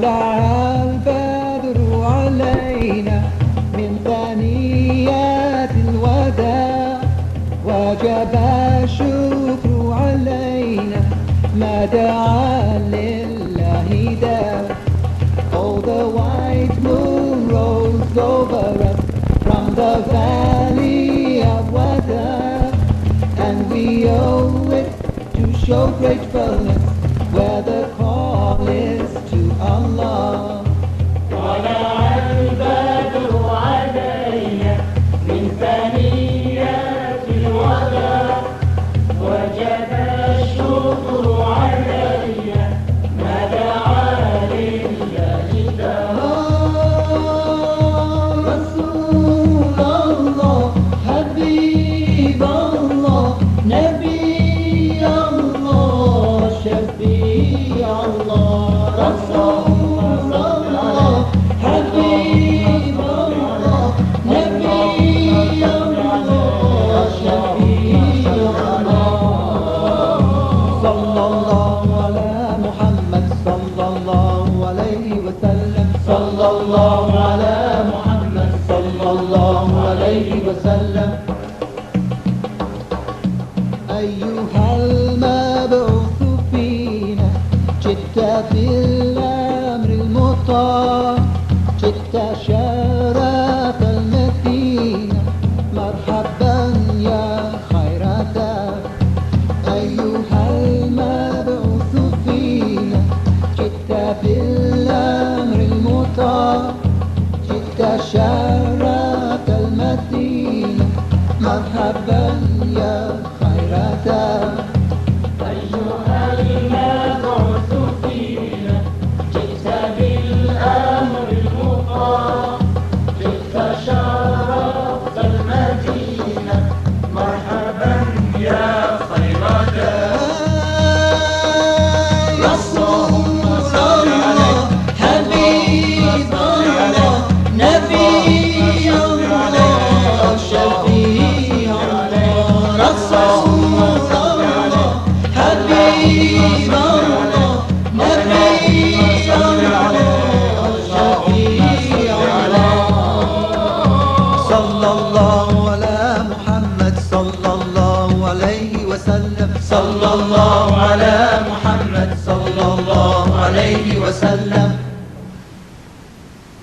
طلع البدر علينا من ثنيات الوداع وجب الشكر علينا ما دعا لله داع. Oh, the white moon rose over us from the valley of Wada, and we owe it to show gratefulness where the call is to Allah. طلع البدر علينا من ثنيات الوداع وجب الشكر علينا ما دعا لله داع. رسول الله حبيب الله نبي الله شفيع الله. رسول الله حبيب الله نبي الله شفيع الله. صلى الله على محمد صلى الله عليه وسلم. صلى الله على محمد صلى الله عليه وسلم. أيها المبعوث فينا جئت بالأمر المطاع جئت شرف المدينة مرحبا يا خير دار. أيها المبعوث فينا جئت بالأمر المطاع جئت شرف المدينة مرحبا يا خير دار. أيها المبعوث فينا جئت بالأمر المطاع جئت شرفت المدينة مرحبا يا خير دار. رسول الله حبيب الله نبي الله شفيع الله. رسول الله حبيب الله نبي الله شفيع الله. صلى الله على محمد صلى الله عليه وسلم. صلى الله على محمد صلى الله عليه وسلم.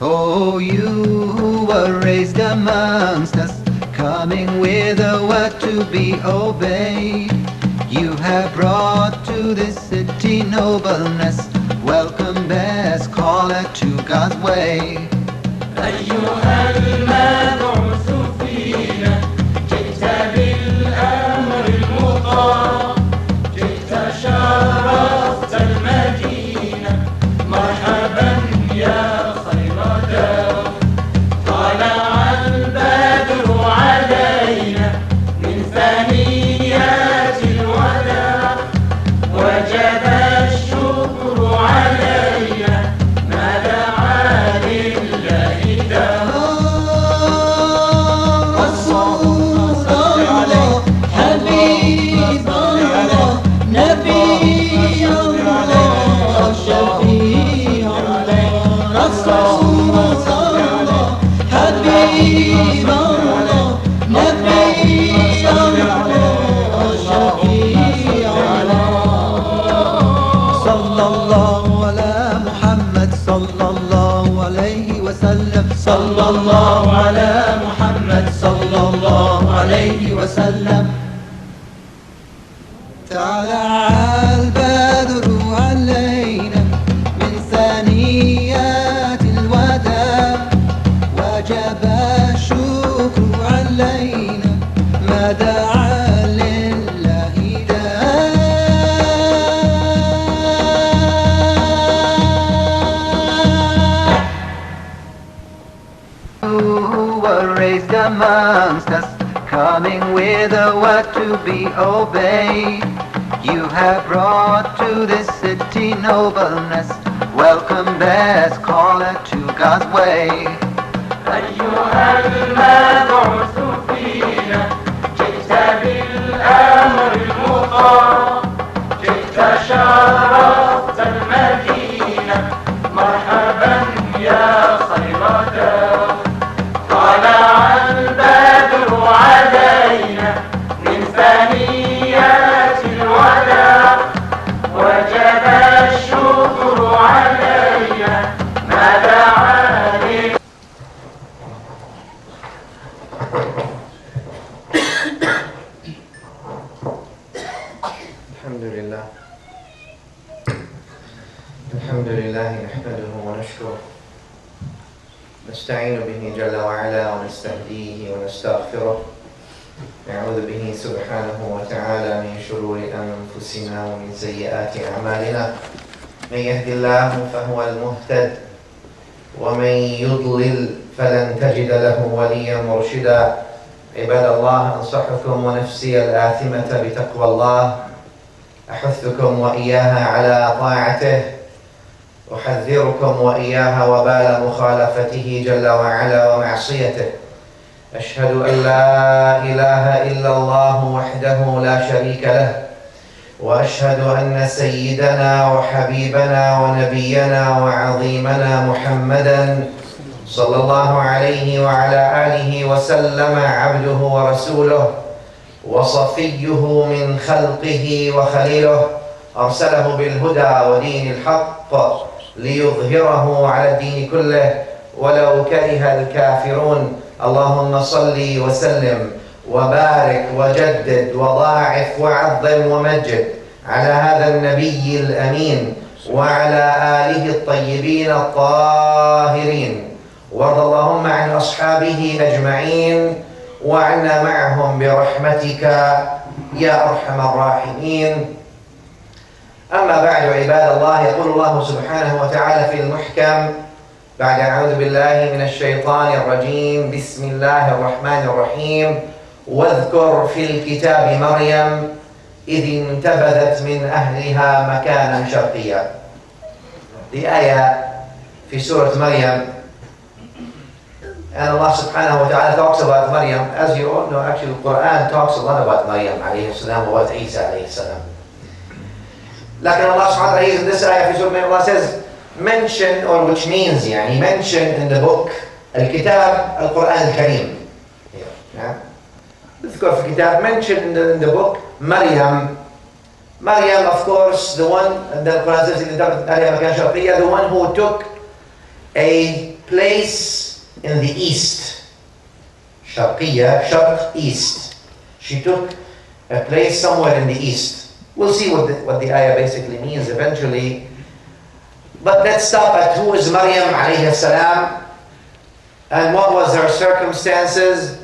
Oh, you who were raised amongst us, coming with a word to be obeyed, you have brought to this city nobleness. Welcome, best caller to God's way. أيها المبعوث فينا جئت بالأمر المطاع جئت شرفت المدينة مرحبا يا خير دار. طلع البدر علينا من ثنيات الوداع وجب الشكر علينا ما دعا لله داع. رسول الله حبيب الله نبي الله شفيع الله. رسول الله حبيب الله نبي الله شفيع الله. صلى الله على محمد صلى الله عليه وسلم. صلى الله على محمد صلى الله عليه وسلم. طلع البدر علينا من ثنيات الوداع وجب الشكر علينا ما دعا لله داع. Who were raised amongst us, coming with a word to be obeyed, you have brought to this city nobleness. Welcome, best caller to God's way. أيها المبعوث فينا جئت بالأمر المطاع جئت شرفت المدينة مرحبا ونشكره نستعين به جل وعلا ونستهديه ونستغفره نعوذ به سبحانه وتعالى من شرور أنفسنا ومن سيئات أعمالنا من يهد الله فهو المهتد ومن يضلل فلن تجد له وليا مرشدا عباد الله أنصحكم ونفسي الآثمة بتقوى الله أحثكم وإياها على طاعته أحذركم وإياها وبال مخالفته جل وعلا ومعصيته أشهد أن لا إله إلا الله وحده لا شريك له وأشهد أن سيدنا وحبيبنا ونبينا وعظيمنا محمدًا صلى الله عليه وعلى آله وسلم عبده ورسوله وصفيه من خلقه وخليله أرسله بالهدى ودين الحق ليظهره على الدين كله ولو كره الكافرون اللهم صل وسلم وبارك وجدد وضاعف وعظم ومجد على هذا النبي الأمين وعلى آله الطيبين الطاهرين وارض اللهم عن أصحابه أجمعين وعنا معهم برحمتك يا أرحم الراحمين. أما بعد عباد الله يقول الله سبحانه وتعالى في المحكم بعد أعوذ بالله من الشيطان الرجيم بسم الله الرحمن الرحيم واذكر في الكتاب مريم إذ انتبذت من أهلها مكانا شرقيا. The ayah في سورة مريم. And Allah subhanahu wa ta'ala talks about Maryam. As you all know, actually the Quran talks a lot about Maryam alayhi salam, about Isa alayhi salam. Like Allah subhanahu wa ta'ala in this ayah, Allah says, mention, or which means, mention in the book, Al-Kitab, Al-Quran Al-Kareem.ذكر في الكتاب, mention in the book, Maryam. Maryam, of course, the one, the Quran says in the one who took a place in the east. Sharqiyya, Sharq, east. She took a place somewhere in the east. We'll see what the ayah basically means eventually. But let's stop at who is Maryam alayhi salam and what was her circumstances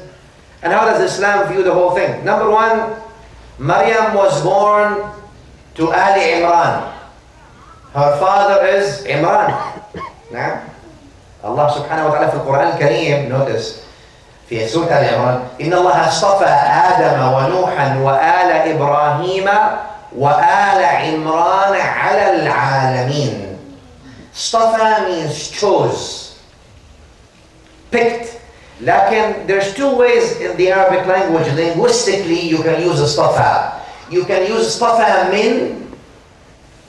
and how does Islam view the whole thing. Number one, Maryam was born to Ali Imran. Her father is Imran. Now, Allah subhanahu wa ta'ala في القرآن الكريم, notice في سورة آل عمران إن الله اصطفى آدم ونوحا وآل إبراهيم وآل عمران على العالمين. اصطفى means chose, picked. Lakin there's two ways in the Arabic language. Linguistically you can use اصطفى. You can use اصطفى min,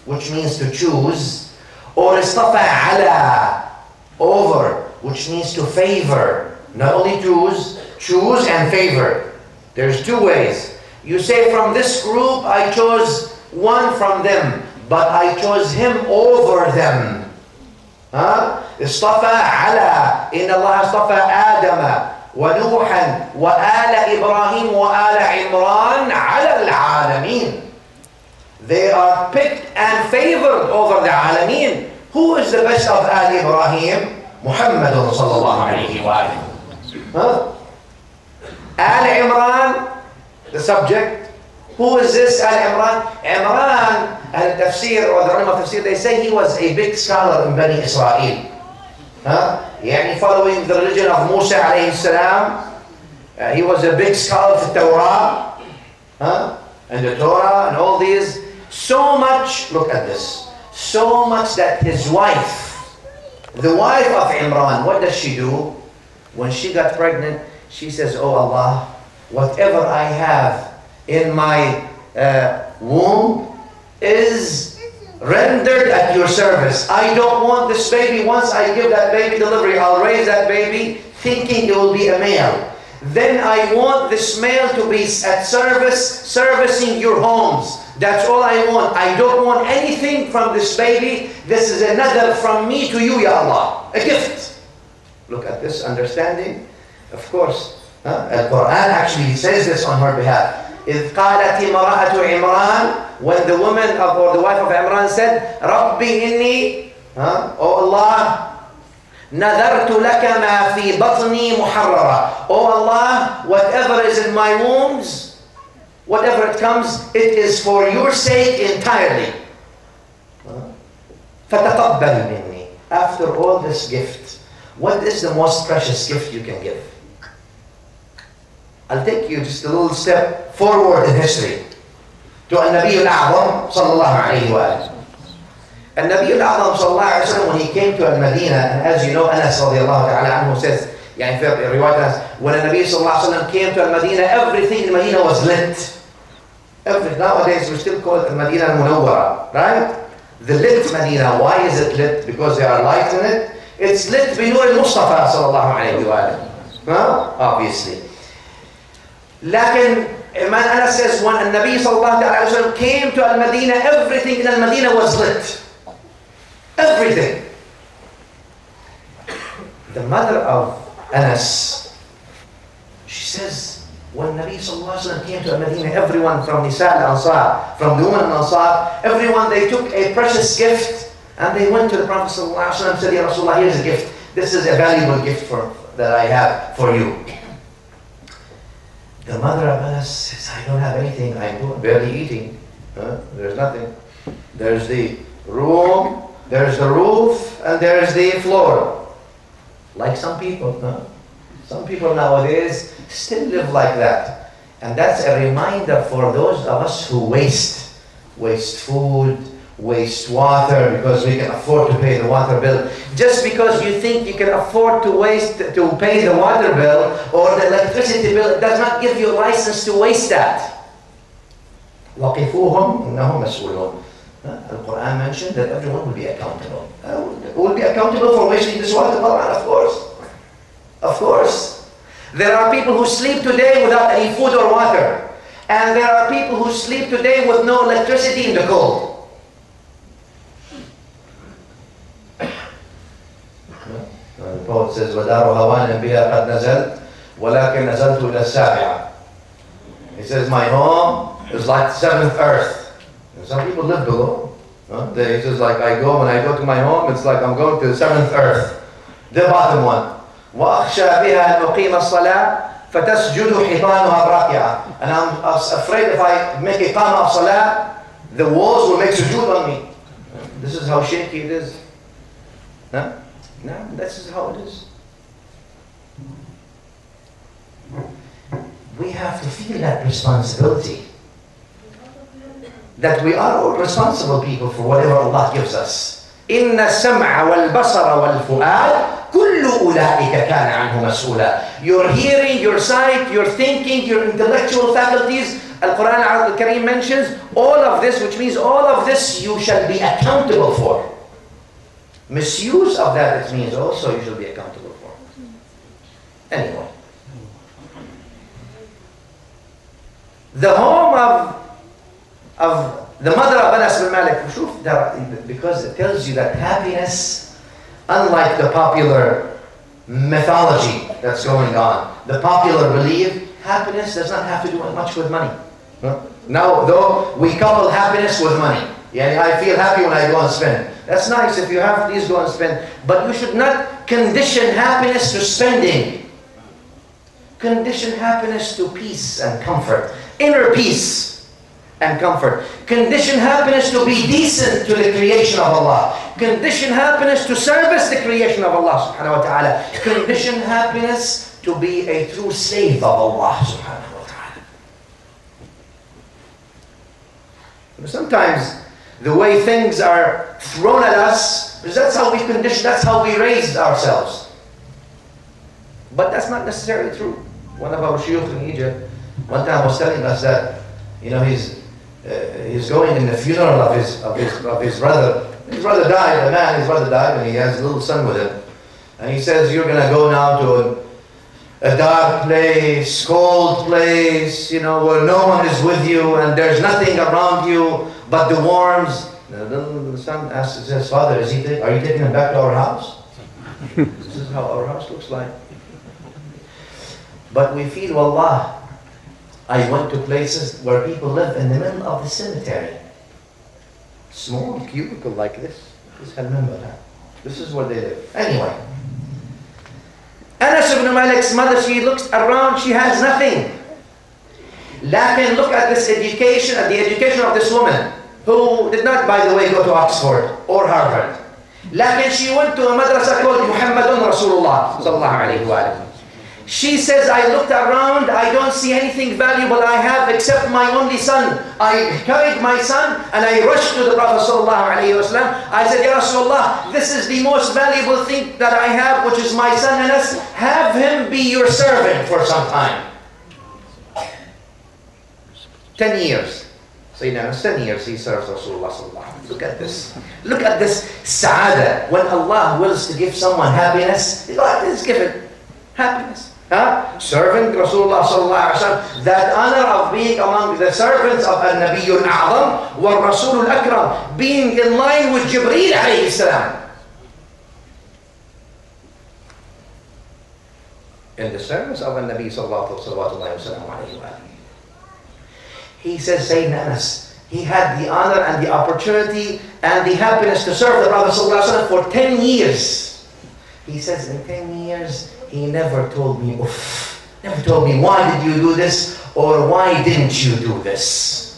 which means to choose, or اصطفى على, over, which means to favor. Not only choose and favor. There's two ways. You say from this group I chose one from them, but I chose him over them. اصطفى على إن الله اصطفى آدم ونوحا وآل إبراهيم وآل عمران على العالمين. They are picked and favored over the عالمين. Who is the best of Al Ibrahim? Muhammad sallallahu alayhi wa sallam. Al Imran, the subject. Who is this Al Imran? Imran, al-Tafsir, or the ulama of Tafsir, they say he was a big scholar in Bani Israel. Following the religion of Musa alayhi salam. He was a big scholar of the Torah. And the Torah and all these. So much, look at this. So much that his wife, the wife of Imran, what does she do? When she got pregnant, she says, oh Allah, whatever I have in my womb is rendered at your service. I don't want this baby. Once I give that baby delivery, I'll raise that baby thinking it will be a male. Then I want this male to be at service, servicing your homes. That's all I want. I don't want anything from this baby. This is another from me to you, Ya Allah. A gift. Look at this understanding. Of course, Al-Quran actually says this on her behalf. إذ قالت امرأة عمران, when the woman or the wife of Imran said, Rabbi inni, oh Allah, نذرت لك ما في بطني محررة. Oh Allah, whatever is in my wombs, whatever it comes, it is for your sake entirely. فَتَقَبَّلْ مِنِّي. After all this gift, what is the most precious gift you can give? I'll take you just a little step forward in history to النبي الأعظم صلى الله عليه وآله. النبي الأعظم صلى الله عليه وسلم, when he came to Medina, and as you know, Anas رضي الله تعالى عنه says, يعني في رواية Anas, when the Nabi صلى الله عليه وسلم came to Medina, everything in Medina was lit. Nowadays we still call it Medina al-Munawwara, right? The lit Medina. Why is it lit? Because there are lights in it. It's lit بنور المصطفى صلى الله عليه وآله. Obviously. لكن man Anas says, when the Nabi صلى الله عليه وسلم came to Al-Medina, everything in Al-Medina was lit. Everything. The mother of Anas, she says, when Nabi sallallahu alaihi wasallam came to Medina, everyone from Nisa al-Ansar, from the women al-Ansar, everyone, they took a precious gift and they went to the Prophet sallallahu alaihi wasallam and said, Ya Rasulullah, here's a gift. This is a valuable gift that I have for you. The mother of Anas says, I don't have anything. I'm barely eating. There's nothing. There's the room, there's the roof, and there's the floor. Like some people. Some people nowadays still live like that. And that's a reminder for those of us who waste food, waste water, because we can afford to pay the water bill. Just because you think you can afford to pay the water bill or the electricity bill, it does not give you a license to waste that. وَقِفُوهُمْ إِنَّهُمْ مَسْئُولُونَ. The Quran mentioned that everyone will be accountable. Will be accountable for wasting this water, of course. Of course. There are people who sleep today without any food or water. And there are people who sleep today with no electricity in the cold. The poet says, وَدَارُ هَوَانٍ بِهَا قَدْ نَزَلْتُ وَلَكِنْ نَزَلْتُ إِلَى السَّابِعَةِ. He says, my home is like the seventh earth. And some people live below. He says, like when I go to my home, it's like I'm going to the seventh earth. The bottom one. وَأَخْشَى بِهَا أَنْ أُقِيمَ الصَّلَاةِ فَتَسْجُدُ حِيطَانُهَا الرَّاكِعَةِ. And I'm afraid if I make a qama of salah, the walls will make sujood on me. This is how shaky it is. No, this is how it is. We have to feel that responsibility. That we are all responsible people for whatever Allah gives us. إِنَّ السَّمْعَ وَالْبَصَرَ وَالْفُؤَادَ كُلُّ أُولَٰئِكَ كَانَ عَنْهُ مَسْئُولًا. Your hearing, your sight, your thinking, your intellectual faculties, Al-Quran Al-Kareem mentions all of this, which means all of this you shall be accountable for. Misuse of that, it means also you shall be accountable for. Anyway. The home of the mother of Anas bin Malik, because it tells you that happiness, unlike the popular mythology that's going on, the popular belief, happiness does not have to do much with money. Now, though, we couple happiness with money. Yeah, I feel happy when I go and spend. That's nice. If you have, please go and spend. But you should not condition happiness to spending. Condition happiness to peace and comfort. Inner peace and comfort. Condition happiness to be decent to the creation of Allah. Condition happiness to service the creation of Allah subhanahu wa ta'ala. Condition happiness to be a true slave of Allah subhanahu wa ta'ala. Sometimes the way things are thrown at us, because that's how we condition, that's how we raised ourselves. But that's not necessarily true. One of our shuyukh in Egypt one time was telling us that, he's going in the funeral of his brother. His brother died, his brother died, and he has a little son with him. And he says, you're going to go now to a dark place, cold place, where no one is with you, and there's nothing around you but the worms. The son asks his father, are you taking him back to our house? This is how our house looks like. But we feel, wallah, I went to places where people live in the middle of the cemetery. Small cubicle like this. Just remember that. This is where they live. Anyway, Anas ibn Malik's mother, she looks around, she has nothing. Lakin, look at this education and the education of this woman, who did not, by the way, go to Oxford or Harvard. Lakin, she went to a madrasa called Muhammadun Rasulullah sallallahu alayhi wa sallam. She says, I looked around, I don't see anything valuable I have except my only son. I carried my son and I rushed to the Prophet sallallahu alayhi wa sallam. I said, Ya Rasulullah, this is the most valuable thing that I have, which is my son Anas. Have him be your servant for some time. 10 years. Sayyidina Anas, 10 years he serves Rasulullah sallallahu alayhi wa sallam. Look at this. Look at this sa'ada. When Allah wills to give someone happiness, He's given happiness. Servant Rasulullah sallallahu alaihi wasallam, that honor of being among the servants of Al-Nabiyyul A'zam wa Rasulul Akram, being in line with Jibreel alayhi salam. In the service of Al-Nabi sallallahu alaihi wasallam. He says, Sayyidina Anas, he had the honor and the opportunity and the happiness to serve the Prophet sallallahu alaihi wasallam for 10 years. He says, in 10 years, he never told me, oof, never told me, why did you do this? Or why didn't you do this?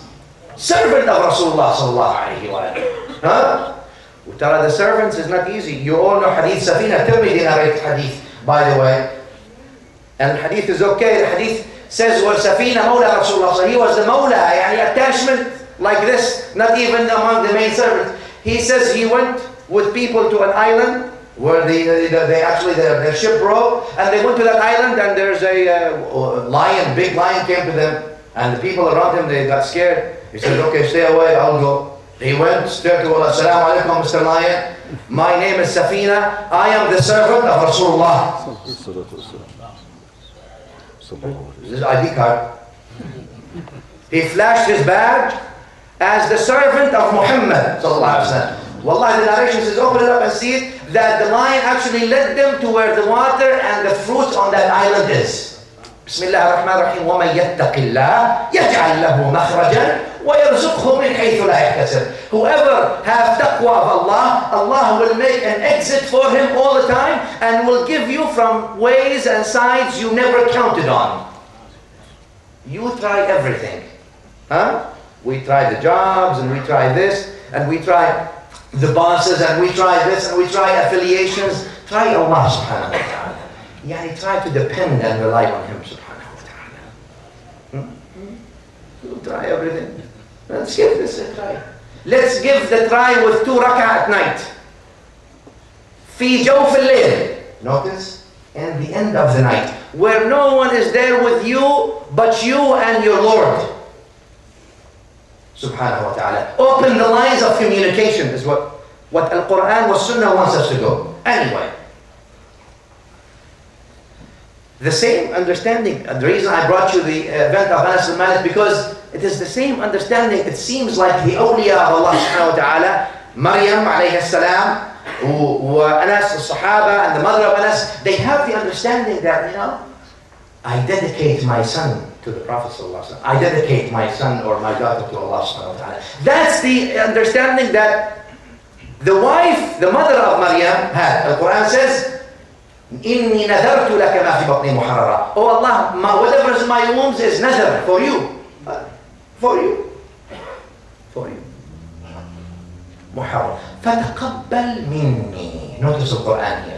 Servant of Rasulullah sallallahu alayhi wa sallam. Utara the servants is not easy. You all know Hadith Safina. Tirmidhi narrates Hadith, by the way. And Hadith is okay. The Hadith says, well, Safina Mawla Rasulullah. So he was the Mawla, yani attachment like this, not even among the main servants. He says he went with people to an island where their ship broke, and they went to that island, and there's a lion, big lion came to them, and the people around him, they got scared. He said, okay, stay away, I'll go. He went straight to Allah, Assalamu alaikum, Mr. Lion. My name is Safina. I am the servant of Rasulullah. This is ID card. He flashed his badge as the servant of Muhammad sallallahu alaihi wasallam. Wallahi, the narration says, open it up and see it, that the lion actually led them to where the water and the fruit on that island is. Bismillah ar-Rahman ar-Rahim. وَمَنْ يَتَّقِ اللَّهِ يَجْعَلْ لَهُ مَخْرَجًا وَيَرْزُقْهُ مِنْ حَيْثُ لَا يَحْتَسِبُ. Whoever have taqwa of Allah, Allah will make an exit for him all the time and will give you from ways and sides you never counted on. You try everything. We try the jobs, and we try this, and we try the bosses, and we try this, and we try affiliations. Try Allah subhanahu wa ta'ala. Yani try to depend and rely on Him subhanahu wa ta'ala. You try everything. Let's give this a try. Let's give the try with 2 rak'ah at night. Fi jawf al-layl. Notice, in the end of the night, where no one is there with you but you and your Lord subhanahu wa ta'ala. Open the lines of communication is what Al-Quran wa Sunnah wants us to go. Anyway, the same understanding, the reason I brought you the event of Anas bin Malik, because it is the same understanding. It seems like the awliya of Allah subhanahu wa ta'ala, Maryam alayhi salam, Anas, the Sahaba, and the mother of Anas, they have the understanding that, I dedicate my son to the Prophet ﷺ. I dedicate my son or my daughter to Allah subhanahu wa ta'ala. That's the understanding that the wife, the mother of Maryam had. The Quran says, إِنِّي نَذَرْتُ لَكَ مَا فِي بَطْنِي مُحَرَّرًا. Oh Allah, whatever is my wombs is nazar for you. For you. For you. محرر. فَتَقَبَّلْ مِنِّي. Notice the Quran here.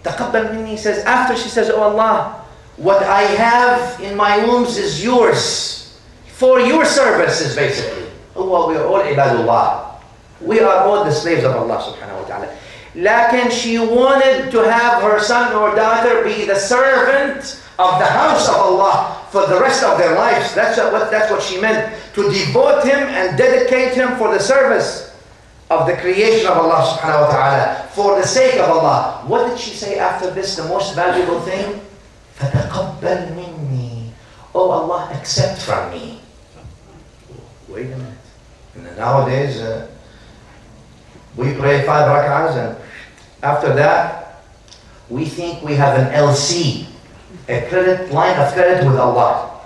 تقبل مني says, after she says, oh Allah, what I have in my wombs is yours. For your services, basically. Oh, well, we are all ibadullah. We are all the slaves of Allah subhanahu wa ta'ala. Lakin she wanted to have her son or daughter be the servant of the house of Allah for the rest of their lives. That's what she meant. To devote him and dedicate him for the service of the creation of Allah subhanahu wa ta'ala, for the sake of Allah. What did she say after this? The most valuable thing? فَتَقَبَّلْ مِنِّي. Oh Allah, accept from me. Wait a minute. And nowadays, we pray 5 rak'ahs, and after that, we think we have an LC, a line of credit with Allah.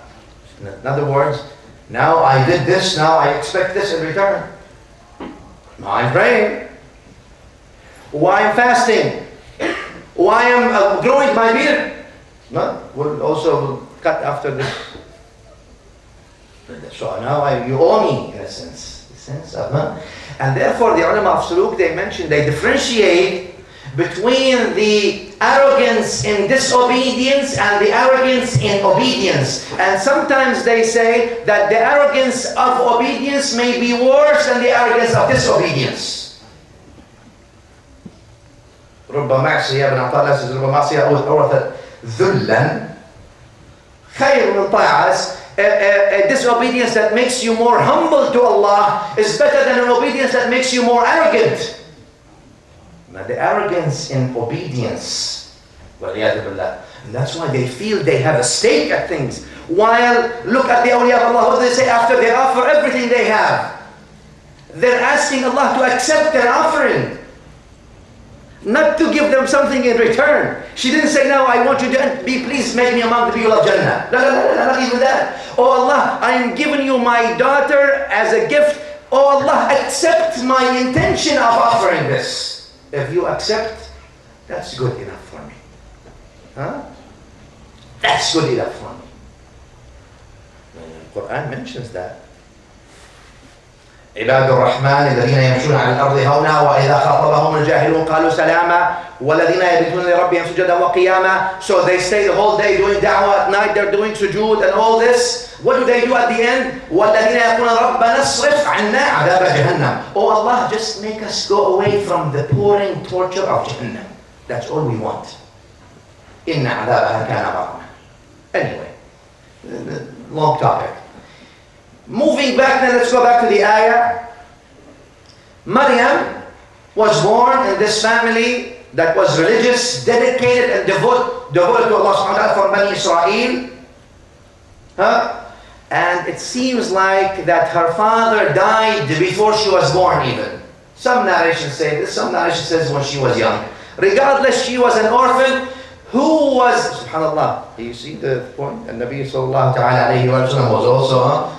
In other words, now I did this, now I expect this in return. Now I'm praying. Why I'm fasting? Why I'm growing my beard? No, we'll also cut after this. So now you owe me, in a sense. And therefore the ulama of suluk, they differentiate between the arrogance in disobedience and the arrogance in obedience. And sometimes they say that the arrogance of obedience may be worse than the arrogance of disobedience. رب معصية ابن عطاء الله says رب معصية أورثت ذلا خير من طاعة. A disobedience that makes you more humble to Allah is better than an obedience that makes you more arrogant. Now the arrogance in obedience, and that's why they feel they have a stake at things. While look at the awliya of Allah, what do they say after they offer everything they have? They're asking Allah to accept their offering, not to give them something in return. She didn't say, "No, I want you to be pleased, make me among the people of Jannah." No, not even that. Oh Allah, I am giving you my daughter as a gift. Oh Allah, accept my intention of offering this. If you accept, that's good enough for me. Huh? That's good enough for me. The Quran mentions that. عباد الرحمن الذين يمشون على الأرض هونا وإذا خاطبهم الجاهلون قالوا سلاما والذين يبيتون لربهم سجدا وقياما. So they stay the whole day doing da'wah, at night they're doing sujood and all this. What do they do at the end? والذين يقولون ربنا اصرف عنا عذاب جهنم. Oh Allah, just make us go away from the pouring torture of Jahannam. That's all we want. إن عذابها كان غراما. Anyway, long topic. Moving back then, let's go back to the ayah. Maryam was born in this family that was religious, dedicated and devoted to Allah subhanahu wa ta'ala from Bani Israel. And it seems like that her father died before she was born even. Some narrations say this, some narration says when she was young. Regardless, she was an orphan who was, subhanallah, you see the point? And Nabi sallallahu alayhi wa sallam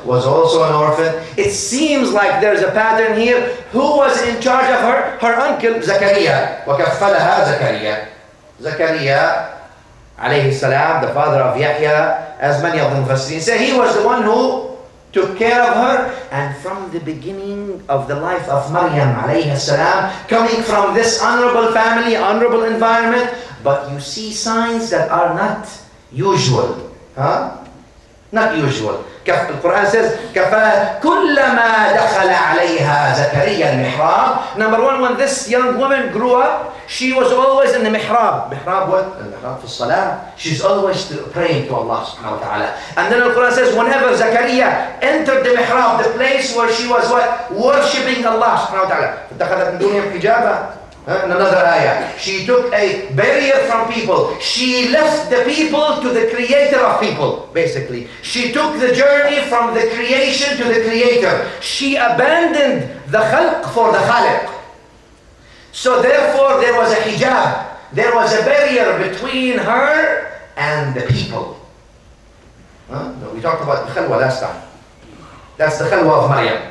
was also an orphan. It seems like there's a pattern here. Who was in charge of her? Her uncle, Zakaria. وَكَفَّلَهَا Zakaria. Zakaria, alayhi salam, the father of Yahya, as many of the Mufassirin say, he was the one who took care of her. And from the beginning of the life of Maryam, alayhi salam, coming from this honorable family, honorable environment, but you see signs that are not usual. Not usual. The Quran says, كُلَّمَا دَخَلَ عَلَيْهَا زَكَرِيَّا الْمِحْرَابِ. Number one, when this young woman grew up, she was always in the mihrab. Mihrab what? The mihrab for salah. She's always praying to Allah subhanahu wa ta'ala. And then the Quran says, whenever Zakaria entered the mihrab, the place where she was what? Worshipping Allah subhanahu wa ta'ala. فَاتَّخَذَتْ مِن دُونِهِمْ حِجَابًا. Another ayah. She took a barrier from people. She left the people to the creator of people, basically. She took the journey from the creation to the creator. She abandoned the khalq for the khaliq. So therefore there was a hijab. There was a barrier between her and the people. We talked about the khalwa last time. That's the khalwa of Maryam.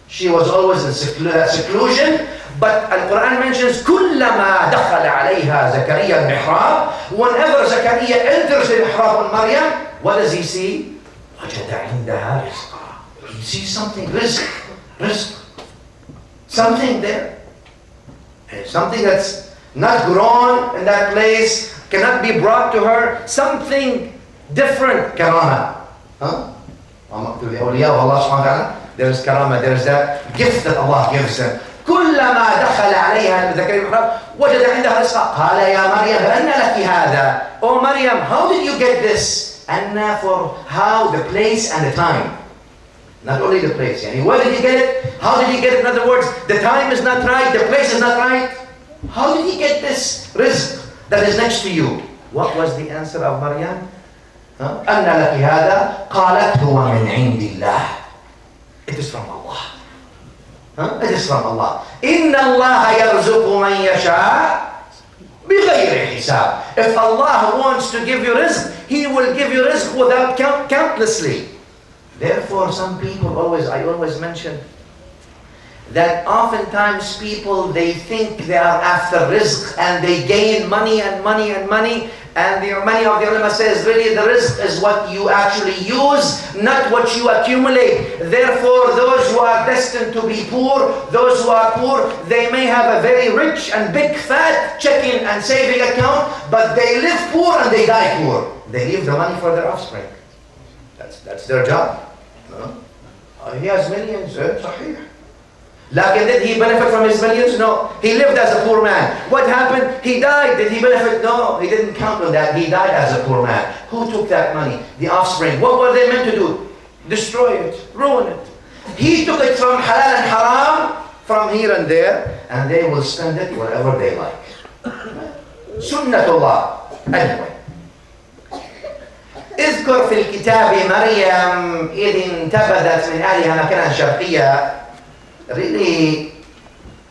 She was always in seclusion. But Al-Quran mentions كُلَّمَا دَخَلَ عَلَيْهَا زَكَرِيَّا الْمِحْرَابِ. Whenever Zakaria enters the mihrab on Maryam, what does he see? وَجَدَ عِنْدَهَا رِزْقًا. He sees something, rizq. Something there. Something that's not grown in that place, cannot be brought to her. Something different. Karama. To the awliya of Allah subhanahu wa ta'ala, there's karama, there's that gift that Allah gives them. كلما دخل عليها زكريا المحراب وجد عندها رزقا قال يا مريم أن لك هذا. Oh Maryam, how did you get this? And for how, the place and the time. Not only the place. Where did he get it? How did he get it? In other words, the time is not right, the place is not right. How did he get this rizq that is next to you? What was the answer of Maryam? أن لك هذا قالت هو من عند الله. It is from Allah. It is from Allah. إِنَّ اللَّهَ يَرْزُقُ مَنْ يَشَاءُ بِغَيْرِ حِسَابٍ. If Allah wants to give you rizq, He will give you rizq without countlessly. Therefore, some people I always mention, that oftentimes people, they think they are after rizq and they gain money and money and money, and many of the ulama says really the rizq is what you actually use, not what you accumulate. Therefore, those who are destined to be poor, those who are poor, they may have a very rich and big fat checking and saving account, but they live poor and they die poor. They leave the money for their offspring. That's their job. He has millions, صحيح. Lakin did he benefit from his millions? No. He lived as a poor man. What happened? He died. Did he benefit? No. He didn't count on that. He died as a poor man. Who took that money? The offspring. What were they meant to do? Destroy it. Ruin it. He took it from halal and haram, from here and there, and they will spend it wherever they like. Sunnatullah. Anyway. اذكر في الكتاب مريم إذ انتبذت من أهلها مكانا شرقيا. Really,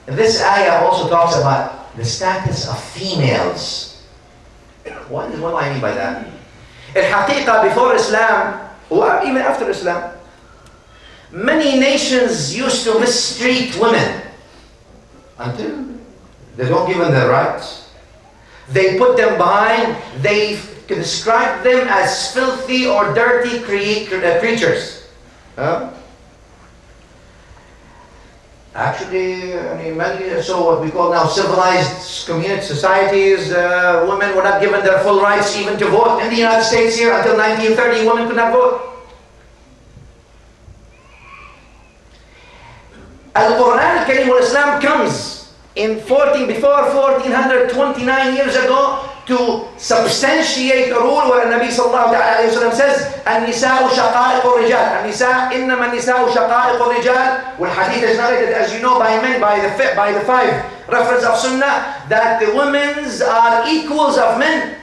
this ayah also talks about the status of females. What do I mean by that? الحقيقة before Islam, or even after Islam, many nations used to mistreat women until they don't give them their rights. They put them behind, they describe them as filthy or dirty creatures. Actually, many, so what we call now civilized community societies, women were not given their full rights even to vote. In the United States here, until 1930, women could not vote. Al-Quran al-Karim al-Islam comes before 1429 years ago to substantiate a rule where Nabi sallallahu alayhi wa sallam says, النساء شقائق الرجال. إنما النساء شقائق الرجال. والحديث is narrated, as you know, by men, by the five reference of Sunnah, that the women are equals of men.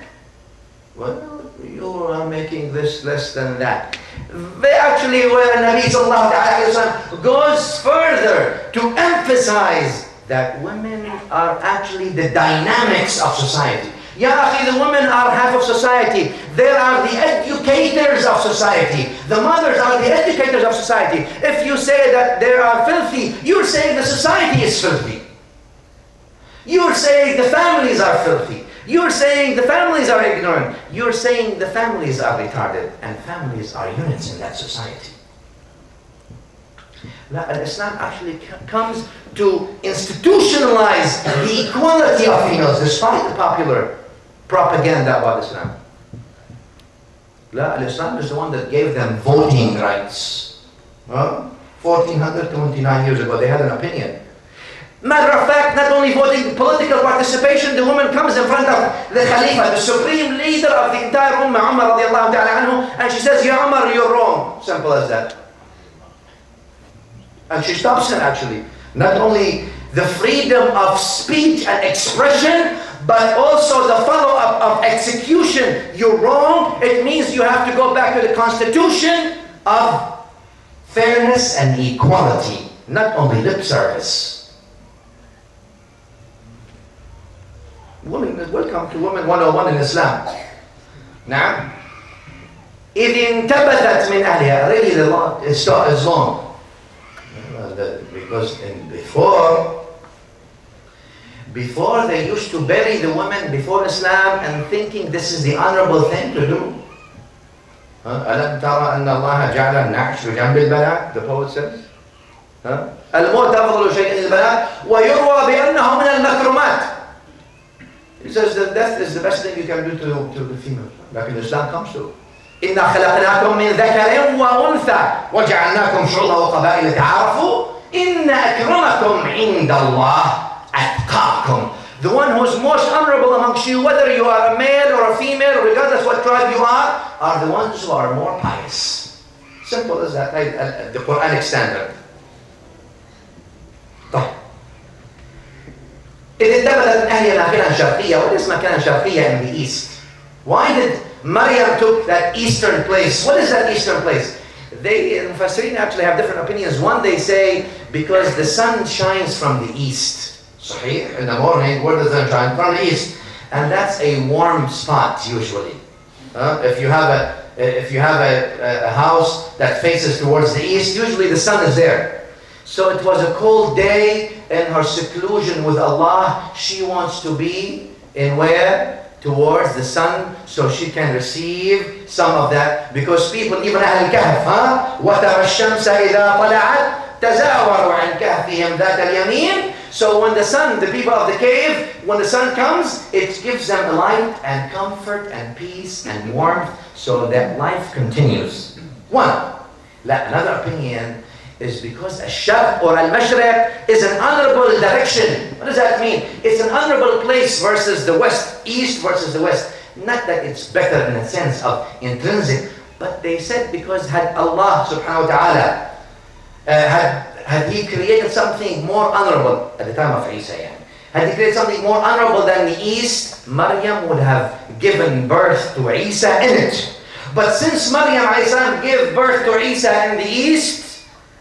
Well, you are making this less than that. They actually, where Nabi sallallahu alayhi wa sallam goes further to emphasize that women are actually the dynamics of society. Ya akhi, the women are half of society. They are the educators of society. The mothers are the educators of society. If you say that they are filthy, you're saying the society is filthy. You're saying the families are filthy. You're saying the families are ignorant. You're saying the families are retarded. And families are units in that society. Islam actually comes to institutionalize the equality of females despite the popular propaganda about Islam. Islam is the one that gave them voting rights. 1429 years ago, they had an opinion. Matter of fact, not only voting, political participation, the woman comes in front of the Khalifa, the supreme leader of the entire Ummah, Umar radiallahu ta'ala anhu, and she says, Ya Umar, you're wrong. Simple as that. And she stops him actually. Not only the freedom of speech and expression, but also the follow-up of execution. You're wrong. It means you have to go back to the constitution of fairness and equality, not only lip service. Welcome to Women 101 in Islam. Now, إذ انتبذت من أهلها. Really, the law is long. Because before they used to bury the women before Islam and thinking this is the honorable thing to do. ألم ترى أن الله جعل النعش بجنب البنات? The poet says. الموت أفضل شيء البنات ويروى بأنه من المكرمات. He says that death is the best thing you can do to the female. Like in Islam comes to. إنا خلقناكم من ذكر وأنثى وجعلناكم شعوبا وقبائل تعارفوا إن أكرمكم عند الله أتقاكم. The one who is most honorable amongst you, whether you are a male or a female, regardless what tribe you are the ones who are more pious. Simple as that, the Quranic standard. طيب. إذ انتبذت أهلها مكانا شرقيا. What is مكانا شرقيا in the east? Why did Maryam took that eastern place? What is that eastern place? They, Mufassirin actually have different opinions. One, they say because the sun shines from the east. Sahih, in the morning, where does the sun shine? From the east. And that's a warm spot usually. If you have a house that faces towards the east, usually the sun is there. So it was a cold day in her seclusion with Allah. She wants to be in where? Towards the sun, so she can receive some of that. Because people, even Ahl al-Kahf, وَتَرَى الشَّمْسَ إِذَا طَلَعَتْ تَزَاوَرُوا عَنْ كَهْفِهِمْ ذَاتَ الْيَمِينِ. So when the sun, the people of the cave, when the sun comes, it gives them light and comfort and peace and warmth, so that life continues. One. Another opinion is because al-Sharq or al-Mashriq is an honorable direction. What does that mean? It's an honorable place versus the west, east versus the west. Not that it's better in a sense of intrinsic, but they said because had Allah subhanahu wa ta'ala, had He created something more honorable at the time of Isa, had He created something more honorable than the east, Maryam would have given birth to Isa in it. But since Maryam gave birth to Isa in the east,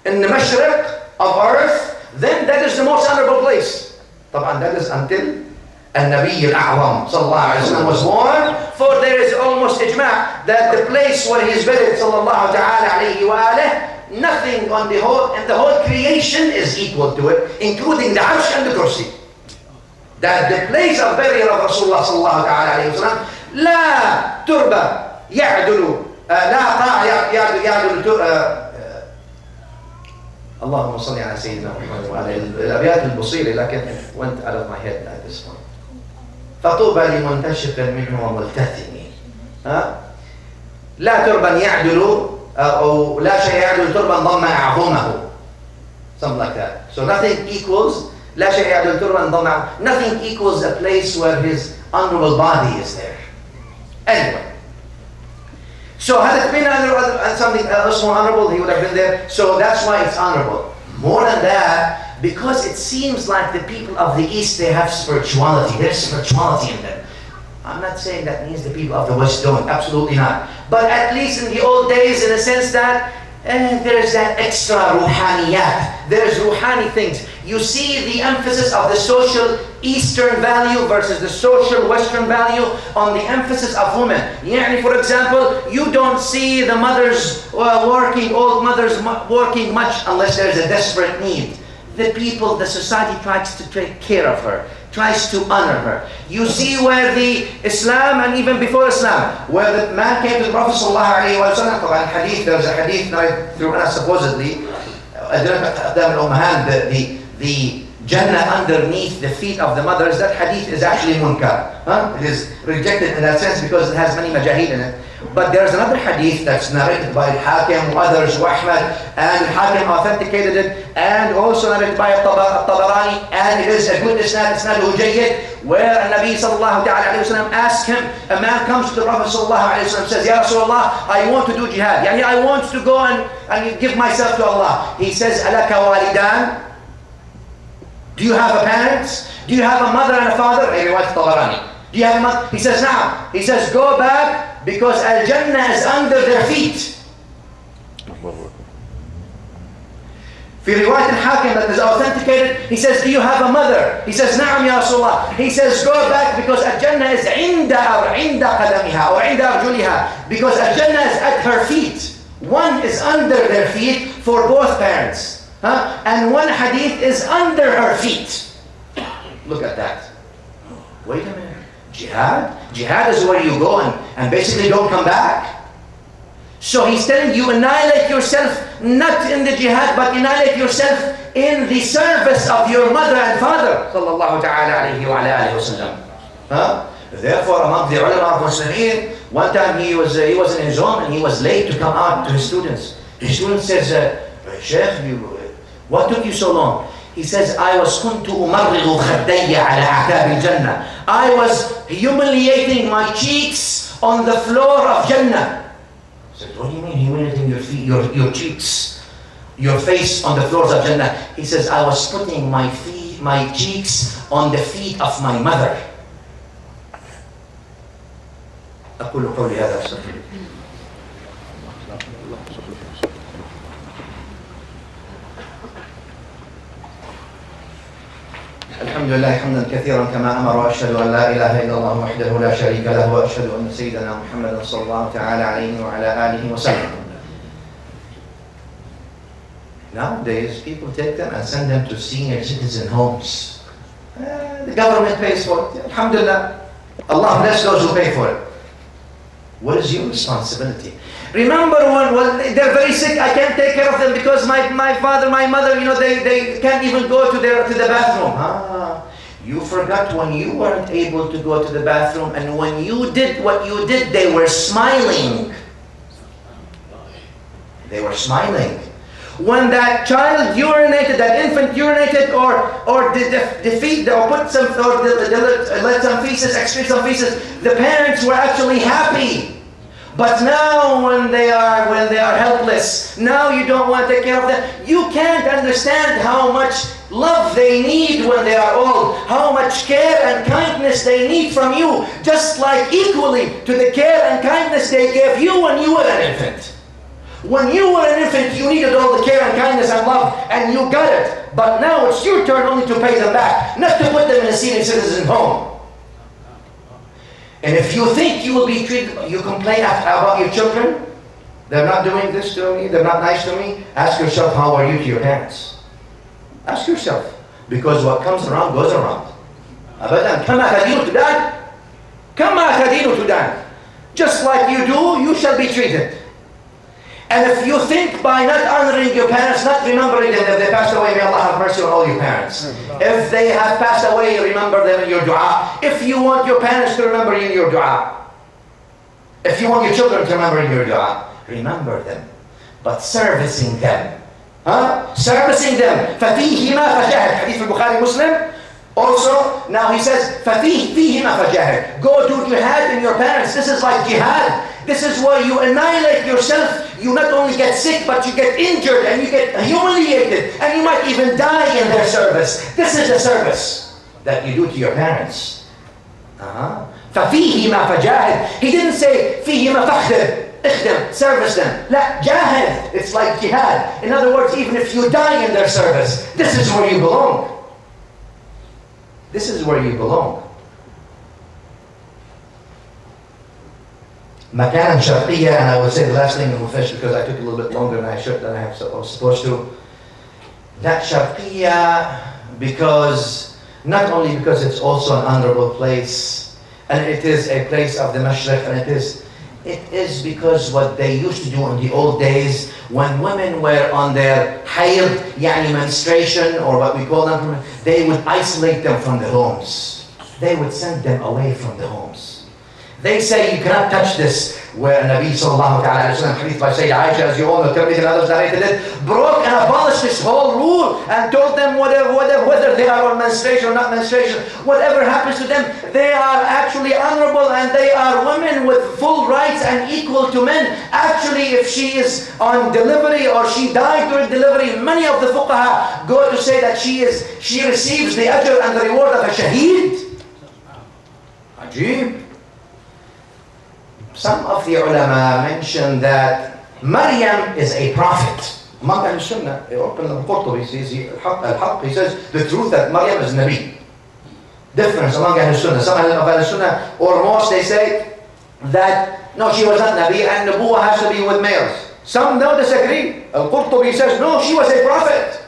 in the mashriq of earth, then that is the most honorable place. طبعا that is until النبي الأعظم صلى الله عليه وسلم was born, for there is almost ijma' that the place where he is buried صلى الله تعالى عليه وآله, nothing in the whole creation is equal to it, including the arsh and the kursi. That the place of burial of Rasulullah صلى الله تعالى عليه وسلم لا تربة يعدل لا قاع يعدل اللهم صل على سيدنا محمد وعلى الأبيات البصيرة لكن went out of my head at this point. فطوبى لمنتشق منه وملتثم لا تربا يعدل أو لا شيء يعدل تربا ضم أعظمه, something like that. So nothing equals لا شيء يعدل تربا ضم, nothing equals a place where his honorable body is there. Anyway, so had it been something else more honorable, he would have been there. So that's why it's honorable. More than that, because it seems like the people of the East, they have spirituality. There's spirituality in them. I'm not saying that means the people of the West don't. Absolutely not. But at least in the old days, in a sense that there's that extra ruhaniyat. There's ruhani things. You see the emphasis of the social Eastern value versus the social Western value on the emphasis of women. For example, you don't see the mothers old mothers working much unless there's a desperate need. The people, the society tries to take care of her, tries to honor her. You see where the Islam, and even before Islam, where the man came to the Prophet ﷺ, there's a hadith narrated through Anas supposedly, the Jannah underneath the feet of the mothers, that hadith is actually munkar. It is rejected in that sense because it has many majahid in it. But there's another hadith that's narrated by Al-Hakim, others, Ahmad, and Al-Hakim authenticated it, and also narrated by Al-Tabarani, and it is a good isnaduhu jayyid, where Nabi sallallahu ta'ala alayhi wa sallam asked him, a man comes to the Prophet sallallahu alayhi wa sallam, says, Ya Rasulullah, I want to do jihad. I want to go and give myself to Allah. He says, Alaka walidan? Do you have a parent? Do you have a mother and a father? Do you have a mother? He says, now. He says, go back because Al-Jannah is under their feet. في رواية الحاكم that is authenticated, he says, do you have a mother? He says, نعم يا رسول الله. He says, go back because Al-Jannah is عند قدمها or عند أرجلها, because Al-Jannah is at her feet. One is under their feet for both parents. And one hadith is under her feet. Look at that. Wait a minute. Jihad? Jihad is where you go and basically don't come back. So he's telling you, annihilate yourself not in the jihad, but annihilate yourself in the service of your mother and father. Sallallahu ta'ala alayhi wa alayhi wa sallam. Therefore, among the ulama of Muslimin, one time he was in his home and he was late to come out to his students. His student says, Sheikh, what took you so long? He says, I was كنت أمرغ خدي على أعتاب الجنة. I was humiliating my cheeks on the floor of Jannah. I said, what do you mean humiliating your feet, your cheeks, your face on the floors of Jannah? He says, I was putting my cheeks on the feet of my mother. أقول قولي هذا واستغفر الله. الحمد لله حمدا كثيرا كما أمر، وأشهد أن لا إله إلا الله وحده لا شريك له، وأشهد أن سيدنا محمدا صلى الله تعالى عليه وعلى آله وسلم. Nowadays, people take them and send them to senior citizen homes. The government pays for it. Alhamdulillah. Allah bless those who pay for it. What is your responsibility? Remember when they're very sick, I can't take care of them because my father, my mother, they can't even go to the bathroom. You forgot when you weren't able to go to the bathroom, and when you did what you did, they were smiling. They were smiling. When that child urinated, that infant urinated, or defeat, or put some, or let some feces, excrete some feces, the parents were actually happy. But now when they are helpless, now you don't want to take care of them. You can't understand how much love they need when they are old, how much care and kindness they need from you, just like equally to the care and kindness they gave you when you were an infant. When you were an infant, you needed all the care and kindness and love, and you got it. But now it's your turn only to pay them back, not to put them in a senior citizen home. And if you think you will be treated, you complain about your children, they're not doing this to me, they're not nice to me, ask yourself, how are you to your parents? Ask yourself, because what comes around goes around. Abadan, kama tadinu tudan. Kama tadinu tudan. Just like you do, you shall be treated. And if you think by not honoring your parents, not remembering them, if they passed away, may Allah have mercy on all your parents. If they have passed away, remember them in your dua. If you want your parents to remember you in your dua. If you want your children to remember in your dua, remember them. But servicing them. Servicing them. فَفِيهِمَا فَجَاهِدْ. Hadith of Bukhari Muslim. Also, now he says, فَفِيهِمَا فَجَاهِدْ. Go do jihad in your parents. This is like jihad. This is where you annihilate yourself. You not only get sick, but you get injured and you get humiliated. And you might even die in their service. This is the service that you do to your parents. فَفِيهِمَا فَجَاهِدْ. He didn't say, فِيهِمَا فَخْدِمْ. Service them. لا, jahid. It's like jihad. In other words, even if you die in their service, this is where you belong. This is where you belong. مكانا شرقية, and I will say the last thing and we'll finish because I took a little bit longer than I was supposed to. That Sharqiyya, because not only because it's also an honorable place, and it is a place of the Mashriq, and it is because what they used to do in the old days when women were on their hayd, yani menstruation, or what we call them, they would isolate them from the homes. They would send them away from the homes. They say you cannot touch this, where Nabi sallallahu alayhi wa sallam, hadith by Sayyida Aisha, as you all know, Tirmidhi and others narrated it, broke and abolished this whole rule and told them whether they are on menstruation or not menstruation, whatever happens to them, they are actually honorable and they are women with full rights and equal to men. Actually, if she is on delivery or she died during delivery, many of the fuqaha go to say that she receives the ajr and the reward of a shaheed. Ajib. Some of the ulama mention that Maryam is a prophet. Among Ahl Sunnah, open the Qurtubi, he says the truth that Maryam is Nabi. Difference among Ahl Sunnah. Some of Ahl Sunnah, or most, they say that no, she was not Nabi and Nubuwah has to be with males. Some don't disagree. Al-Qurtubi says no, she was a prophet.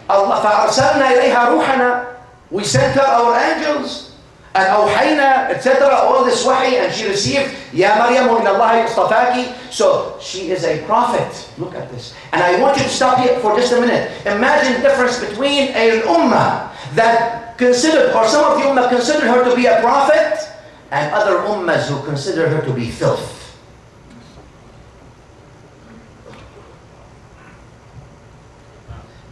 Allah فَأَرْسَلْنَا إِلَيْهَا رُوحَنَا. We sent her our angels. And أوحينا, etc. all this wahi, and she received Ya Maryam inna Allah istafaki. So she is a prophet. Look at this. And I want you to stop here for just a minute. Imagine the difference between an ummah that considered, or some of the ummah considered her to be a prophet, and other ummahs who consider her to be filth.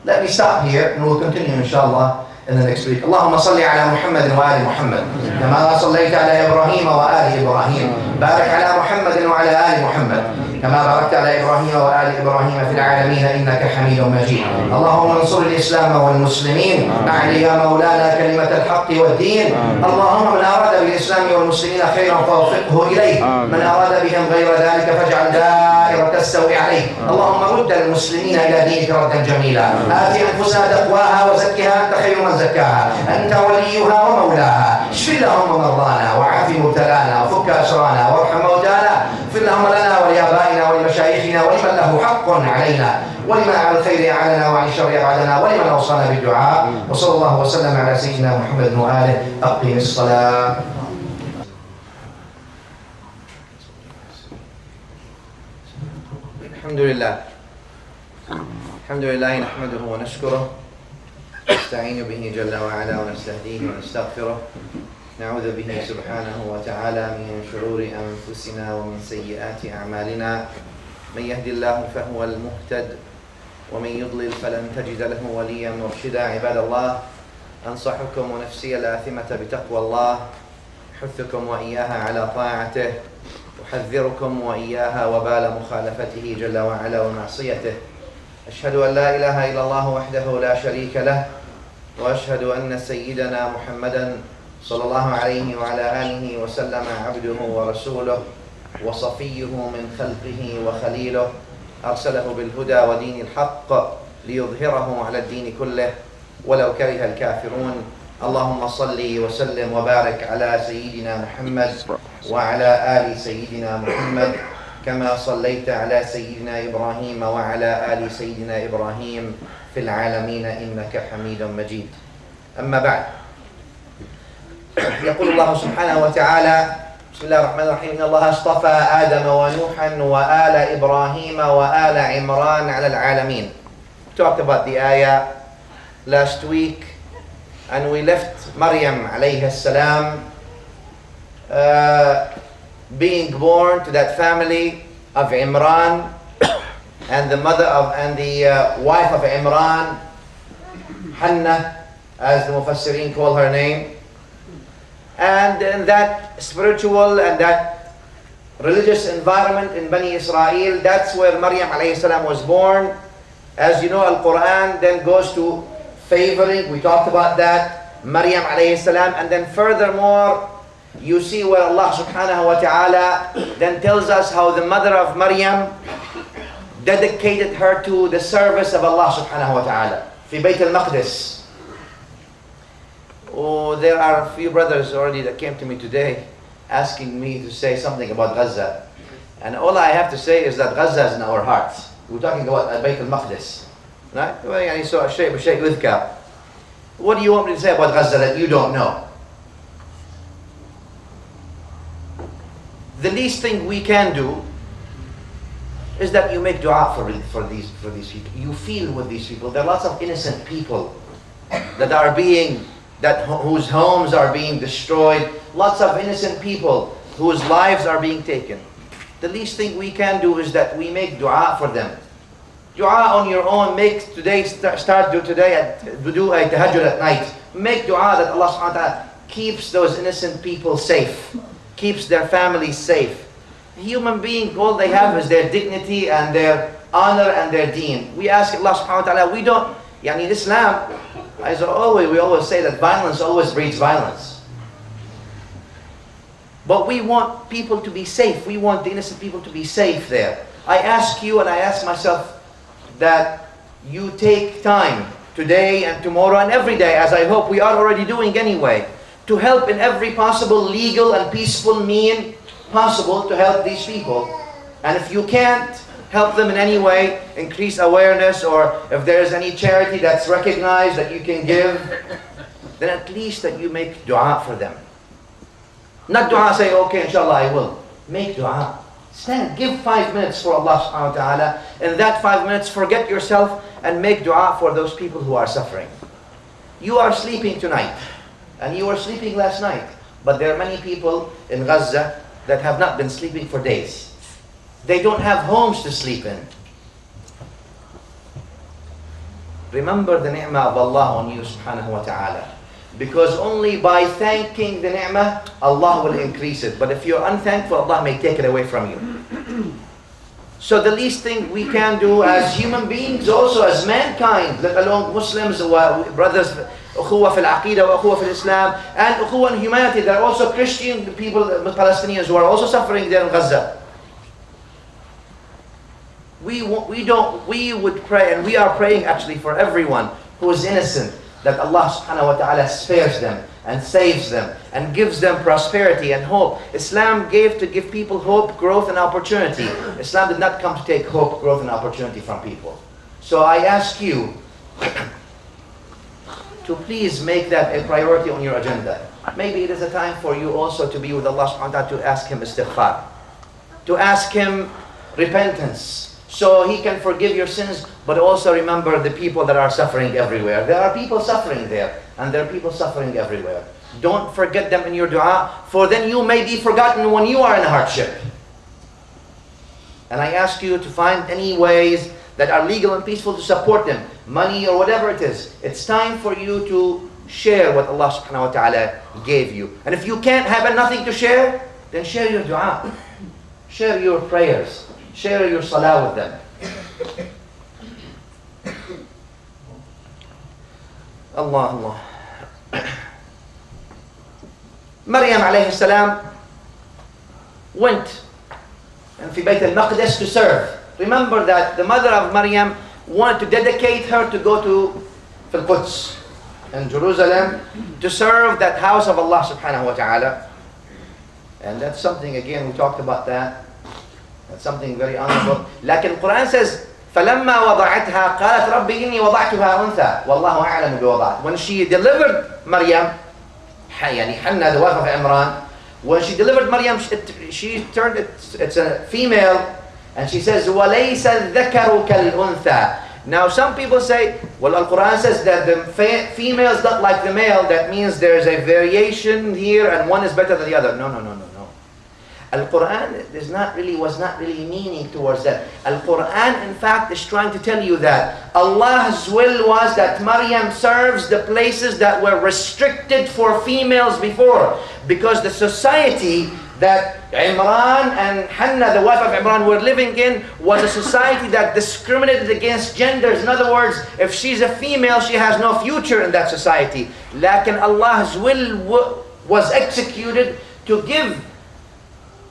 Let me stop here and we'll continue inshallah in the next week. اللهم صل على محمد وآل محمد كما صليت على إبراهيم وآل إبراهيم. بارك على محمد وعلى آل محمد كما باركت على إبراهيم وآل إبراهيم في العالمين إنك حميد مجيد. اللهم انصر الإسلام والمسلمين. أعلي يا مولانا كلمة الحق والدين. اللهم من أراد بالإسلام والمسلمين خيرا فوفقه إليه. من أراد بهم غير ذلك فاجعل دائرة السوء عليه. اللهم رد المسلمين إلى دينك ردا جميلا. آت أنفسنا تقواها وزكها أنت خير من زكاها أنت وليها ومولاها. اشف اللهم مرضانا وعاف مبتلانا وفك أسرانا وارحم موتانا. اغفر اللهم لنا ولآبائنا ولمشايخنا ولمن له حق علينا ولمن على الخير أعاننا وعن الشر أبعدنا ولمن أوصانا بالدعاء وصلى الله وسلم على سيدنا محمد وآله أقم الصلاة. الحمد لله نحمده ونشكره نستعين به جل وعلا ونستهديه ونستغفره نعوذ به سبحانه وتعالى من شرور أنفسنا ومن سيئات أعمالنا من يهد الله فهو المهتد ومن يضلل فلن تجد له وليا مرشدا. عباد الله، أنصحكم ونفسي الآثمة بتقوى الله، أحثكم وإياها على طاعته، أحذركم وإياها وبال مخالفته جل وعلا ومعصيته. أشهد أن لا إله إلا الله وحده لا شريك له، وأشهد أن سيدنا محمدا صلى الله عليه وعلى آله وسلم عبده ورسوله وصفيه من خلقه وخليله، أرسله بالهدى ودين الحق ليظهره على الدين كله ولو كره الكافرون. اللهم صل وسلم وبارك على سيدنا محمد وعلى آل سيدنا محمد كما صليت على سيدنا إبراهيم وعلى آل سيدنا إبراهيم في العالمين إنك حميد مجيد. أما بعد، يقول الله سبحانه وتعالى: بسم الله الرحمن الرحيم، إن الله اصطفى آدم ونوحا وآل إبراهيم وآل عمران على العالمين. We talked about the ayah last week, and we left Maryam alayhi salam being born to that family of Imran, and the mother of and the wife of Imran, Hannah, as the Mufassirin call her name. And in that spiritual and that religious environment in Bani Israel, that's where Maryam alayhi salam was born. As you know, Al-Quran then goes to favoring, we talked about that, Maryam alayhi salam, and then furthermore, you see where Allah subhanahu wa ta'ala then tells us how the mother of Maryam dedicated her to the service of Allah subhanahu wa ta'ala fi Bayt al-Maqdis. Oh, there are a few brothers already that came to me today asking me to say something about Gaza. And all I have to say is that Gaza is in our hearts. We're talking about Bayt al-Maqdis. Right? What do you want me to say about Gaza that you don't know? The least thing we can do is that you make dua for these people. You feel with these people. There are lots of innocent people that are whose homes are being destroyed. Lots of innocent people whose lives are being taken. The least thing we can do is that we make dua for them. Dua on your own. Make today start do a tahajjud at night. Make dua that Allah subhanahu wa ta'ala keeps those innocent people safe, keeps their families safe. Human being, all they have is their dignity and their honor and their deen. We ask Allah subhanahu wa ta'ala, we don't, in Islam, we always say that violence always breeds violence. But we want people to be safe. We want the innocent people to be safe there. I ask you and I ask myself that you take time today and tomorrow and every day, as I hope we are already doing anyway, to help in every possible legal and peaceful mean possible to help these people. And if you can't help them in any way, increase awareness, or if there's any charity that's recognized that you can give, then at least that you make dua for them. Not dua say, okay, inshallah I will. Make dua. Stand, give 5 minutes for Allah subhanahu wa ta'ala. In that 5 minutes, forget yourself and make dua for those people who are suffering. You are sleeping tonight, and you were sleeping last night, but there are many people in Gaza that have not been sleeping for days. They don't have homes to sleep in. Remember the ni'mah of Allah on you subhanahu wa ta'ala. Because only by thanking the ni'mah, Allah will increase it. But if you're unthankful, Allah may take it away from you. So the least thing we can do as human beings, also as mankind, let alone Muslims, brothers, ukhuwa fil aqeedah, ukhuwa fil Islam, and ukhuwa in humanity. There are also Christian people, Palestinians, who are also suffering there in Gaza. We would pray, and we are praying actually for everyone who is innocent, that Allah subhanahu wa ta'ala spares them and saves them and gives them prosperity and hope. Islam gave to give people hope, growth and opportunity. Islam did not come to take hope, growth and opportunity from people. So I ask you to please make that a priority on your agenda. Maybe it is a time for you also to be with Allah subhanahu wa ta'ala, to ask Him istighfar, to ask Him repentance, so He can forgive your sins, but also remember the people that are suffering everywhere. There are people suffering there, and there are people suffering everywhere. Don't forget them in your dua, for then you may be forgotten when you are in a hardship. And I ask you to find any ways that are legal and peaceful to support them, money or whatever it is. It's time for you to share what Allah subhanahu wa ta'ala gave you. And if you can't have nothing to share, then share your dua. Share your prayers. Share your salah with them. Allah, Allah. Maryam alayhi salam went and fi Bayt al-Maqdis to serve. Remember that the mother of Maryam wanted to dedicate her to go to Al-Quds in Jerusalem to serve that house of Allah subhanahu wa ta'ala. And that's something, again, we talked about that. That's something very honorable. Like the Quran says, فَلَمَّا وَضَعَتْهَا قَالَتْ رَبِّ إِنِّي وَضَعْتُهَا أُنْثَى وَاللَّهُ أَعْلَمُ بِوَضَعَتْهَا. When she delivered Maryam, يعني حنة the wife of Imran, when she delivered Maryam, she turned it's a female, and she says وَلَيْسَ الذَّكَرُ كَالْأُنْثَى. Now some people say, well, Al-Quran says that the females look like the male. That means there's a variation here, and one is better than the other. No, no, no, no, no. Al-Quran was not really meaning towards that. Al-Quran, in fact, is trying to tell you that Allah's will was that Maryam serves the places that were restricted for females before, because the society that Imran and Hannah, the wife of Imran, were living in was a society that discriminated against genders. In other words, if she's a female, she has no future in that society. Lakin Allah's will was executed to give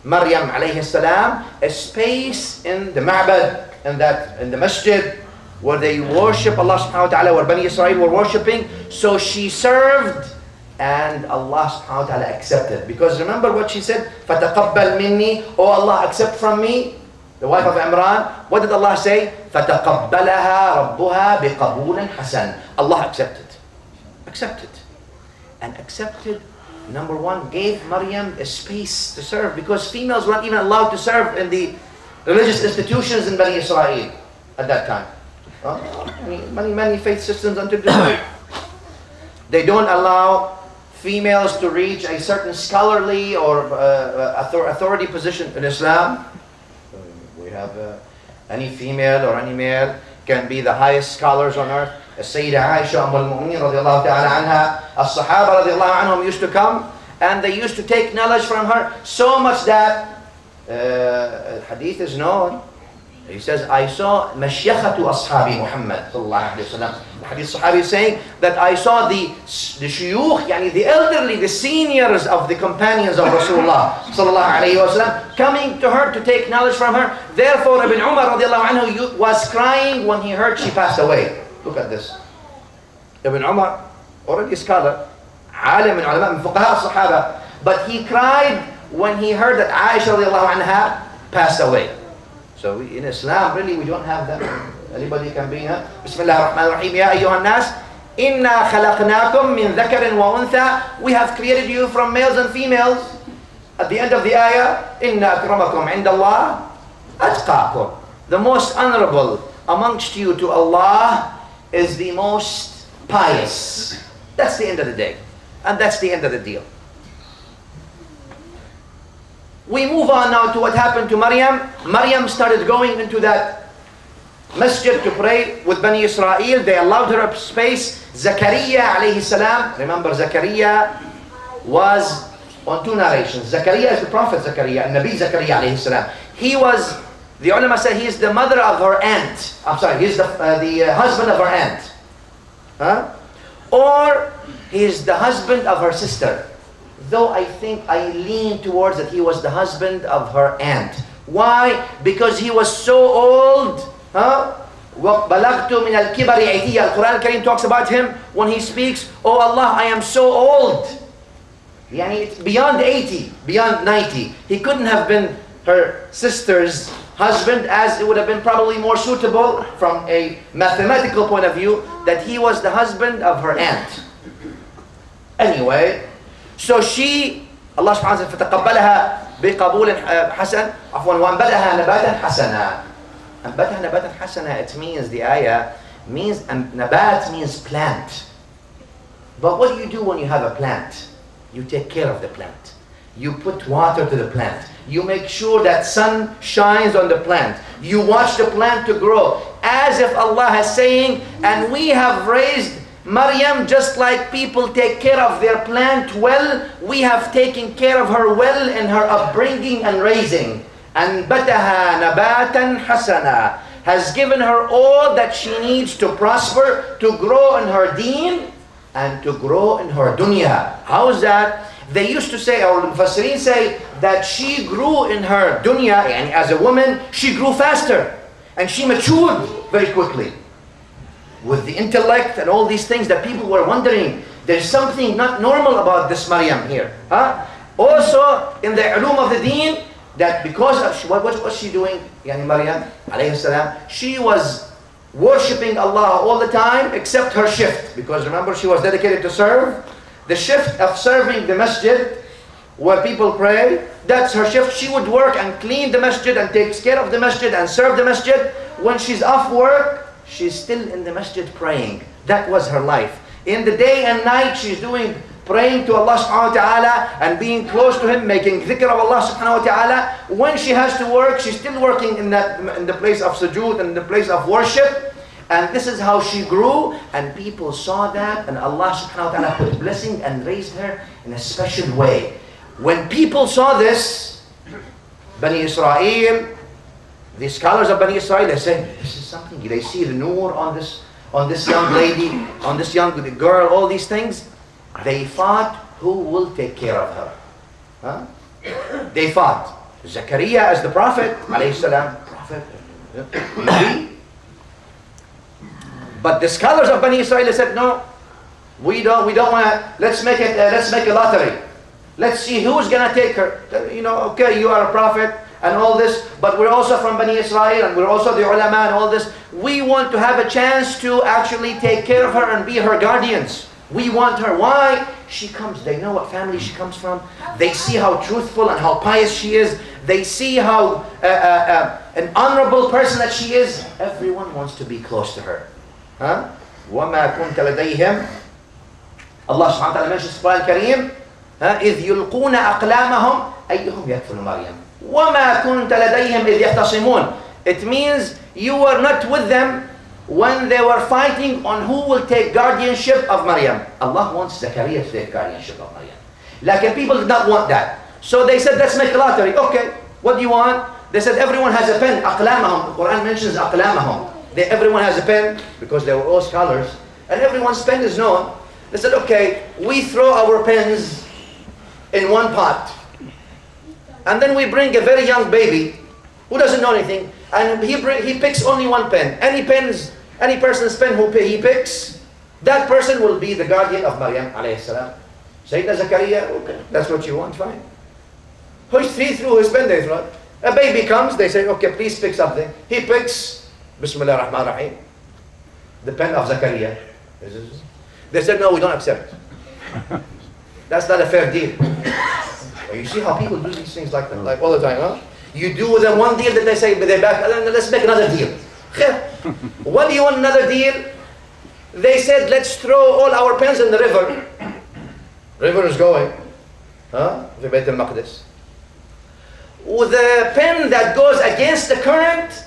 Maryam alayhi salam a space in the ma'bad, in the masjid, where they worship Allah subhanahu wa ta'ala, where Bani Israel were worshipping. So she served, and Allah subhanahu wa ta'ala accepted. Because remember what she said, فَتَقَبَّلْ مِنِّي, oh Allah, accept from me. The wife of Imran, what did Allah say? فَتَقَبَّلَهَا رَبُّهَا بِقَبُولٍ حَسَنٍ. Allah accepted. Accepted. And accepted, number one, gave Maryam a space to serve, because females weren't even allowed to serve in the religious institutions in Bani Israel at that time. Many faith systems until today. They don't allow females to reach a certain scholarly or authority position in Islam. We have any female or any male can be the highest scholars on earth. Sayyida Aisha al-Mu'mineen radiallahu ta'ala anha, as-Sahaba radiallahu anhum used to come, and they used to take knowledge from her, so much that hadith is known. He says, I saw masyakhatu ashabi Muhammad sallallahu alayhi wa sallam. The hadith sahabi is saying that I saw the shuyukh, yani the elderly, the seniors of the companions of Rasulullah sallallahu alayhi wa sallam, coming to her to take knowledge from her. Therefore, Ibn Umar radiallahu anhu was crying when he heard she passed away. Look at this. Ibn Umar, already a scholar, alim min ulama, min fuqaha as-sahaba, but he cried when he heard that Aisha radiallahu anha passed away. So in Islam, really, we don't have that. Anybody can be, huh? Bismillah ar-Rahman ar-Rahim. Ya ayyuhan nas, inna khalaqnakum min dhakarin wa untha. We have created you from males and females. At the end of the ayah, inna akramakum indallah atqakum. The most honorable amongst you to Allah is the most pious. That's the end of the day. And that's the end of the deal. We move on now to what happened to Maryam. Maryam started going into that masjid to pray with Bani Israel. They allowed her a space. Zakaria alayhi salam. Remember, Zakaria was on two narrations. Zakaria is the prophet Zakaria, and Nabi Zakaria alayhi salam. He was, the ulama said, he is the mother of her aunt. I'm sorry, he is the husband of her aunt. Huh? Or he is the husband of her sister. Though I think I lean towards that he was the husband of her aunt. Why? Because he was so old. وَبَلَغْتُ مِنَ الْكِبَرِ عِتِيًّا. Al-Quran Al-Karim talks about him when he speaks, oh Allah, I am so old. Yani it's beyond 80, beyond 90. He couldn't have been her sister's husband, as it would have been probably more suitable from a mathematical point of view, that he was the husband of her aunt. Anyway, so she, Allah subhanahu wa ta'ala, فتقبلها بقبول حسن عفوا وأنبتها نباتا حسنا. أنبتها نباتا حسنا, it means, the ayah means, nabat means plant. But what do you do when you have a plant? You take care of the plant. You put water to the plant. You make sure that sun shines on the plant. You watch the plant to grow. As if Allah is saying, and we have raised Maryam just like people take care of their plant well. We have taken care of her well in her upbringing and raising. أنبتها نباتا حسنا, has given her all that she needs to prosper, to grow in her deen and to grow in her dunya. How is that? They used to say, or Mufassirin say, that she grew in her dunya, and as a woman, she grew faster. And she matured very quickly. With the intellect and all these things that people were wondering, there's something not normal about this Maryam here. Also, in the ulum of the deen, that because of, what was she doing? Yani Maryam, alayhi salam, she was worshipping Allah all the time except her shift. Because remember, she was dedicated to serve. The shift of serving the masjid, where people pray, that's her shift. She would work and clean the masjid and takes care of the masjid and serve the masjid. When she's off work, she's still in the masjid praying. That was her life. In the day and night, she's doing praying to Allah subhanahu wa ta'ala and being close to Him, making dhikr of Allah subhanahu wa ta'ala. When she has to work, she's still working in the place of sujood and the place of worship. And this is how she grew, and people saw that, and Allah subhanahu wa ta'ala put blessing and raised her in a special way. When people saw this, Bani Israel, the scholars of Bani Israel, they say, this is something. They see the nur on this young lady, on this young girl, all these things. They thought, who will take care of her? They thought, Zakaria as the prophet, alayhi salam, prophet, maybe. But the scholars of Bani Israel said, no, we don't want to, let's make a lottery. Let's see who's going to take her. Okay, you are a prophet and all this, but we're also from Bani Israel and we're also the ulama and all this. We want to have a chance to actually take care of her and be her guardians. We want her. Why? She comes, they know what family she comes from. They see how truthful and how pious she is. They see how an honorable person that she is. Everyone wants to be close to her. وَمَا كُنْتَ لَدَيْهِمْ. Allah subhanahu wa ta'ala mentions in the Quran إِذْ يُلْقُونَ أَقْلَامَهُمْ أَيُّهُمْ يَكْفُلُ مَرْيَمْ وَمَا كُنْتَ لَدَيْهِمْ إِذْ يَخْتَصِمُونَ. It means you were not with them when they were fighting on who will take guardianship of Maryam. Allah wants Zakaria to take guardianship of Maryam. Like people did not want that. So they said, let's make a lottery. Okay, what do you want? They said, everyone has a pen. أقلامهم. The Quran mentions أقلامهم. Everyone has a pen, because they were all scholars, and everyone's pen is known. They said, okay, we throw our pens in one pot, and then we bring a very young baby who doesn't know anything, and he picks only one pen. Any person's pen who he picks, that person will be the guardian of Maryam alayhi salam. Sayyidina Zakaria, okay, that's what you want, fine. He threw his pen, they throw it. A baby comes, they say, okay, please pick something. He picks Bismillah ar-Rahman ar-Rahim, the pen of Zakaria. They said, no, we don't accept. That's not a fair deal. You see how people do these things like that, like all the time, huh? You do with them one deal, then they say, they back, let's make another deal. What do you want another deal? They said, let's throw all our pens in the river. River is going, the Bayt al-Maqdis. With the pen that goes against the current,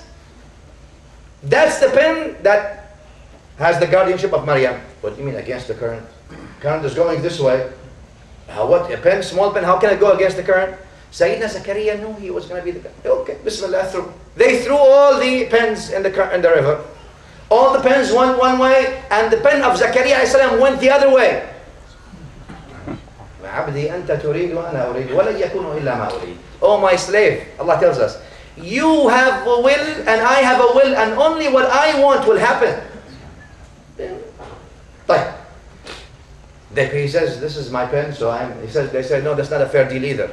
that's the pen that has the guardianship of Maryam. What do you mean against the current? Current is going this way. What, a pen, small pen, how can it go against the current? Sayyidina Zakaria knew he was going to be the guy. Okay, Bismillah, through. They threw all the pens in the river. All the pens went one way, and the pen of Zakaria salam went the other way. Oh my slave, Allah tells us, you have a will and I have a will, and only what I want will happen. He says, this is my pen, so they said, no, that's not a fair deal either.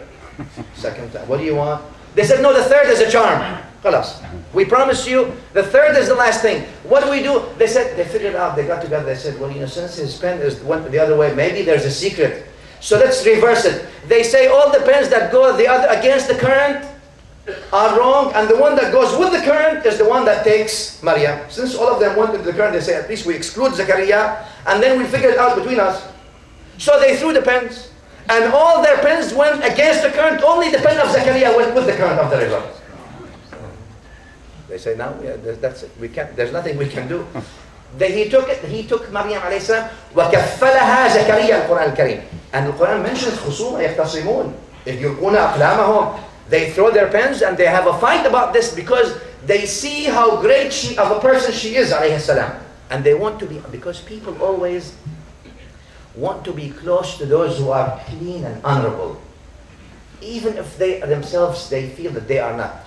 Second time, what do you want? They said, no, the third is a charm. Khalas. We promise you, the third is the last thing. What do we do? They said, they figured out, they got together, they said, well, since his pen is went the other way, maybe there's a secret. So let's reverse it. They say all the pens that go against the current are wrong, and the one that goes with the current is the one that takes Maryam. Since all of them went with the current, they say, at least we exclude Zakaria, and then we figure it out between us. So they threw the pens, and all their pens went against the current. Only the pen of Zakaria went with the current of the river. They say, now, yeah, that's it. We can't, there's nothing we can do. He took Maryam alayhi salam, وَكَفَّلَهَا زَكَرِيَّا الْقُرْآنِ الْكَرِيمِ. And the Quran mentions خُصُومًا يَخْتَصِمُونَ. يُلْقُونَ أَقْلَامَهُم. They throw their pens and they have a fight about this because they see how great of a person she is, alayhi salam. And they want to be, because people always want to be close to those who are clean and honorable. Even if they themselves, they feel that they are not.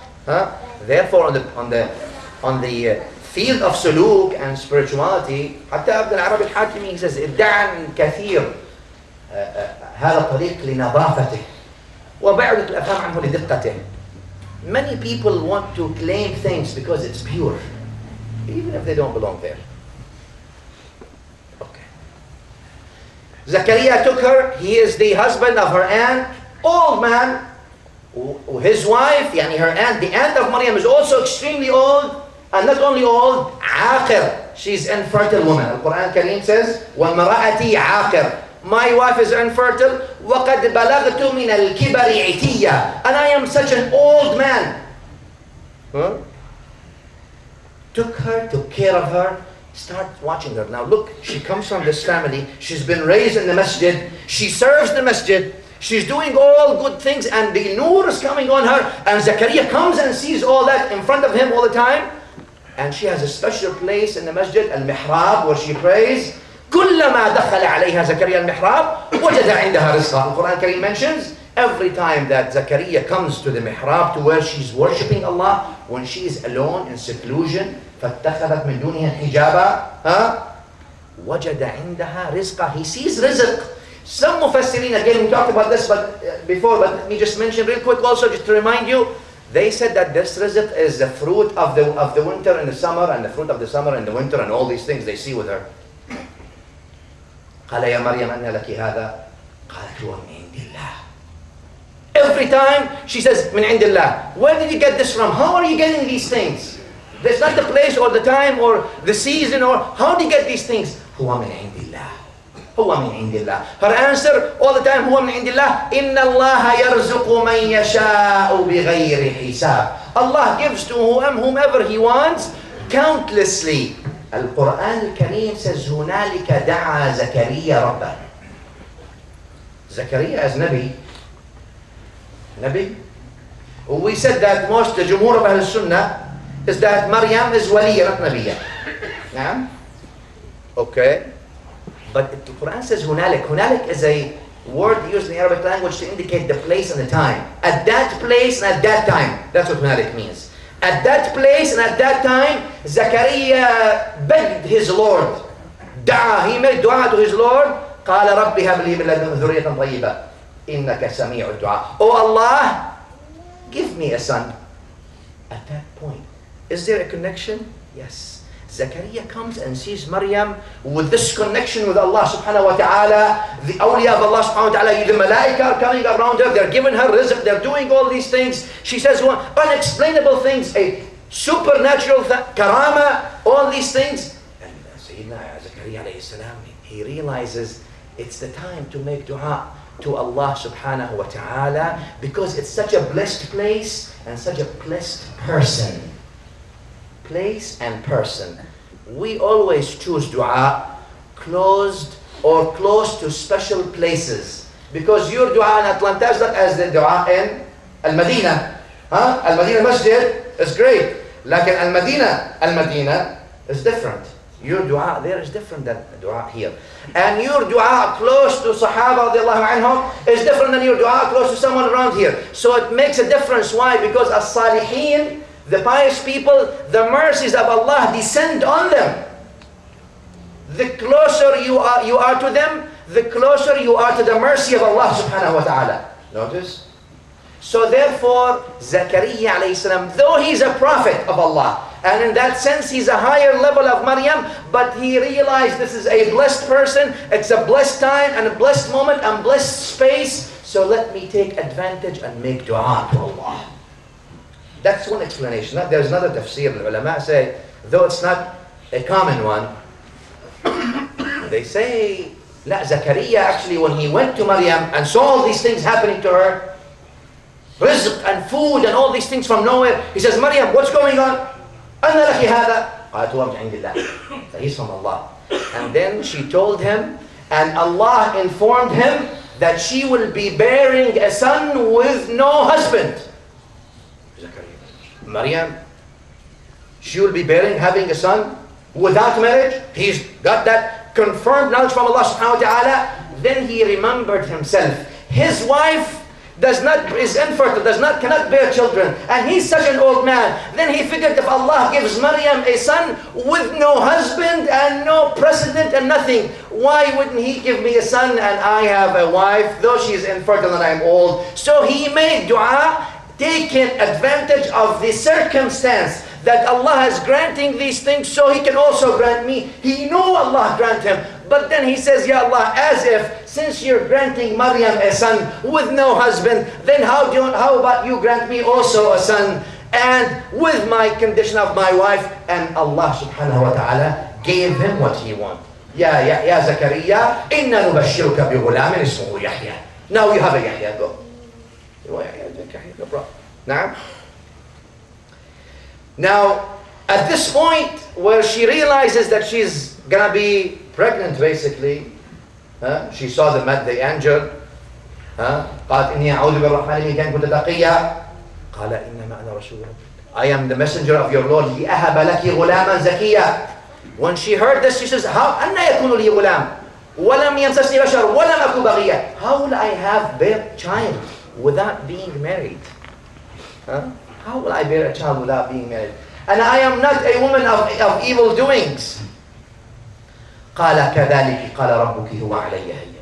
Therefore, on the field of suluk and spirituality, حتى ابن العربي الحاتمي, he says, إبداعا كثير هذا الطريق لنظافته وبعدت الأفهام عنه لدقته. Many people want to claim things because it's pure, even if they don't belong there. Okay. Zakaria took her. He is the husband of her aunt, old man. His wife, yani her aunt, the aunt of Maryam, is also extremely old, and not only old, عاقر. She's an infertile woman. The Quran Kareem says, وَمَرَأَتِي عَاقر. My wife is infertile. وَقَدْ بَلَغْتُ مِنَ الْكِبَرِ عِتِيًّا. And I am such an old man. Took her, took care of her, start watching her. Now look, she comes from this family. She's been raised in the masjid. She serves the masjid. She's doing all good things, and the nur is coming on her. And Zakaria comes and sees all that in front of him all the time. And she has a special place in the masjid, al-mihrab, where she prays. كلما دخل عليها زكريا المحراب وجد عندها رزقا. The Quran Kareem mentions every time that Zakaria comes to the mihrab, to where she's worshipping Allah, when she is alone in seclusion, فاتخذت من دونها حجابا, وجد عندها رزقا. He sees rizq. Some mufassirin, again we talked about this before, but let me just mention real quick also, just to remind you. They said that this rizq is the fruit of the winter and the summer, and the fruit of the summer and the winter, and all these things they see with her. قال يا مريم أن لك هذا قالت هو من عند الله. Every time she says من عند الله. Where did you get this from? How are you getting these things? There's not the place or the time or the season, or how do you get these things? هو من عند الله. هو من عند الله. Her answer all the time, هو من عند الله. إن الله يرزق من يشاء بغير حساب. Allah gives to whomever He wants countlessly. Al-Quran Al-Kareem says هنالك دعا زكريا ربه. Zakaria as Nabi. We said that most, the Jumhur of Ahl Sunnah, is that Maryam is waliya, not Nabiya. Yeah? Okay. But the Quran says هنالك. هنالك is a word used in the Arabic language to indicate the place and the time. At that place and at that time. That's what هنالك means. At that place and at that time, Zakaria begged his Lord. He made dua to his Lord. قال رب هب لي من لدنك ذرية طيبة إنك سميع الدعاء. Oh Allah, give me a son. At that point, is there a connection? Yes. Zakaria comes and sees Maryam with this connection with Allah subhanahu wa ta'ala. The awliya of Allah subhanahu wa ta'ala, the malaika are coming around her, they're giving her rizq, they're doing all these things. She says unexplainable things, a supernatural karama, all these things. And Sayyidina Zakaria alayhi salam, he realizes it's the time to make dua to Allah subhanahu wa ta'ala, because it's such a blessed place and such a blessed person. Place and person. We always choose dua closed or close to special places, because your dua in Atlanta is not as the dua in Al-Madinah. Al-Madinah Masjid is great, like Al-Madinah is different. Your dua there is different than the dua here. And your dua close to Sahaba radiallahu anhum is different than your dua close to someone around here. So it makes a difference. Why? Because as-salihin, the pious people, the mercies of Allah descend on them. The closer you are to them, the closer you are to the mercy of Allah subhanahu wa ta'ala. Notice? So therefore, Zakaria alayhi salam, though he's a prophet of Allah, and in that sense he's a higher level of Maryam, but he realized this is a blessed person, it's a blessed time and a blessed moment and blessed space, so let me take advantage and make dua to Allah. That's one explanation. There's another tafsir. The ulama say, though it's not a common one, they say, La, Zakaria actually, when he went to Maryam and saw all these things happening to her, rizq and food and all these things from nowhere, he says, Maryam, what's going on? أَنَّ لَكِ هَذَا قَالَتْ هُوَ مِنْ عِنْدِ اللَّهِ. So he's from Allah. And then she told him, and Allah informed him that she will be bearing a son with no husband. Maryam, she will be having a son without marriage. He's got that confirmed knowledge from Allah subhanahu wa ta'ala. Then he remembered himself. His wife is infertile, cannot bear children, and he's such an old man. Then he figured, if Allah gives Maryam a son with no husband and no precedent and nothing, why wouldn't he give me a son and I have a wife, though she's infertile and I'm old? So he made dua, taking advantage of the circumstance that Allah is granting these things, so he can also grant me. He knew Allah grant him, but then he says, Ya Allah, as if, since you're granting Maryam a son with no husband, then how about you grant me also a son, and with my condition of my wife? And Allah subhanahu wa ta'ala gave him what he wanted. Ya Zakaria, inna nubashiruka bi ghulamin ismuhu Yahya. Now you have a Yahya, go. No problem. Now, at this point where she realizes that she's gonna be pregnant, basically, she saw the angel. قالت إني أعوذ بالرحمن منك إن كنت تقيا. قال إنما أنا رسول ربك. I am the messenger of your Lord. لأهب لك غلاما زكيا. When she heard this, she says, how أن يكون لي غلام ولم يمسسني بشر ولم أكن بغيا. How will I have bear child without being married? How will I bear a child without being married? And I am not a woman of evil doings. قال كذلك قال ربك هو علي هين.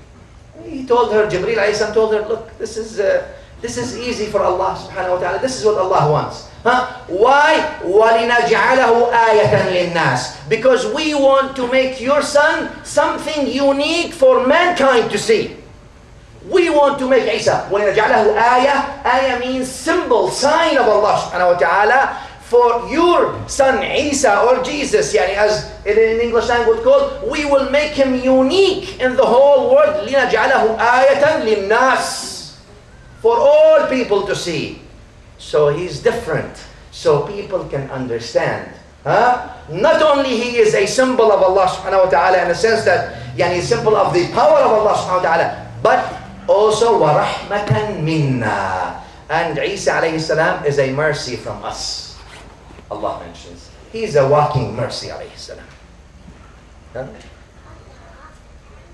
He told her, Jibreel alayhi salam told her, look, this is easy for Allah subhanahu wa ta'ala. This is what Allah wants. Why? وَلِنَجْعَلَهُ آيَةً لِلنَّاسِ. Because we want to make your son something unique for mankind to see. We want to make Isa. وَلِنَجْعَلَهُ آيَةً. Ayah means symbol, sign of Allah subhanahu wa ta'ala. For your son Isa or Jesus, as in English language called, we will make him unique in the whole world. لِنَجْعَلَهُ آيَةً لِلنَّاسِ. For all people to see. So he's different, so people can understand. Not only he is a symbol of Allah subhanahu wa ta'ala in the sense that a symbol of the power of Allah subhanahu wa ta'ala, but also وَرَحْمَةً مِنَّا. And Isa alayhi salam is a mercy from us. Allah mentions. He's a walking mercy alayhi salam.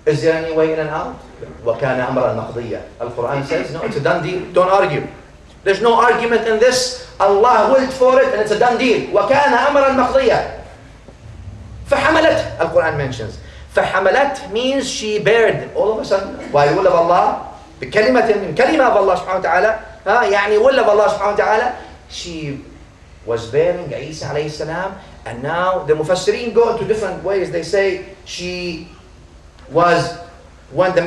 Is there any way in and out? وَكَانَ أَمْرًا مَقْضِيًّا. Al-Quran says, no, it's a done deal. Don't argue. There's no argument in this. Allah willed for it and it's a done deal. وَكَانَ أَمْرًا مَقْضِيًّا. فَحَمَلَتْ. Al-Quran mentions. فَحَمَلَتْ means she bared. All of a sudden, by the will of Allah, بكلمة of Allah subhanahu wa ta'ala, will of Allah subhanahu wa ta'ala, she was bearing Isa alayhi salam, and now the Mufassirin go into different ways. They say she was, when the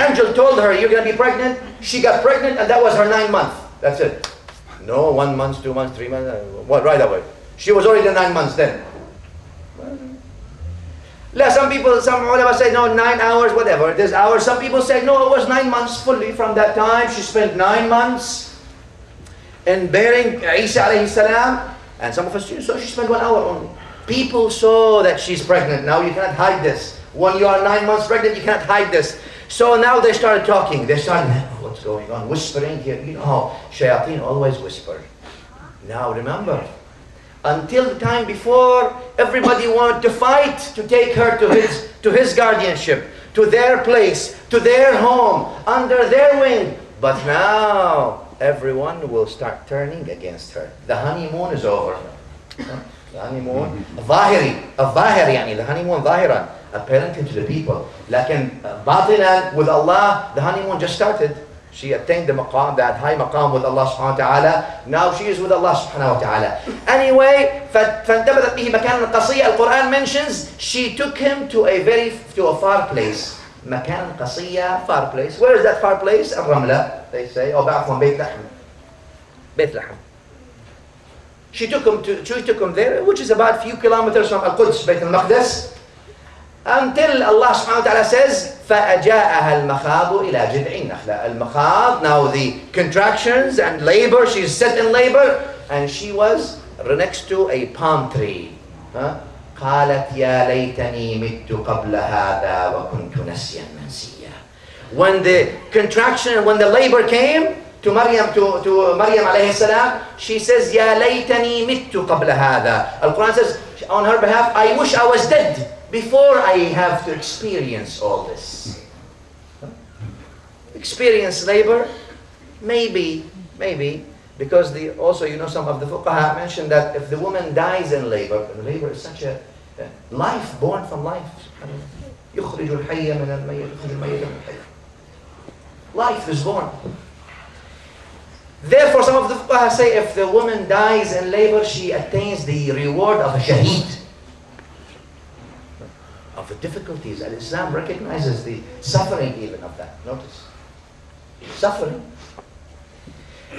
angel told her, you're going to be pregnant, she got pregnant, and that was her 9 months. That's it. No, 1 month, 2 months, 3 months, right away. She was already 9 months then. Some ulama say, no, 9 hours, whatever. There's hours. Some people say, no, it was 9 months fully from that time. She spent 9 months in bearing Isa alayhi salam. And some of us, so she spent 1 hour only. People saw that she's pregnant. Now you cannot hide this. When you are 9 months pregnant, you cannot hide this. So now they started talking. They started, what's going on? Whispering here. You know how shayateen always whisper. Now remember, until the time before, everybody wanted to fight to take her to his guardianship, to their place, to their home, under their wing. But now, everyone will start turning against her. The honeymoon is over. The honeymoon, ظاهري, the honeymoon ظاهرا, apparently to the people. لكن باطنا with Allah, the honeymoon just started. She attained the maqam, that high maqam with Allah subhanahu wa ta'ala. Now she is with Allah subhanahu wa ta'ala. Anyway, فانتبذت به مكان قصية. Al-Quran mentions she took him to a far place. مكان قصية, far place. Where is that far place? الرملة, they say. Or بعفوا بيت لحم. بيت لحم. She took him there, which is about a few kilometers from Al-Quds, Bayt al-Maqdis. Until Allah subhanahu wa ta'ala says, فَأَجَاءَهَا الْمَخَاضُ إِلَى جِذْعِ النَّخْلَةِ. Al-Makhad, now the contractions and labor, she's set in labor, and she was next to a palm tree. قالت يا ليتني مت قبل هذا وكنت نسيا منسيا. When the contraction and when the labor came to Maryam alayhi salam, she says يا ليتني مت قبل هذا. Al-Quran says on her behalf, I wish I was dead before I have to experience all this. Experience labor? Maybe, because also, some of the fuqaha mentioned that if the woman dies in labor, and labor is such a life, born from life. يخرج الحي من الميت, يخرج الميت من الحي. Life is born. Therefore, some of the fuqaha say if the woman dies in labor, she attains the reward of a shaheed. Of the difficulties, and Islam recognizes the suffering even of that. Notice, suffering.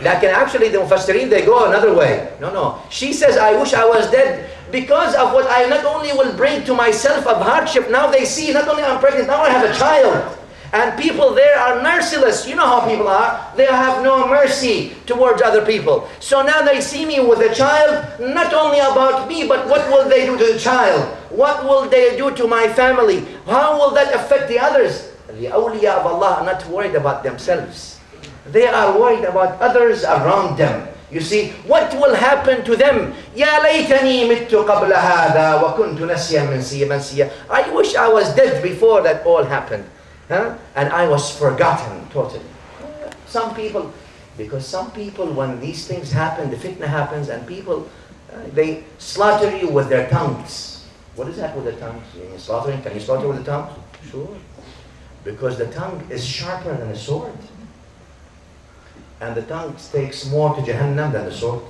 Like actually the Mufassirin, they go another way. No. She says, I wish I was dead because of what I not only will bring to myself of hardship. Now they see, not only I'm pregnant, now I have a child. And people there are merciless. You know how people are. They have no mercy towards other people. So now they see me with a child, not only about me, but what will they do to the child? What will they do to my family? How will that affect the others? The awliya of Allah are not worried about themselves. They are worried about others around them. You see, what will happen to them? يا ليتني مت قبل هذا وكنت نسيا منسيا. I wish I was dead before that all happened. And I was forgotten totally. Some people, when these things happen, the fitna happens, and people, they slaughter you with their tongues. What is that with the tongues? Can you slaughter with the tongue? Sure. Because the tongue is sharper than a sword. And the tongue takes more to Jahannam than the sword.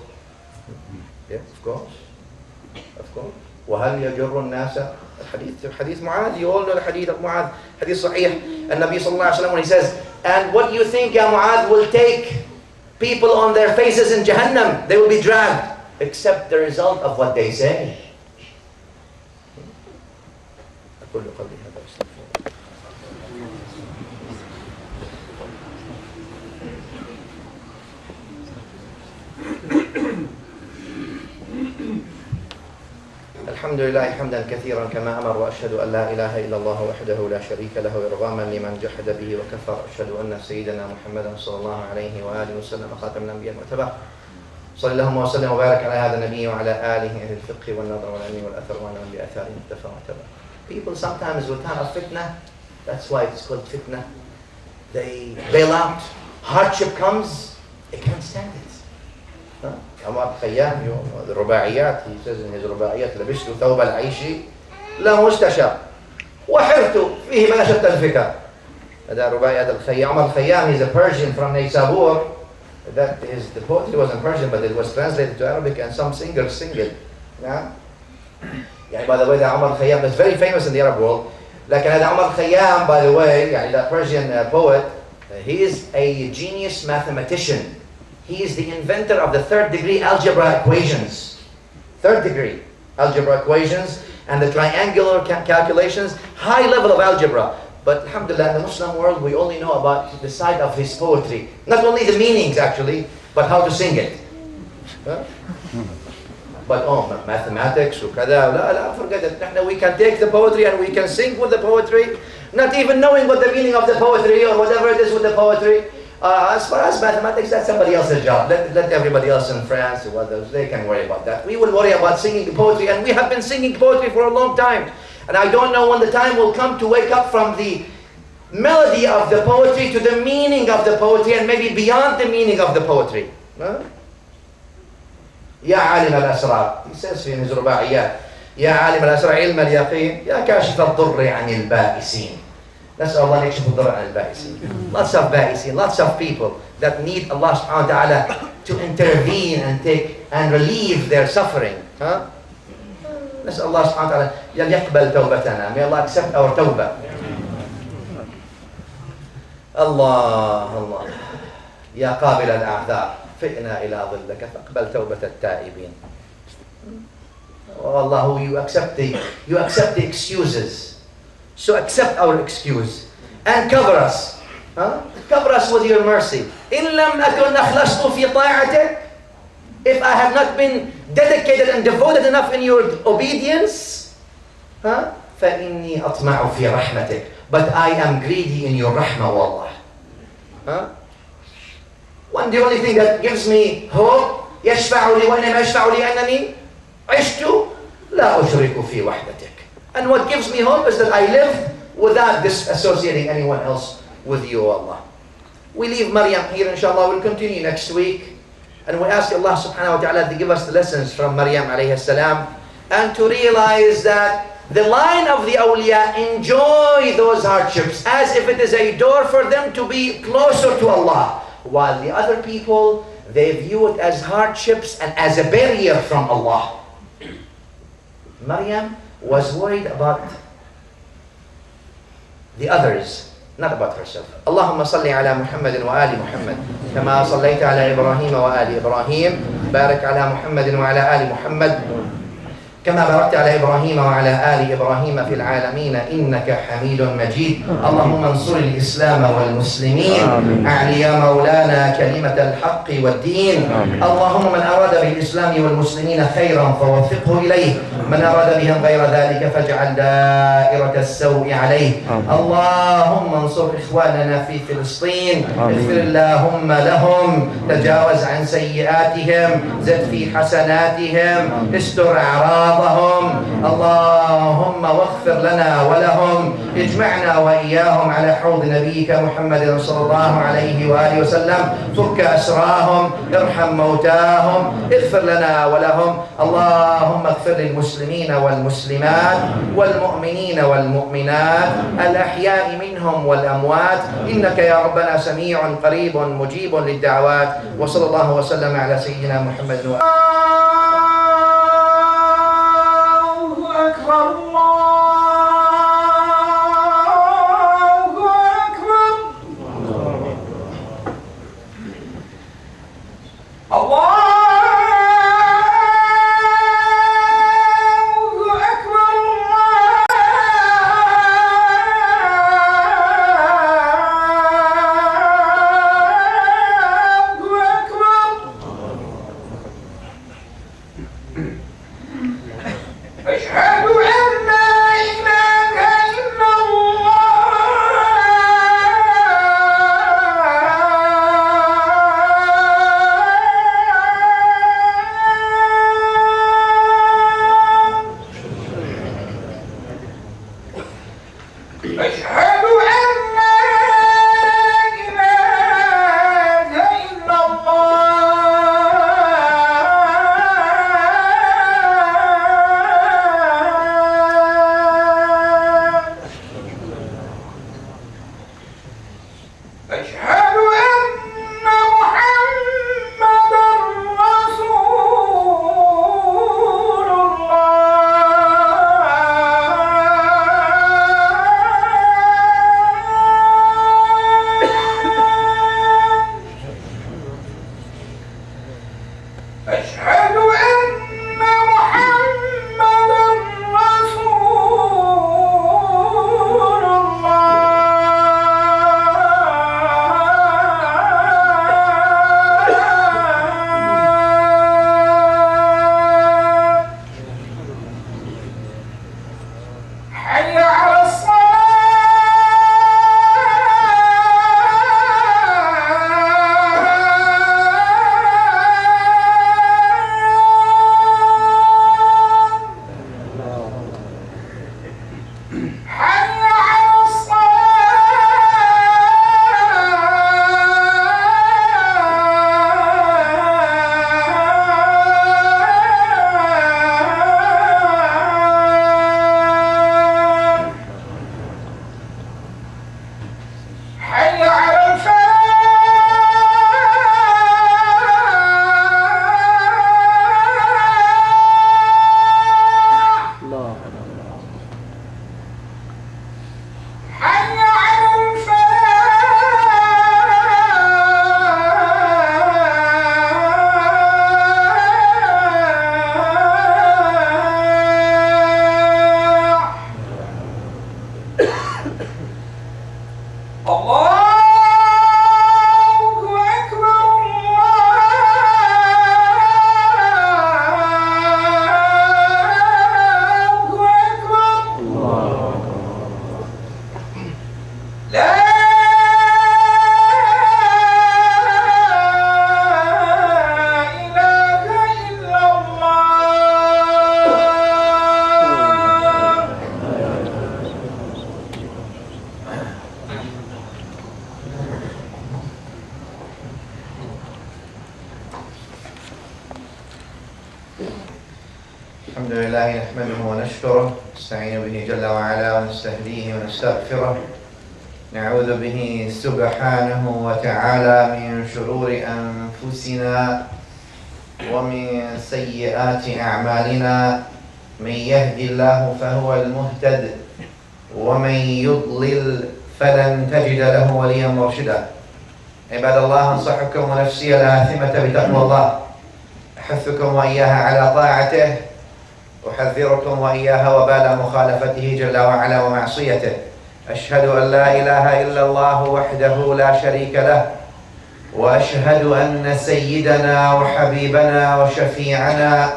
Yeah, of course. وهل يجر الناس حديث معاذ, you all know the hadith of Mu'adh, hadith sahih, and Nabi sallallahu alaihi wasallam, when he says, and what do you think, Ya Mu'adh, will take people on their faces in Jahannam? They will be dragged, except the result of what they say. الحمد لله حمدا كثيرا كما أمر وأشهد أن لا إله إلا الله وحده لا شريك له إرغاما لمن جحد به وكفر أشهد أن سيدنا محمدا صلى الله عليه وآله وسلم خاتم الأنبياء وتبع صلى اللهم وسلم وبارك على هذا النبي وعلى آله أهل الفقه والنظر والعلم والأثر ومن بأثاره اقتفى وتبع. People sometimes with time of fitna, that's why it's called fitna, they bail out. Hardship comes, they can't stand it. عمر خيام, the رباعيات, he says in his رباعيات, لبست ثوب العيش لا مستشار وحرت فيه منشة الفكر. هذا رباعيات الخيام. عمر خيام, he's a Persian from Naysabur. That is, the poetry was in Persian, but it was translated to Arabic, and some singers sing it. Yeah? By the way, that Umar Khayyam is very famous in the Arab world. Like Umar Khayyam, by the way, that Persian poet, he is a genius mathematician. He is the inventor of the third-degree algebra equations. Third-degree algebra equations and the triangular calculations, high level of algebra. But alhamdulillah, in the Muslim world, we only know about the side of his poetry. Not only the meanings, actually, but how to sing it. Huh? But mathematics, forget it. We can take the poetry and we can sing with the poetry, not even knowing what the meaning of the poetry or whatever it is with the poetry. As far as mathematics, that's somebody else's job. Let everybody else in France or others, they can worry about that. We will worry about singing poetry, and we have been singing poetry for a long time. And I don't know when the time will come to wake up from the melody of the poetry to the meaning of the poetry, and maybe beyond the meaning of the poetry. يا عالم الأسرار, he says in his رباعيات, يا عالم الأسرار علم اليقين يا كاشف الضر عن البائسين. نسأل الله أن يكشف الضر عن البائسين. Lots of بائسين, lots of people that need Allah subhanahu wa ta'ala to intervene and take and relieve their suffering. Huh? نسأل الله سبحانه وتعالى أن يقبل توبتنا. May Allah accept our توبة. الله يا قابل الأعذار فئنا إلى ظلك فاقبل توبة التائبين. Oh Allah, you accept the excuses. So accept our excuse and cover us. Huh? Cover us with your mercy. إن لم أكن أخلصت في طاعتك, if I have not been dedicated and devoted enough in your obedience, huh? فإني أطمع في رحمتك. But I am greedy in your rahmah, wallah. Huh? The only thing that gives me hope, يشفع لي وإنما يشفع لي أنني عشت لا أشرك في وحدتك. And what gives me hope is that I live without disassociating anyone else with you, Allah. We leave Maryam here, inshallah. We'll continue next week. And we ask Allah subhanahu wa ta'ala to give us the lessons from Maryam alayhi salam, and to realize that the line of the awliya enjoy those hardships as if it is a door for them to be closer to Allah, while the other people, they view it as hardships and as a barrier from Allah. Maryam was worried about the others, not about herself. Allahumma salli ala Muhammadin wa ali Muhammad kama sallaita ala Ibrahim wa ali Ibrahim, barik ala Muhammadin wa ala ali Muhammad كما باركت على إبراهيم وعلى آل إبراهيم في العالمين إنك حميد مجيد. اللهم انصر الإسلام والمسلمين. أعلي يا مولانا كلمة الحق والدين. اللهم من أراد بالإسلام والمسلمين خيرا فوفقه إليه، من أراد بهم غير ذلك فاجعل دائرة السوء عليه. اللهم انصر إخواننا في فلسطين، اغفر اللهم لهم، تجاوز عن سيئاتهم، زد في حسناتهم، استر أعراضهم. اللهم واغفر لنا ولهم، اجمعنا وإياهم على حوض نبيك محمد صلى الله عليه وآله وسلم، فك أسراهم، ارحم موتاهم، اغفر لنا ولهم. اللهم اغفر للمسلمين والمسلمات والمؤمنين والمؤمنات الأحياء منهم والأموات، إنك يا ربنا سميع قريب مجيب للدعوات. وصلى الله وسلم على سيدنا محمد الحمد لله نحمده ونشكره نستعين به جل وعلا ونستهديه ونستغفره نعوذ به سبحانه وتعالى من شرور أنفسنا ومن سيئات أعمالنا من يهد الله فهو المهتد ومن يضلل فلن تجد له وليا مرشدا عباد الله أنصحكم ونفسي الآثمة بتقوى الله أحثكم وإياها على طاعته أحذركم وإياها وبال مخالفته جل وعلا ومعصيته أشهد أن لا إله إلا الله وحده لا شريك له وأشهد أن سيدنا وحبيبنا وشفيعنا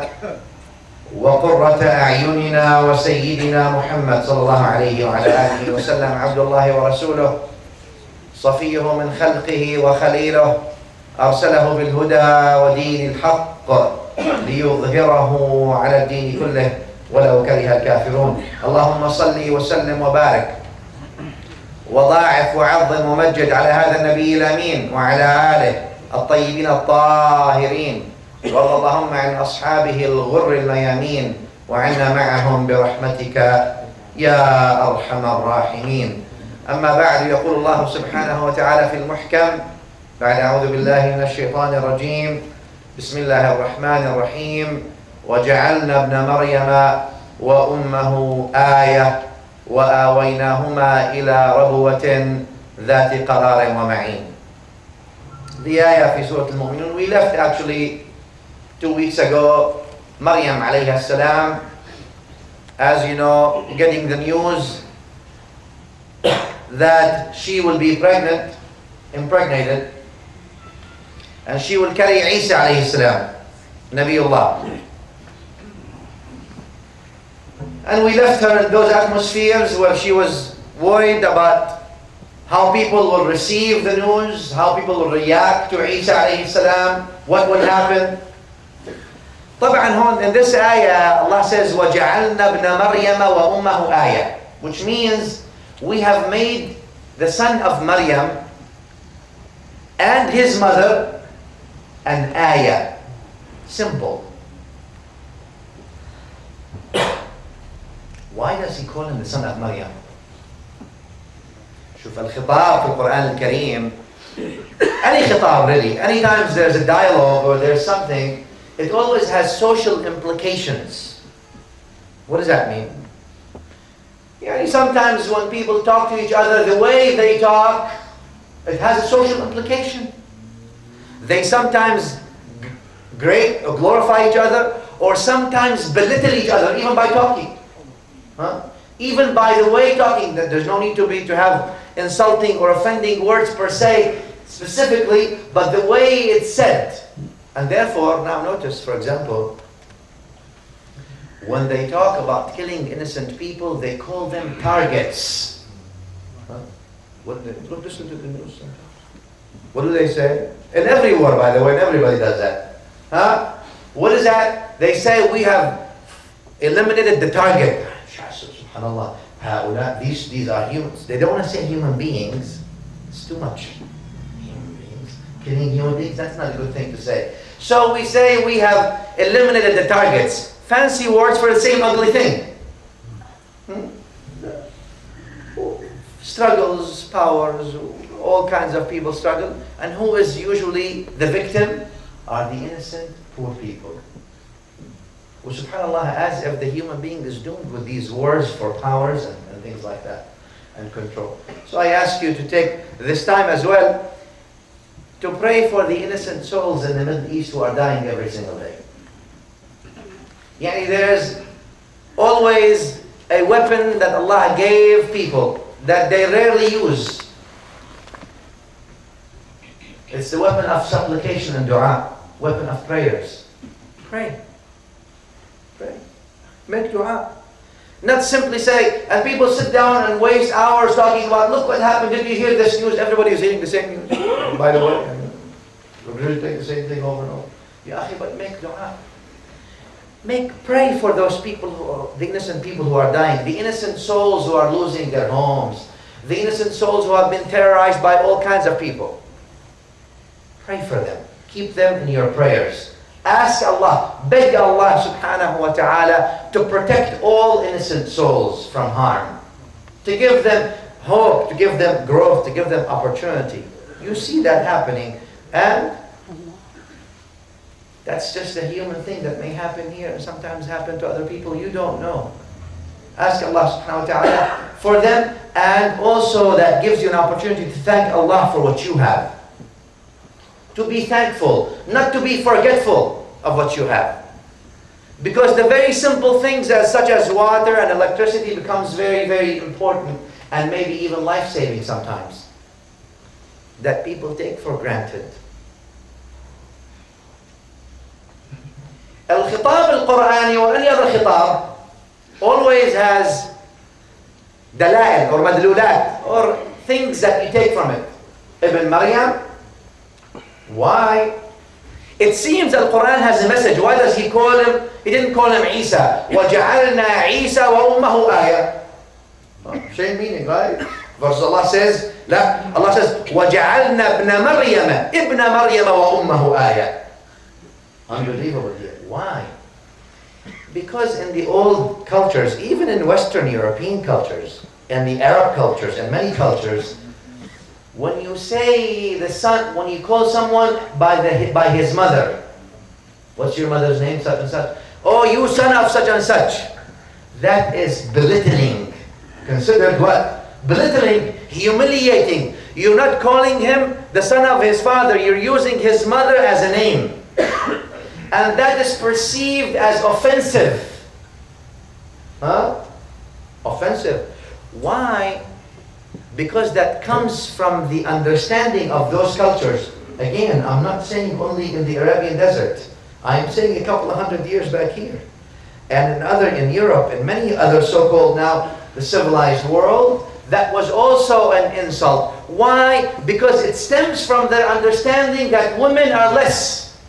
وقرة أعيننا وسيدنا محمد صلى الله عليه وعلى آله وسلم عبد الله ورسوله صفيه من خلقه وخليله أرسله بالهدى ودين الحق ليظهره على الدين كله ولو كره الكافرون اللهم صل وسلم وبارك وضاعف وعظم ومجد على هذا النبي الأمين وعلى آله الطيبين الطاهرين وارض اللهم عن أصحابه الغر الميامين وعنا معهم برحمتك يا أرحم الراحمين أما بعد يقول الله سبحانه وتعالى في المحكم بعد أعوذ بالله من الشيطان الرجيم بسم الله الرحمن الرحيم وجعلنا ابن مريم وأمه آية وآويناهما إلى ربوة ذات قرار ومعين. The ayah في سورة المؤمنون, we left actually 2 weeks ago Maryam alayha salam, as you know, getting the news that she will be impregnated, and she will carry Isa alayhi salam, Nabiullah. And we left her in those atmospheres where she was worried about how people will receive the news, how people will react to Isa alayhi salam, what will happen. طبعا هون in this ayah Allah says وَجَعَلْنَا ابْنَ مَرْيَمَ وَأُمَّهُ آيَةً, which means we have made the son of Maryam and his mother an ayah, simple. Why does he call him the son of Maryam? شوف الخطاب في القرآن الكريم, any خطاب really, anytime there's a dialogue or there's something, it always has social implications. What does that mean? Yeah, sometimes when people talk to each other, the way they talk, it has a social implication. They sometimes glorify each other, or sometimes belittle each other, even by talking. Even by the way talking, that there's no need to have insulting or offending words per se, specifically, but the way it's said. And therefore, now notice, for example, when they talk about killing innocent people, they call them targets. Listen to the news sometimes. What do they say? In every war, by the way, and everybody does that. What is that? They say we have eliminated the target. Subhanallah. These are humans. They don't want to say human beings. It's too much. Human beings. Killing human beings, that's not a good thing to say. So we say we have eliminated the targets. Fancy words for the same ugly thing. Struggles, powers, all kinds of people struggle. And who is usually the victim? Are the innocent, poor people. Well, subhanAllah, as if the human being is doomed with these wars for powers and things like that, and control. So I ask you to take this time as well to pray for the innocent souls in the Middle East who are dying every single day. Yani there's always a weapon that Allah gave people that they rarely use. It's the weapon of supplication and dua, weapon of prayers. Pray. Pray. Make dua. Not simply say, and people sit down and waste hours talking about, look what happened, did you hear this news? Everybody is hearing the same news. By the way, we're regurgitate the same thing over and over. Ya akhi, but make dua. Pray for those people, the innocent people who are dying, the innocent souls who are losing their homes, the innocent souls who have been terrorized by all kinds of people. Pray for them. Keep them in your prayers. Ask Allah, beg Allah subhanahu wa ta'ala to protect all innocent souls from harm. To give them hope, to give them growth, to give them opportunity. You see that happening, and that's just a human thing that may happen here and sometimes happen to other people. You don't know. Ask Allah subhanahu wa ta'ala for them, and also that gives you an opportunity to thank Allah for what you have. To be thankful, not to be forgetful of what you have. Because the very simple things such as water and electricity becomes very, very important and maybe even life-saving sometimes, that people take for granted. Al-khitab al-Qur'ani or any other khitab always has dalail or madlulat or things that you take from it. Ibn Maryam, why? It seems Al-Quran has a message. Why does he call him? He didn't call him Isa. وَجَعَلْنَا عِيسَى وَأُمَّهُ آيَةً. Same meaning, right? Verse Allah says, Allah says, وَجَعَلْنَا ابْنَ مَرْيَمَ ابْنَ مَرْيَمَ وَأُمَّهُ آيَةً. Unbelievable here. Why? Because in the old cultures, even in Western European cultures, and the Arab cultures, and many cultures, when you say the son, when you call someone by his mother, what's your mother's name, such and such? Oh, you son of such and such. That is belittling. Considered what? Belittling, humiliating. You're not calling him the son of his father. You're using his mother as a name. And that is perceived as offensive. Huh? Offensive. Why? Because that comes from the understanding of those cultures. Again, I'm not saying only in the Arabian desert. I'm saying a couple of 100 years back here. And in Europe, and many other so-called now the civilized world, that was also an insult. Why? Because it stems from their understanding that women are less.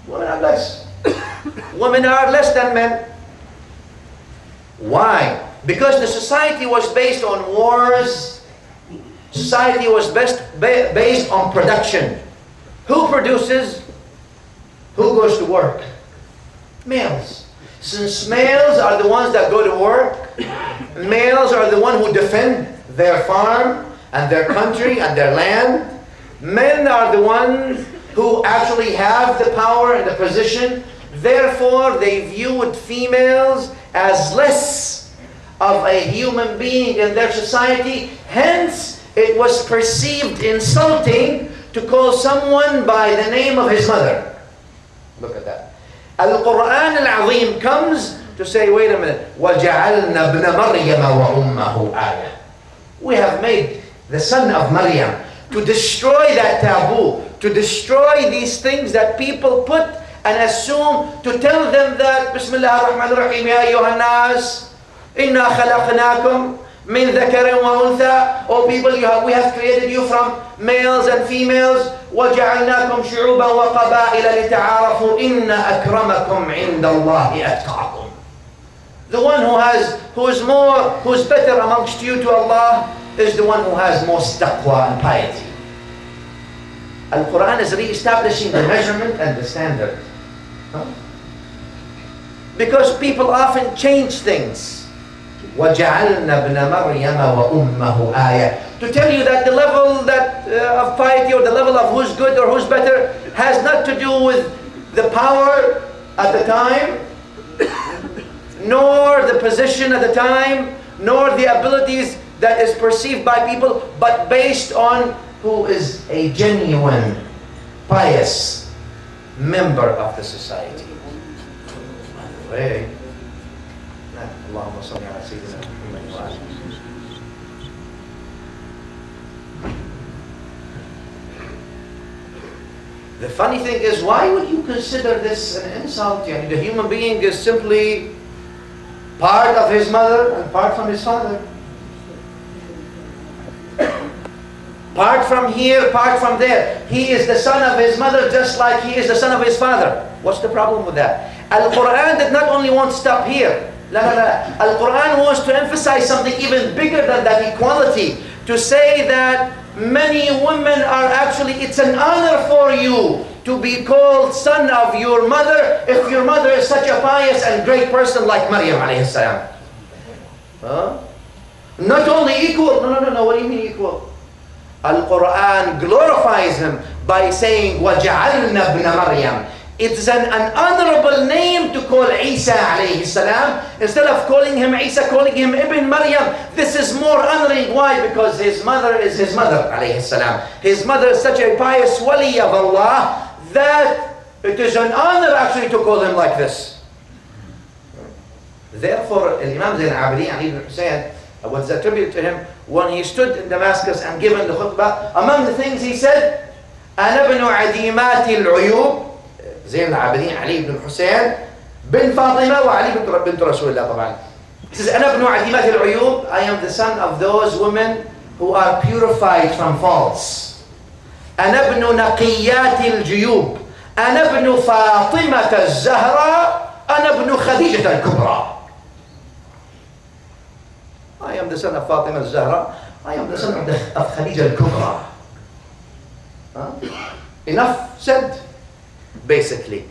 Women are less. Women are less than men. Why? Because the society was based on wars. Society was based on production. Who produces? Who goes to work? Males. Since males are the ones that go to work, males are the ones who defend their farm and their country and their land. Men are the ones who actually have the power and the position. Therefore, they viewed females as less of a human being in their society. Hence, it was perceived insulting to call someone by the name of his mother. Look at that. Al-Quran al-Azim comes to say, wait a minute, وَجَعَلْنَا ابْنَ مَرْيَمَ وَأُمَّهُ آيَةً. We have made the son of Maryam to destroy that taboo, to destroy these things that people put and assume, to tell them that, Bismillah ar-Rahman ar-Rahim, Ya ayyuhan nas, inna khalaqnakum min dhakarin wa untha. O people, we have created you from males and females. وَجَعَلْنَاكُمْ شُعُوبًا وَقَبَائِلَ لِتَعَارَفُوا إِنَّ أَكْرَمَكُمْ عِنْدَ اللَّهِ أَتْقَاكُمْ. The one who's better amongst you to Allah is the one who has most taqwa and piety. Al-Quran is re-establishing the measurement and the standard. Huh? Because people often change things. وَجَعَلْنَا ابْنَ مَرْيَمَ وَأُمَّهُ آيَةً. To tell you that the level of piety or the level of who's good or who's better has not to do with the power at the time, nor the position at the time, nor the abilities that is perceived by people, but based on who is a genuine, pious member of the society. Allahumma salli ala sayyidina Muhammad wa alihi. The funny thing is, why would you consider this an insult? Yani, the human being is simply part of his mother and part from his father. Part from here, part from there. He is the son of his mother just like he is the son of his father. What's the problem with that? Al-Quran did not only want to stop here. Al-Quran wants to emphasize something even bigger than that equality. To say that many women are actually, it's an honor for you to be called son of your mother if your mother is such a pious and great person like Maryam alayhi salam. Huh? Not only equal, no, what do you mean equal? Al-Quran glorifies him by saying, وَجَعَلْنَا ابْنَ مَرْيَمَ. It's an honorable name to call Isa alayhi salam. Instead of calling him Isa, calling him Ibn Maryam. This is more honoring. Why? Because his mother is his mother alayhi salam. His mother is such a pious wali of Allah that it is an honor actually to call him like this. Therefore, Imam Zayn al-Abidin, Ali ibn Hussein, was attributed to him when he stood in Damascus and given the khutbah. Among the things he said, أَنَا بْنُ عَدِيمَاتِ الْعُيُوبِ. زين العابدين علي بن حسين بن فاطمة وعلي بنت رسول الله طبعا. He says, أنا ابن عديمات العيوب. I am the son of those women who are purified from faults. أنا ابن نقيات الجيوب. أنا ابن فاطمة الزهراء. أنا ابن خديجة الكبرى. I am the son of Fatima al-Zahra. I am the son of Khadija al-Kubra. Enough said. Basically.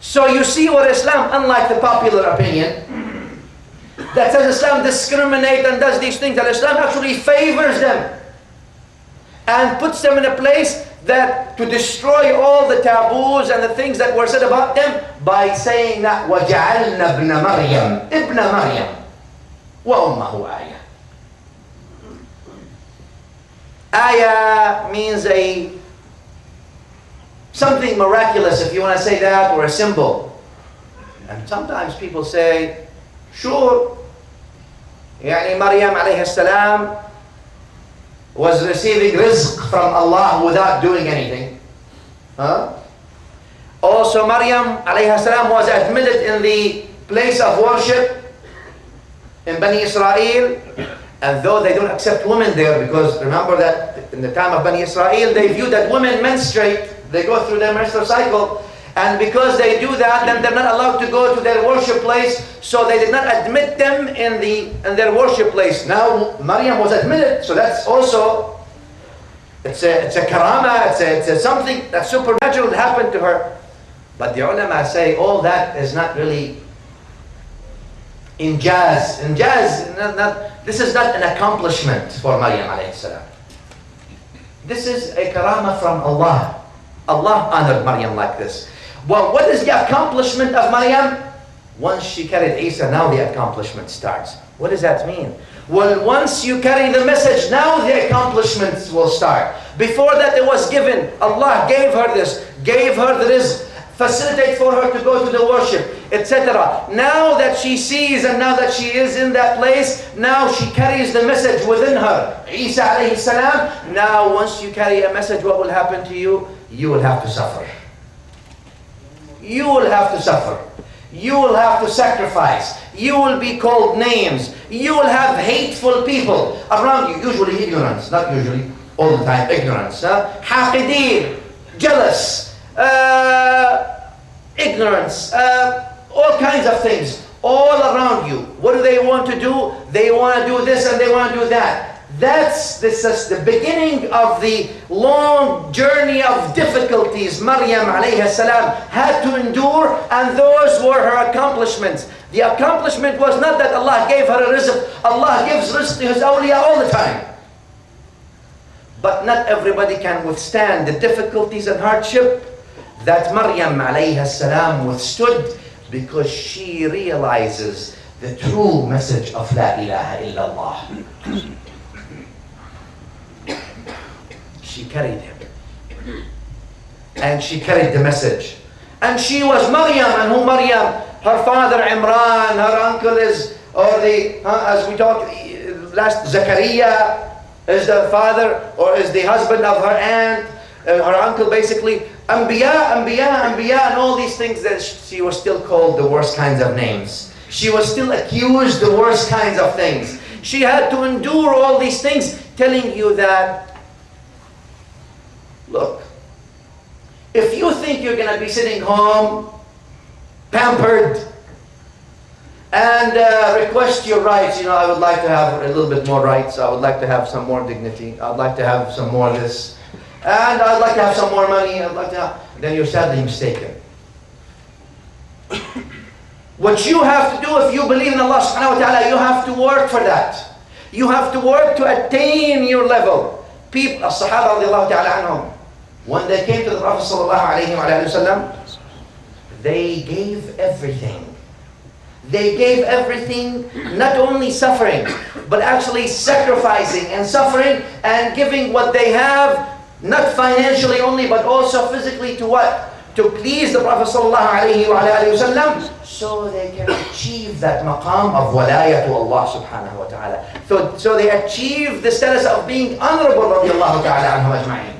So you see what Islam, unlike the popular opinion that says Islam discriminates and does these things, that Islam actually favors them and puts them in a place that to destroy all the taboos and the things that were said about them by saying that وَجَعَلْنَا ابْنَ مَرْيَمَ ابْنَ مَرْيَمَ وَأُمَّهُ آيَةً. Ayah means something miraculous, if you want to say that, or a symbol. And sometimes people say, sure, يعني Maryam alayhi salam was receiving rizq from Allah without doing anything. Also, Maryam alayhi salam was admitted in the place of worship in Bani Israel, and though they don't accept women there, because remember that in the time of Bani Israel, they view that women menstruate. They go through their menstrual cycle, and because they do that, then they're not allowed to go to their worship place, so they did not admit them in their worship place. Now Maryam was admitted, so that's also it's a karama, it's a something that supernatural happened to her. But the ulama say all that is not really injaz. This is not an accomplishment for Maryam alayhi salam. This is a karama from Allah. Allah honored Maryam like this. Well, what is the accomplishment of Maryam? Once she carried Isa, now the accomplishment starts. What does that mean? Well, once you carry the message, now the accomplishments will start. Before that, it was given. Allah gave her this, gave her the rizq, facilitate for her to go to the worship, etc. Now that she sees and now that she is in that place, now she carries the message within her. Isa alayhi salam, now once you carry a message, what will happen to you? You will have to suffer. You will have to suffer. You will have to sacrifice. You will be called names. You will have hateful people around you. Usually ignorance, not usually, all the time ignorance. Haqideen, jealous, ignorance, all kinds of things all around you. What do they want to do? They want to do this and they want to do that. This is the beginning of the long journey of difficulties Maryam alayhi salam had to endure, and those were her accomplishments. The accomplishment was not that Allah gave her a rizq. Allah gives rizq to His awliya all the time. But not everybody can withstand the difficulties and hardship that Maryam alayhi salam withstood, because she realizes the true message of La ilaha illallah. She carried him. And she carried the message. And she was Maryam. And who Maryam? Her father Imran, her uncle is, as we talked last, Zakaria is the father, or is the husband of her aunt, her uncle basically. Anbiya, and all these things, that she was still called the worst kinds of names. She was still accused the worst kinds of things. She had to endure all these things, telling you that, look, if you think you're going to be sitting home, pampered, and request your rights, I would like to have a little bit more rights, I would like to have some more dignity, I'd like to have some more this, and I'd like to have some more money, then you're sadly mistaken. What you have to do, if you believe in Allah subhanahu wa ta'ala, you have to work for that. You have to work to attain your level. People, as-sahaba radiallahu ta'ala anhum, when they came to the Prophet sallallahu alayhi wa sallam, they gave everything. They gave everything, not only suffering, but actually sacrificing and suffering and giving what they have, not financially only, but also physically, to what? To please the Prophet ﷺ, so they can achieve that maqam of walaya to Allah subhanahu wa ta'ala. So they achieve the status of being honorable radiallahu ta'ala anhum ajma'in.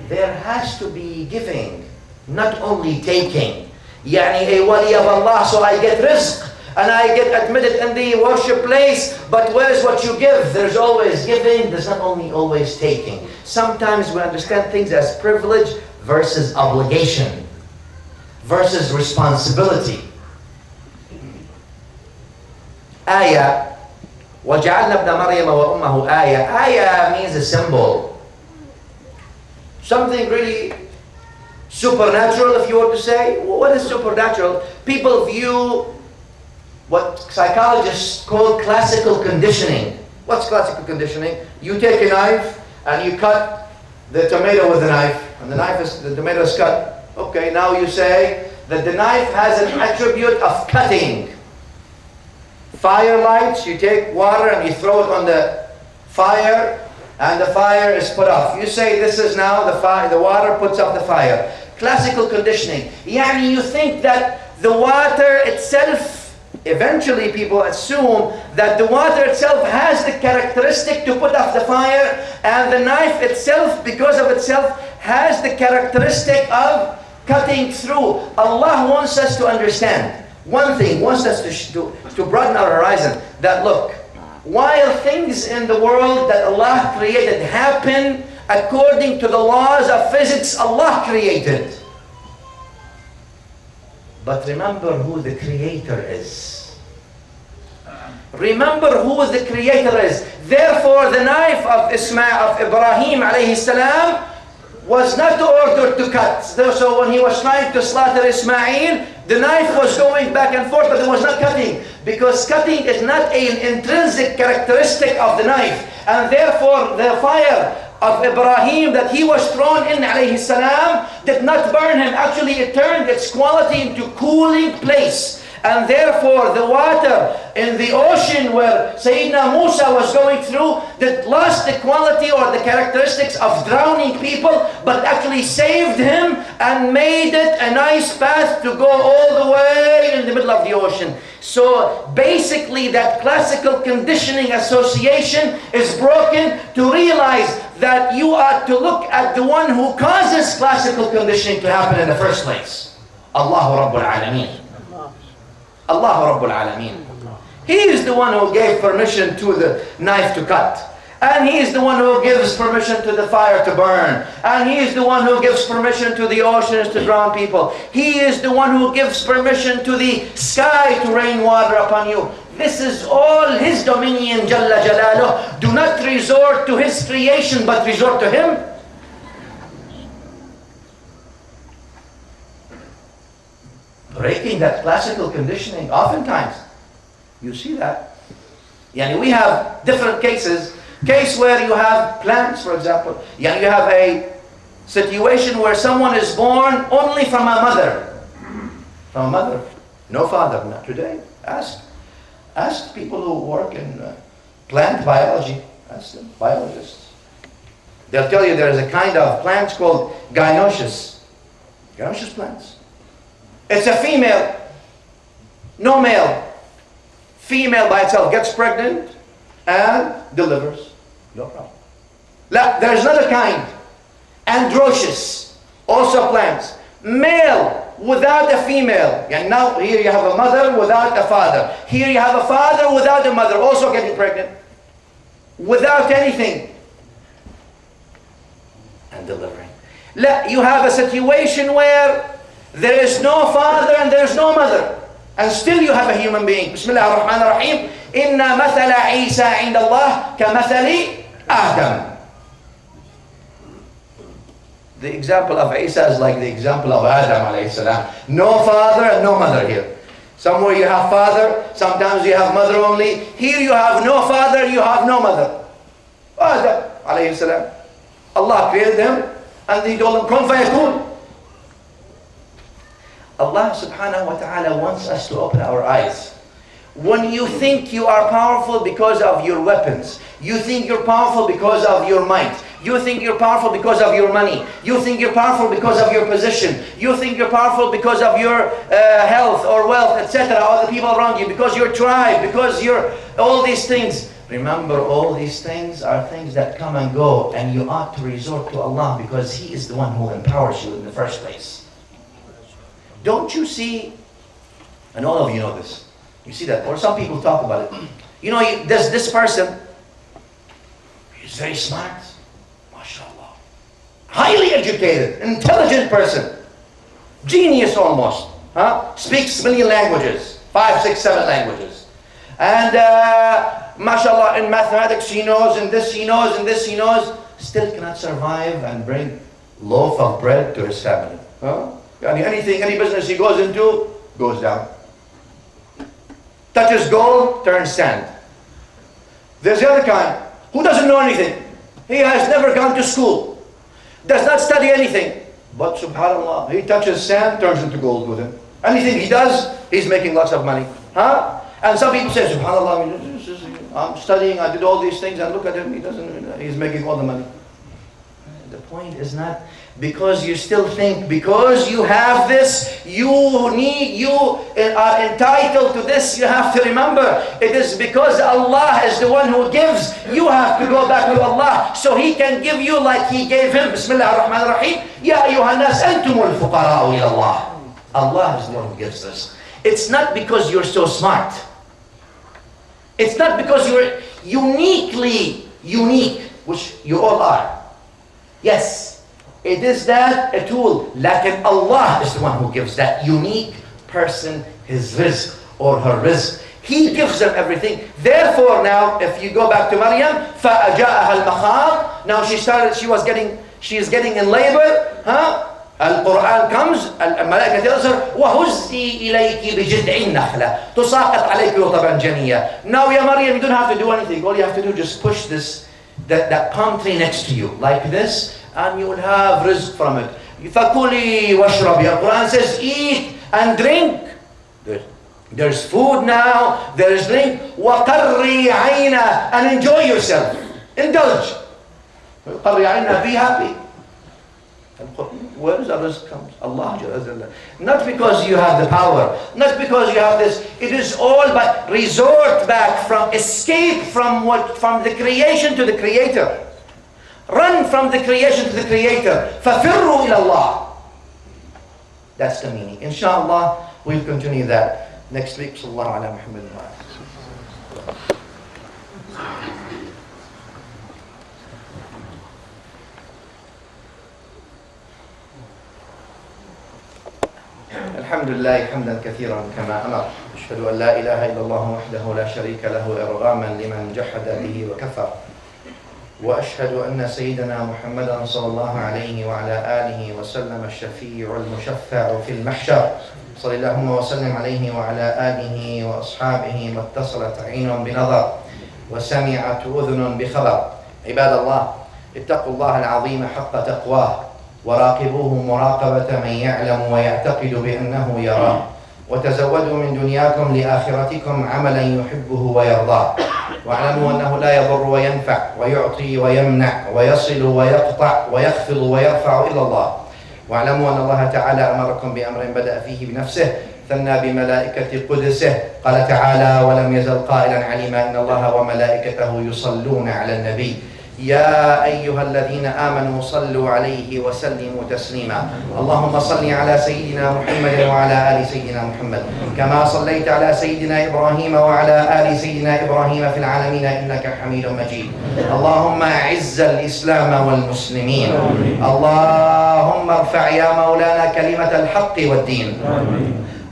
There has to be giving, not only taking. Yani a wali of Allah, so I get rizq and I get admitted in the worship place, but where's what you give? There's always giving, there's not only always taking. Sometimes we understand things as privilege versus obligation, versus responsibility. Ayah, وَجَعَلْنَا ابْنَ مَرْيَمَ وَأُمَّهُ آيَةً. Ayah means a symbol. Something really supernatural, if you were to say. What is supernatural? People view what psychologists call classical conditioning. What's classical conditioning? You take a knife and you cut the tomato with a knife, and the tomato is cut. Okay, now you say that the knife has an attribute of cutting. Fire lights, you take water and you throw it on the fire, and the fire is put off. You say this is now the fire, the water puts off the fire. Classical conditioning. Yani you think that the water itself, eventually people assume that the water itself has the characteristic to put off the fire, and the knife itself, because of itself, has the characteristic of cutting through. Allah wants us to understand one thing, wants us to broaden our horizon, that look, while things in the world that Allah created happen according to the laws of physics Allah created, but remember who the Creator is. Remember who the Creator is. Therefore, the knife of Ibrahim alayhi salam was not ordered to cut. So when he was trying to slaughter Ismail, the knife was going back and forth, but it was not cutting. Because cutting is not an intrinsic characteristic of the knife. And therefore, the fire of Ibrahim that he was thrown in alayhi salam did not burn him. Actually, it turned its quality into cooling place. And therefore, the water in the ocean where Sayyidina Musa was going through that lost the quality or the characteristics of drowning people, but actually saved him and made it a nice path to go all the way in the middle of the ocean. So basically, that classical conditioning association is broken to realize that you are to look at the one who causes classical conditioning to happen in the first place. Allahu Rabbul Alameen. Allah Rabbul Alameen. He is the one who gave permission to the knife to cut. And He is the one who gives permission to the fire to burn. And He is the one who gives permission to the oceans to drown people. He is the one who gives permission to the sky to rain water upon you. This is all His dominion, Jalla Jalaluh. Do not resort to His creation, but resort to Him. Breaking that classical conditioning, oftentimes, you see that. Yani we have different cases. Case where you have plants, for example. Yani you have a situation where someone is born only from a mother. From a mother. No father, not today. Ask people who work in plant biology. Ask them, biologists. They'll tell you there is a kind of plants called gynoecious. Gynoecious plants. It's a female, no male. Female by itself gets pregnant and delivers. No problem. There's another kind, androcious, also plants. Male without a female. And now here you have a mother without a father. Here you have a father without a mother, also getting pregnant. Without anything. And delivering. You have a situation where there is no father and there is no mother. And still you have a human being. Bismillah ar-Rahman ar-Rahim. Inna mathala Isa inda Allah ka mathali Adam. The example of Isa is like the example of Adam alayhi salam. No father and no mother here. Somewhere you have father, sometimes you have mother only. Here you have no father, you have no mother. Adam alayhi salam. Allah created him and he told him, kun fayakun. Allah subhanahu wa ta'ala wants us to open our eyes. When you think you are powerful because of your weapons, you think you're powerful because of your might, you think you're powerful because of your money, you think you're powerful because of your position, you think you're powerful because of your health or wealth, etc., or the people around you, because your tribe, because you're all these things. Remember, all these things are things that come and go, and you ought to resort to Allah because He is the one who empowers you in the first place. Don't you see, and all of you know this, you see that, or some people talk about it. You know, there's this person, he's very smart, mashallah, highly educated, intelligent person, genius almost, speaks million languages, 5, 6, 7 languages. And mashallah, in mathematics he knows, in this he knows, in this he knows, still cannot survive and bring loaf of bread to his family. Anything, any business he goes into, goes down. Touches gold, turns sand. There's the other kind, who doesn't know anything. He has never gone to school, does not study anything. But subhanAllah, he touches sand, turns into gold with him. Anything he does, he's making lots of money. And some people say, subhanAllah, I'm studying, I did all these things, and look at him, he's making all the money. The point is not because you still think, because you have this, you are entitled to this. You have to remember, it is because Allah is the one who gives. You have to go back to Allah so He can give you like He gave him. Bismillah ar-Rahman ar-Rahim. Ya ayyuhan nas antumul fuqara'u ila Allah. Allah is the one who gives this. It's not because you're so smart. It's not because you're uniquely unique, which you all are. Yes, it is that a tool. Lakin Allah is the one who gives that unique person his rizq or her rizq. He gives them everything. Therefore now, if you go back to Maryam, فَأَجَاءَهَا الْمَخَاض. Now she is getting in labor. Al-Quran comes, al-Malaika tells her, وَهُزِّي إِلَيْكِ بِجِدْعِ النَّخْلَةِ تُسَاقِطْ عَلَيْكِ رُطَبًا جَنِيًّا. Now, ya Maryam, you don't have to do anything. All you have to do is just push that palm tree next to you, like this, and you will have rizq from it. فَكُلِي وَاشْرَبِي. Al-Quran says, eat and drink. There's food now, there's drink. وَقَرِّي عَيْنَا. And enjoy yourself. Indulge. قَرِّي عَيْنَا. Be happy. Where does the rizq come? Allah. Not because you have the power, not because you have this. It is all but resort back from, escape from the creation to the Creator. Run from the creation to the Creator. فَفِرُّوا إِلَى اللَّهِ. That's the meaning. Inshallah, we'll continue that next week. Sallallahu ala Muhammad. الحمد لله حمدا كثيرا كما أمر. أشهد أن لا إله إلا الله وحده لا شريك له إرغاما لمن جحد به وكفر. وأشهد أن سيدنا محمدا صلى الله عليه وعلى آله وسلم الشفيع المشفع في المحشر. صلى اللهم وسلم عليه وعلى آله وأصحابه ما اتصلت عين بنظر وسمعت أذن بخبر. عباد الله، اتقوا الله العظيم حق تقواه وراقبوه مراقبة من يعلم ويعتقد بأنه يراه. وتزودوا من دنياكم لآخرتكم عملا يحبه ويرضاه. واعلموا أنه لا يضر وينفع ويعطي ويمنع ويصل ويقطع ويخفض ويرفع إلى الله. واعلموا أن الله تعالى أمركم بأمر بدأ فيه بنفسه ثنى بملائكة قدسه. قال تعالى: ولم يزل قائلا عليما إن الله وملائكته يصلون على النبي يا أيها الذين آمنوا صلوا عليه وسلموا تسليما. اللهم صل على سيدنا محمد وعلى آل سيدنا محمد كما صليت على سيدنا إبراهيم وعلى آل سيدنا إبراهيم في العالمين إنك حميد مجيد. اللهم أعز الإسلام والمسلمين. اللهم ارفع يا مولانا كلمة الحق والدين.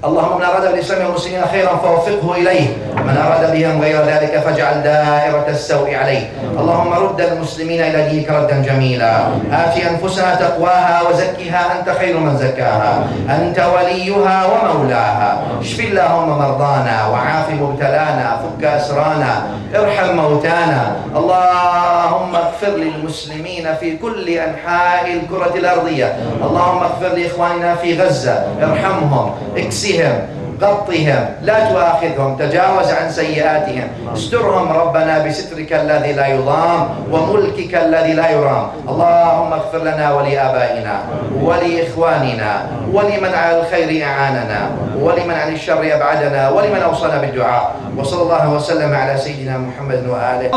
اللهم من أراد بالإسلام والمسلمين خيرا فوفقه إليه، من أراد بهم غير ذلك فاجعل دائرة السوء عليه. اللهم رد المسلمين إلى دينك ردا جميلا. آت أنفسنا تقواها وزكها أنت خير من زكاها، أنت وليها ومولاها. اشف اللهم مرضانا وعاف مبتلانا، فك أسرانا، ارحم موتانا. اللهم اغفر للمسلمين في كل أنحاء الكرة الأرضية. اللهم اغفر لإخواننا في غزة، ارحمهم، اكسهم، غطهم، لا تؤاخذهم، تجاوز عن سيئاتهم، استرهم ربنا بسترك الذي لا يضام وملكك الذي لا يرام. اللهم اغفر لنا ولآبائنا ولإخواننا ولمن على الخير أعاننا ولمن عن الشر أبعدنا ولمن أوصانا بالدعاء. وصلى الله وسلم على سيدنا محمد وآله.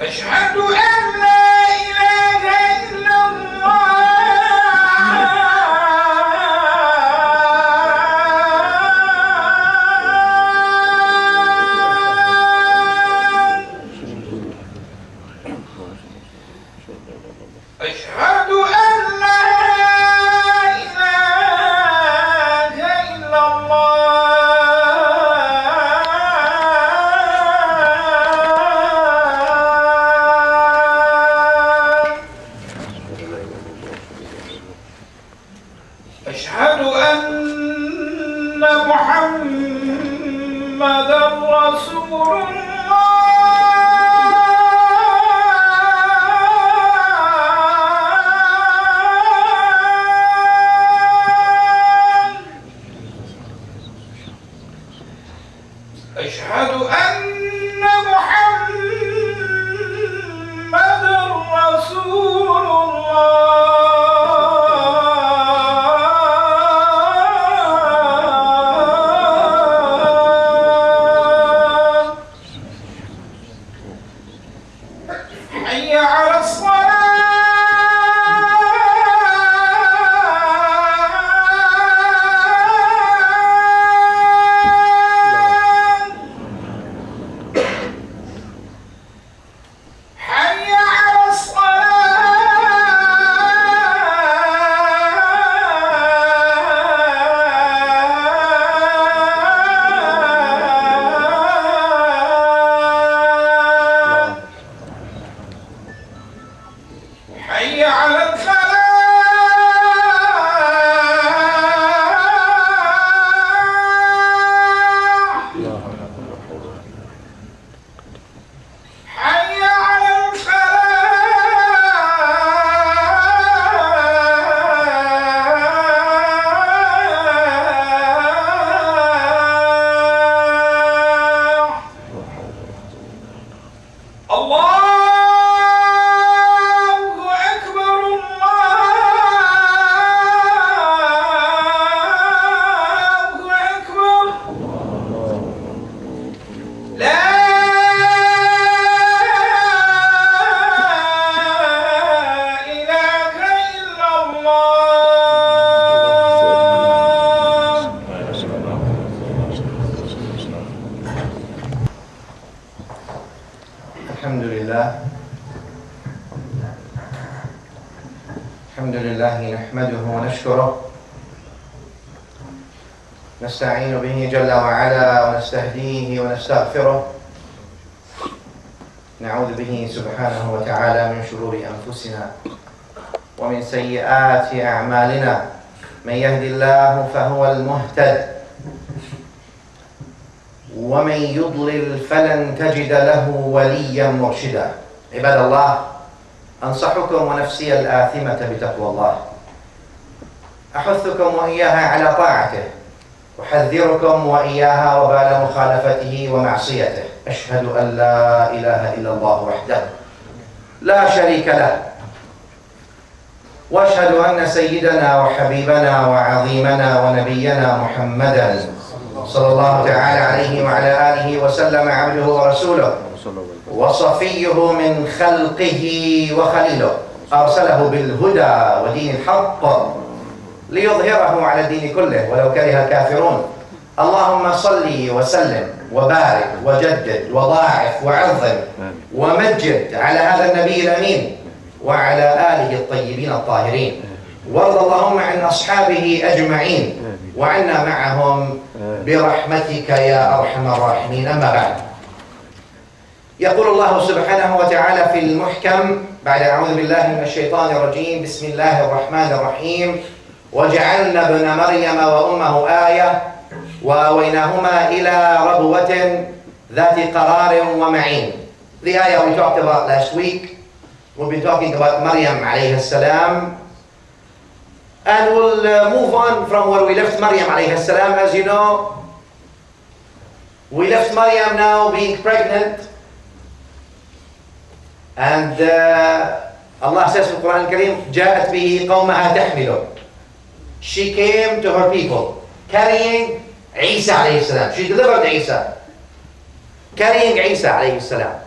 أشهد أن لا إله إلا أشهد أن لا إله إلا أشهد أن محمدًا رسول أشهد أن محمدًا رسول حي على حي على حي على الله أكبر الله أكبر لا إله إلا الله. الحمد لله الحمد لله نحمده ونشكره، نستعين به جل وعلا ونستهديه ونستغفره، نعوذ به سبحانه وتعالى من شرور أنفسنا ومن سيئات أعمالنا. من يهد الله فهو المهتد ومن يضلل فلن تجد له وليا مرشدا. عباد الله، أنصحكم ونفسي الآثمة بتقوى الله، أحثكم وإياها على طاعته، أحذركم وإياها وبال مخالفته ومعصيته. أشهد أن لا إله إلا الله وحده لا شريك له، وأشهد أن سيدنا وحبيبنا وعظيمنا ونبينا محمدا صلى الله تعالى عليه وعلى آله وسلم عبده ورسوله وصفيه من خلقه وخليله، أرسله بالهدى ودين الحق ليظهره على الدين كله ولو كره الكافرون. اللهم صل وسلم وبارك وجدد وضاعف وعظم ومجد على هذا النبي الأمين وعلى آله الطيبين الطاهرين، وارض اللهم عن أصحابه أجمعين وعنا معهم برحمتك يا أرحم الراحمين. أما بعد، يقول الله سبحانه وتعالى في المحكم بعد أعوذ بالله من الشيطان الرجيم: بسم الله الرحمن الرحيم: وجعلنا ابن مريم وأمه آية وآويناهما إلى ربوة ذات قرار ومعين. The ayah we talked about last week. We'll be talking about Maryam alayhi salam, and we'll move on from where we left Maryam alayhi salam. As you know, we left Maryam now being pregnant, and Allah says in the Quran al-Kareem, جاءت به قومها تحمله. She came to her people carrying Isa alayhi salam. She delivered Isa, carrying Isa alayhi salam.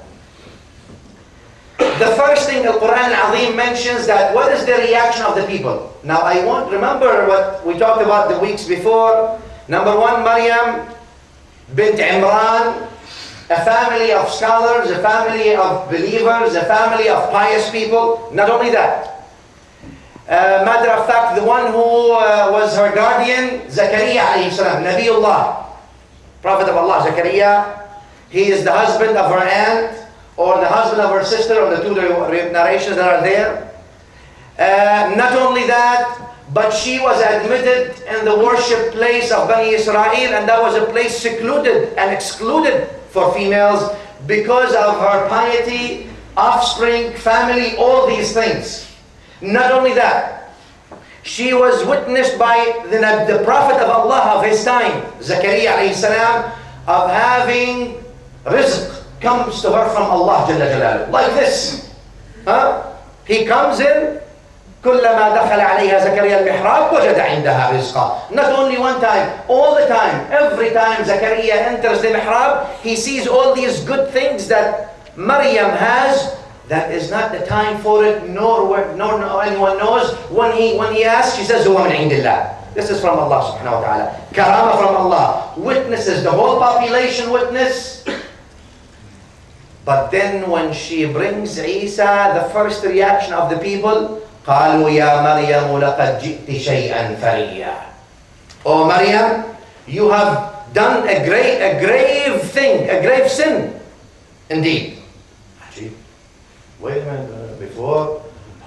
The first thing the Quran al-Azim mentions that what is the reaction of the people. Now I want remember what we talked about the weeks before. Number one, Maryam bint Imran, a family of scholars, a family of believers, a family of pious people. Not only that, matter of fact, the one who was her guardian, Zakaria alayhi salam, Nabiullah, Prophet of Allah, Zakaria, he is the husband of her aunt, or the husband of her sister, or the two narrations that are there. Not only that, but she was admitted in the worship place of Bani Israel, and that was a place secluded and excluded for females because of her piety, offspring, family, all these things. Not only that, she was witnessed by the Prophet of Allah of his time, Zakaria alayhi salam, of having rizq comes to her from Allah Jalla Jalaluhu. Like this. He comes in, كلما دخل عليها زكريا المحراب وجد عندها رزقا. Not only one time, all the time. Every time Zakaria enters the mihrab, he sees all these good things that Maryam has. That is not the time for it, nor anyone knows. When he asks, she says, هو من عند الله. This is from Allah subhanahu wa ta'ala. Karama from Allah. Witnesses, the whole population witness. But then when she brings Isa, the first reaction of the people, قالوا يا مريم لقد جئت شيئا فريا. Oh Maryam, you have done a grave thing, a grave sin. Indeed. Wait a minute, before,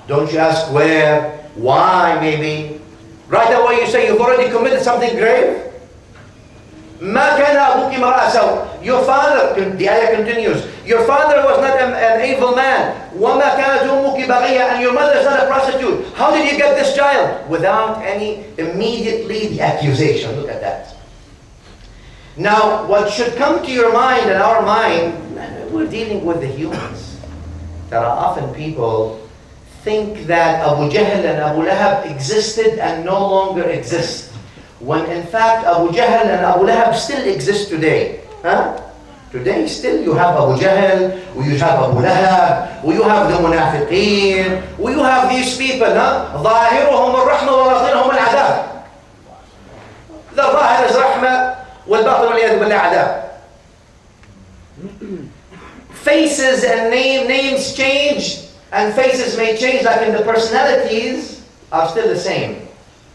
don't you ask where, why maybe? Right away you say you've already committed something grave? ما كان أبوك امرأ سوء. Your father, the ayah continues, your father was not an evil man. وما كانت أمك بغية, and your mother is not a prostitute. How did you get this child? Without any, immediately the accusation. Look at that. Now, what should come to your mind and our mind, we're dealing with the humans. There are often people think that Abu Jahl and Abu Lahab existed and no longer exist. When in fact Abu Jahl and Abu Lahab still exist today. Today still you have Abu Jahl, or you have Abu Lahab, or you have the Munafiqeen, or you have these people. ظاهرهم الرحمة وباطنهم العذاب. The ظاهر is رحمة والباطن والعياذ بالله عذاب. Faces and names change, and faces may change, like in the personalities are still the same.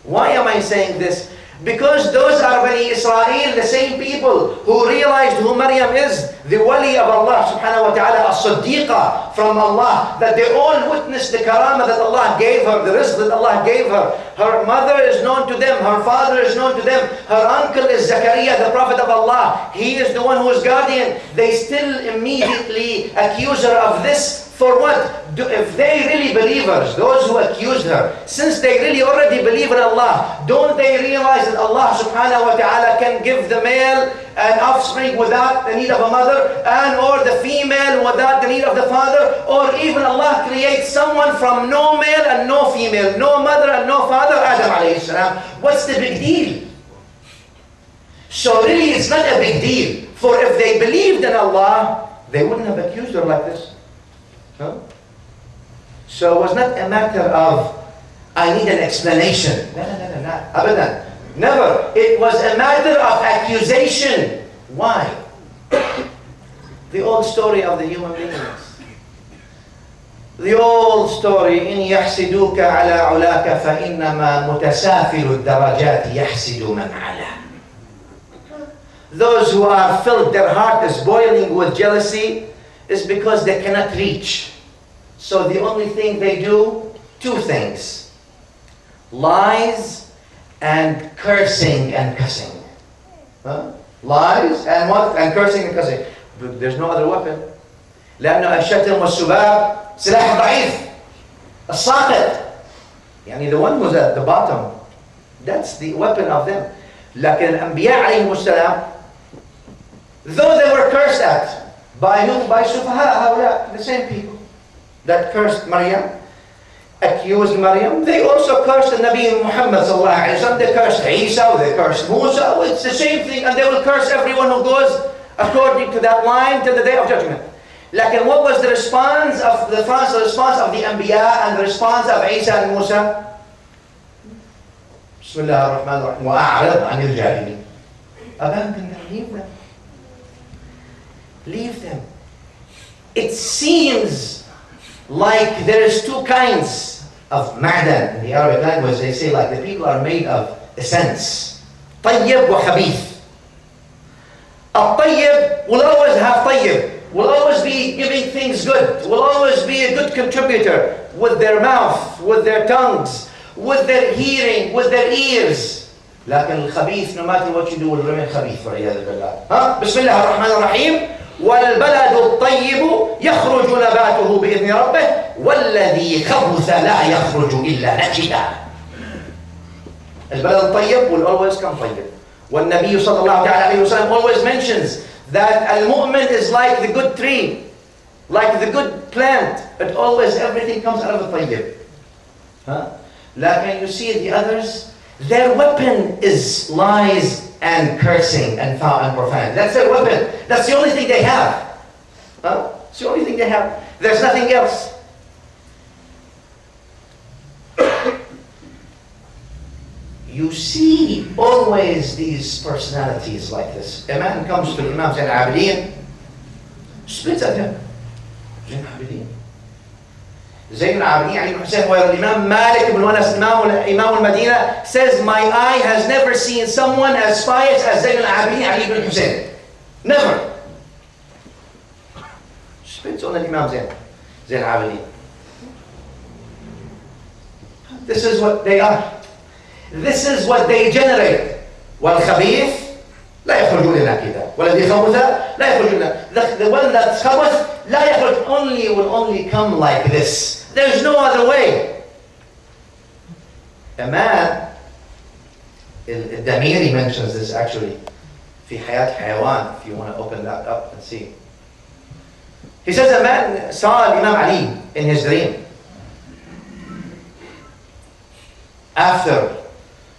Why am I saying this? Because those are Bani Israel, the same people who realized who Maryam is, the wali of Allah subhanahu wa ta'ala, as-siddiqa from Allah, that they all witnessed the karamah that Allah gave her, the rizq that Allah gave her. Her mother is known to them, her father is known to them, her uncle is Zakaria, the prophet of Allah. He is the one who is guardian. They still immediately accuse her of this. For what? If they really believers, those who accused her, since they really already believe in Allah, don't they realize that Allah subhanahu wa ta'ala can give the male an offspring without the need of a mother, and or the female without the need of the father, or even Allah creates someone from no male and no female, no mother and no father, Adam alayhi salam. What's the big deal? So really it's not a big deal. For if they believed in Allah, they wouldn't have accused her like this. Huh? So it was not a matter of, I need an explanation. No, abadan. Never. It was a matter of accusation. Why? The old story of the human beings. The old story, إن يحسدوك على علاك فإنما متسافل الدرجات يحسد من على. Those who are filled, their heart is boiling with jealousy, is because they cannot reach. So the only thing they do, two things: lies and cursing and cussing. Huh? Lies and what? And cursing and cussing. But there's no other weapon. لأنه الشتم والسباب سلاح ضعيف. الساقط. يعني the one who's at the bottom, that's the weapon of them. لكن الأنبياء عليهم السلام, though they were cursed at, by whom? By سفهاء, the same people that cursed Maryam, accused Maryam, they also cursed the Nabi Muhammad sallallahu alayhi wa sallam. They cursed Isa, they cursed Musa. It's the same thing, and they will curse everyone who goes according to that line till the day of judgment. Lakin what was the response of the Anbiya and the response of Isa and Musa? Bismillah ar-Rahman ar-Rahim. وَأَعْرِضْ عَنِ الْجَاهِلِينَ. Abandon them, leave them. Leave them. It seems like there is two kinds of ma'dan. In the Arabic language, they say like the people are made of essence. طيب وخبيث. الطيب will always have طيب, will always be giving things good, will always be a good contributor with their mouth, with their tongues, with their hearing, with their ears. لكن الخبيث, no matter what you do, will remain خبيث. والعياذ بالله. بسم الله الرحمن الرحيم. والبلد الطيب يخرج نباته بإذن ربه والذي خبث لا يخرج إلا نكدا. البلد الطيب will always come طيب. والنبي صلى الله عليه وسلم always mentions that al-mu'min is like the good tree, like the good plant. It always, everything comes out of the طيب. Like you see the others, their weapon is lies and cursing and foul and profanity. That's their weapon. That's the only thing they have. It's the only thing they have. There's nothing else. You see always these personalities like this. A man comes to Imam Zayn al-Abidin, spits at him. Zayn al-Abidin. Zayn al-Abidin Ali ibn Hussein, where Imam Malik ibn Anas, Imam al-Madinah, says, my eye has never seen someone as pious as Zayn al-Abidin Ali ibn Hussein. Never. Spits on the Imam Zayn al-Abidin. This is what they are. This is what they generate. والخبيث لا يخرج إلا كذا. والذي خبث لا يخرج إلا. The one that's خبث لا يخرج will only come like this. There's no other way. A man, Damiri mentions this actually, في حياة حيوان, if you want to open that up and see. He says a man saw Imam Ali in his dream.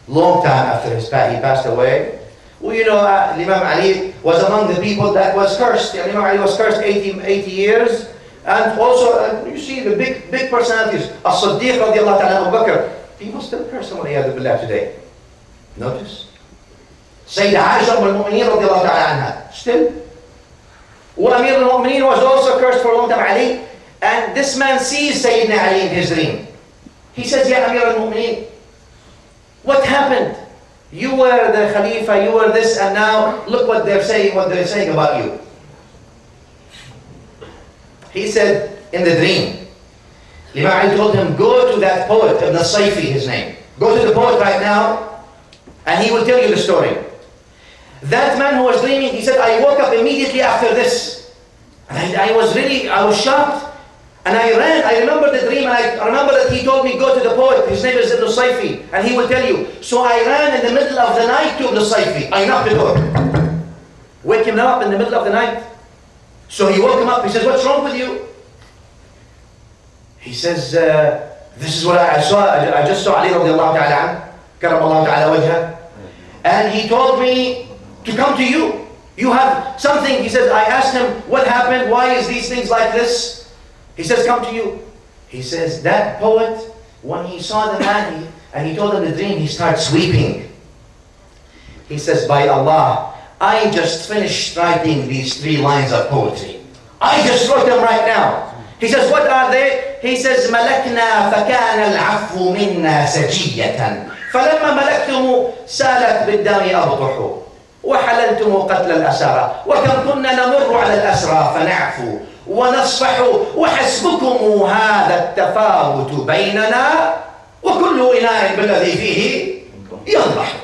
Long time after he passed away. Well, you know, Imam Ali was among the people that was cursed. Imam Ali was cursed 80 years. And also, you see the big personalities. As-Siddiq radiallahu ta'ala, Abu Bakr. People still curse him today. Notice. Sayyida Aisha al-Mu'mineen radiallahu ta'ala anha. Still. Amir al-Mu'mineen was also cursed for a long time, Ali. And this man sees Sayyidina Ali in his dream. He says, Ya Amir al-Mu'mineen, what happened? You were the Khalifa, you were this, and now look what they're saying about you. He said in the dream, I told him, go to that poet, Ibn Sayfi, his name. Go to the poet right now, and he will tell you the story. That man who was dreaming, he said, I woke up immediately after this. And I was shocked. And I ran, I remember the dream, and I remember that he told me, go to the poet, his name is Ibn Sayfi, and he will tell you. So I ran in the middle of the night to Ibn Sayfi. I knocked the door. Wake him up in the middle of the night. So he woke him up, he says, what's wrong with you? He says, this is what I saw, I just saw Ali radiallahu ta'ala, karamallahu ta'ala wajha. And he told me to come to you. You have something, he says, I asked him, what happened? Why is these things like this? He says, come to you. He says, that poet, when he saw the man, and he told him the dream, he starts weeping. He says, by Allah, I just finished writing these 3 lines of poetry. I just wrote them right now. He says, what are they? He says, ملكنا فكان العفو منا سجية فلما ملكتم سالت بالدم أبطح وحللتم قتل الأسرى وكم كنا نمر على الأسرى فنعفو ونصفح وحسبكم هذا التفاوت بيننا وكل إناء بالذي فيه ينضح.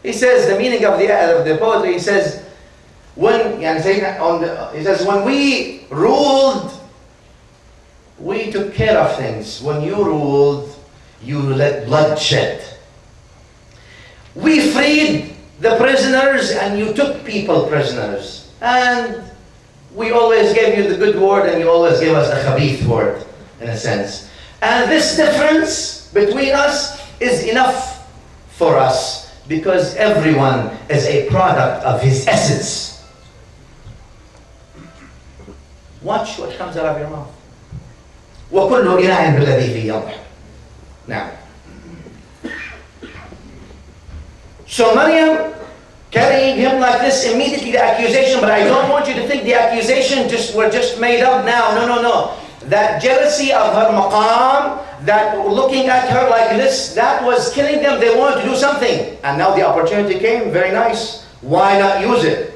He says the meaning of the poetry. He says when we ruled, we took care of things. When you ruled, you let blood shed. We freed the prisoners, and you took people prisoners. And we always gave you the good word, and you always gave us the khabith word, in a sense. And this difference between us is enough for us, because everyone is a product of his essence. Watch what comes out of your mouth. وَكُلُّ إِنَاءٍ بِالَّذِي فِيهِ يَنضَحُ. Now, so Maryam carrying him like this, immediately the accusation, but I don't want you to think the accusation were just made up now. No. That jealousy of her maqam, that looking at her like this, that was killing them. They wanted to do something. And now the opportunity came, very nice. Why not use it?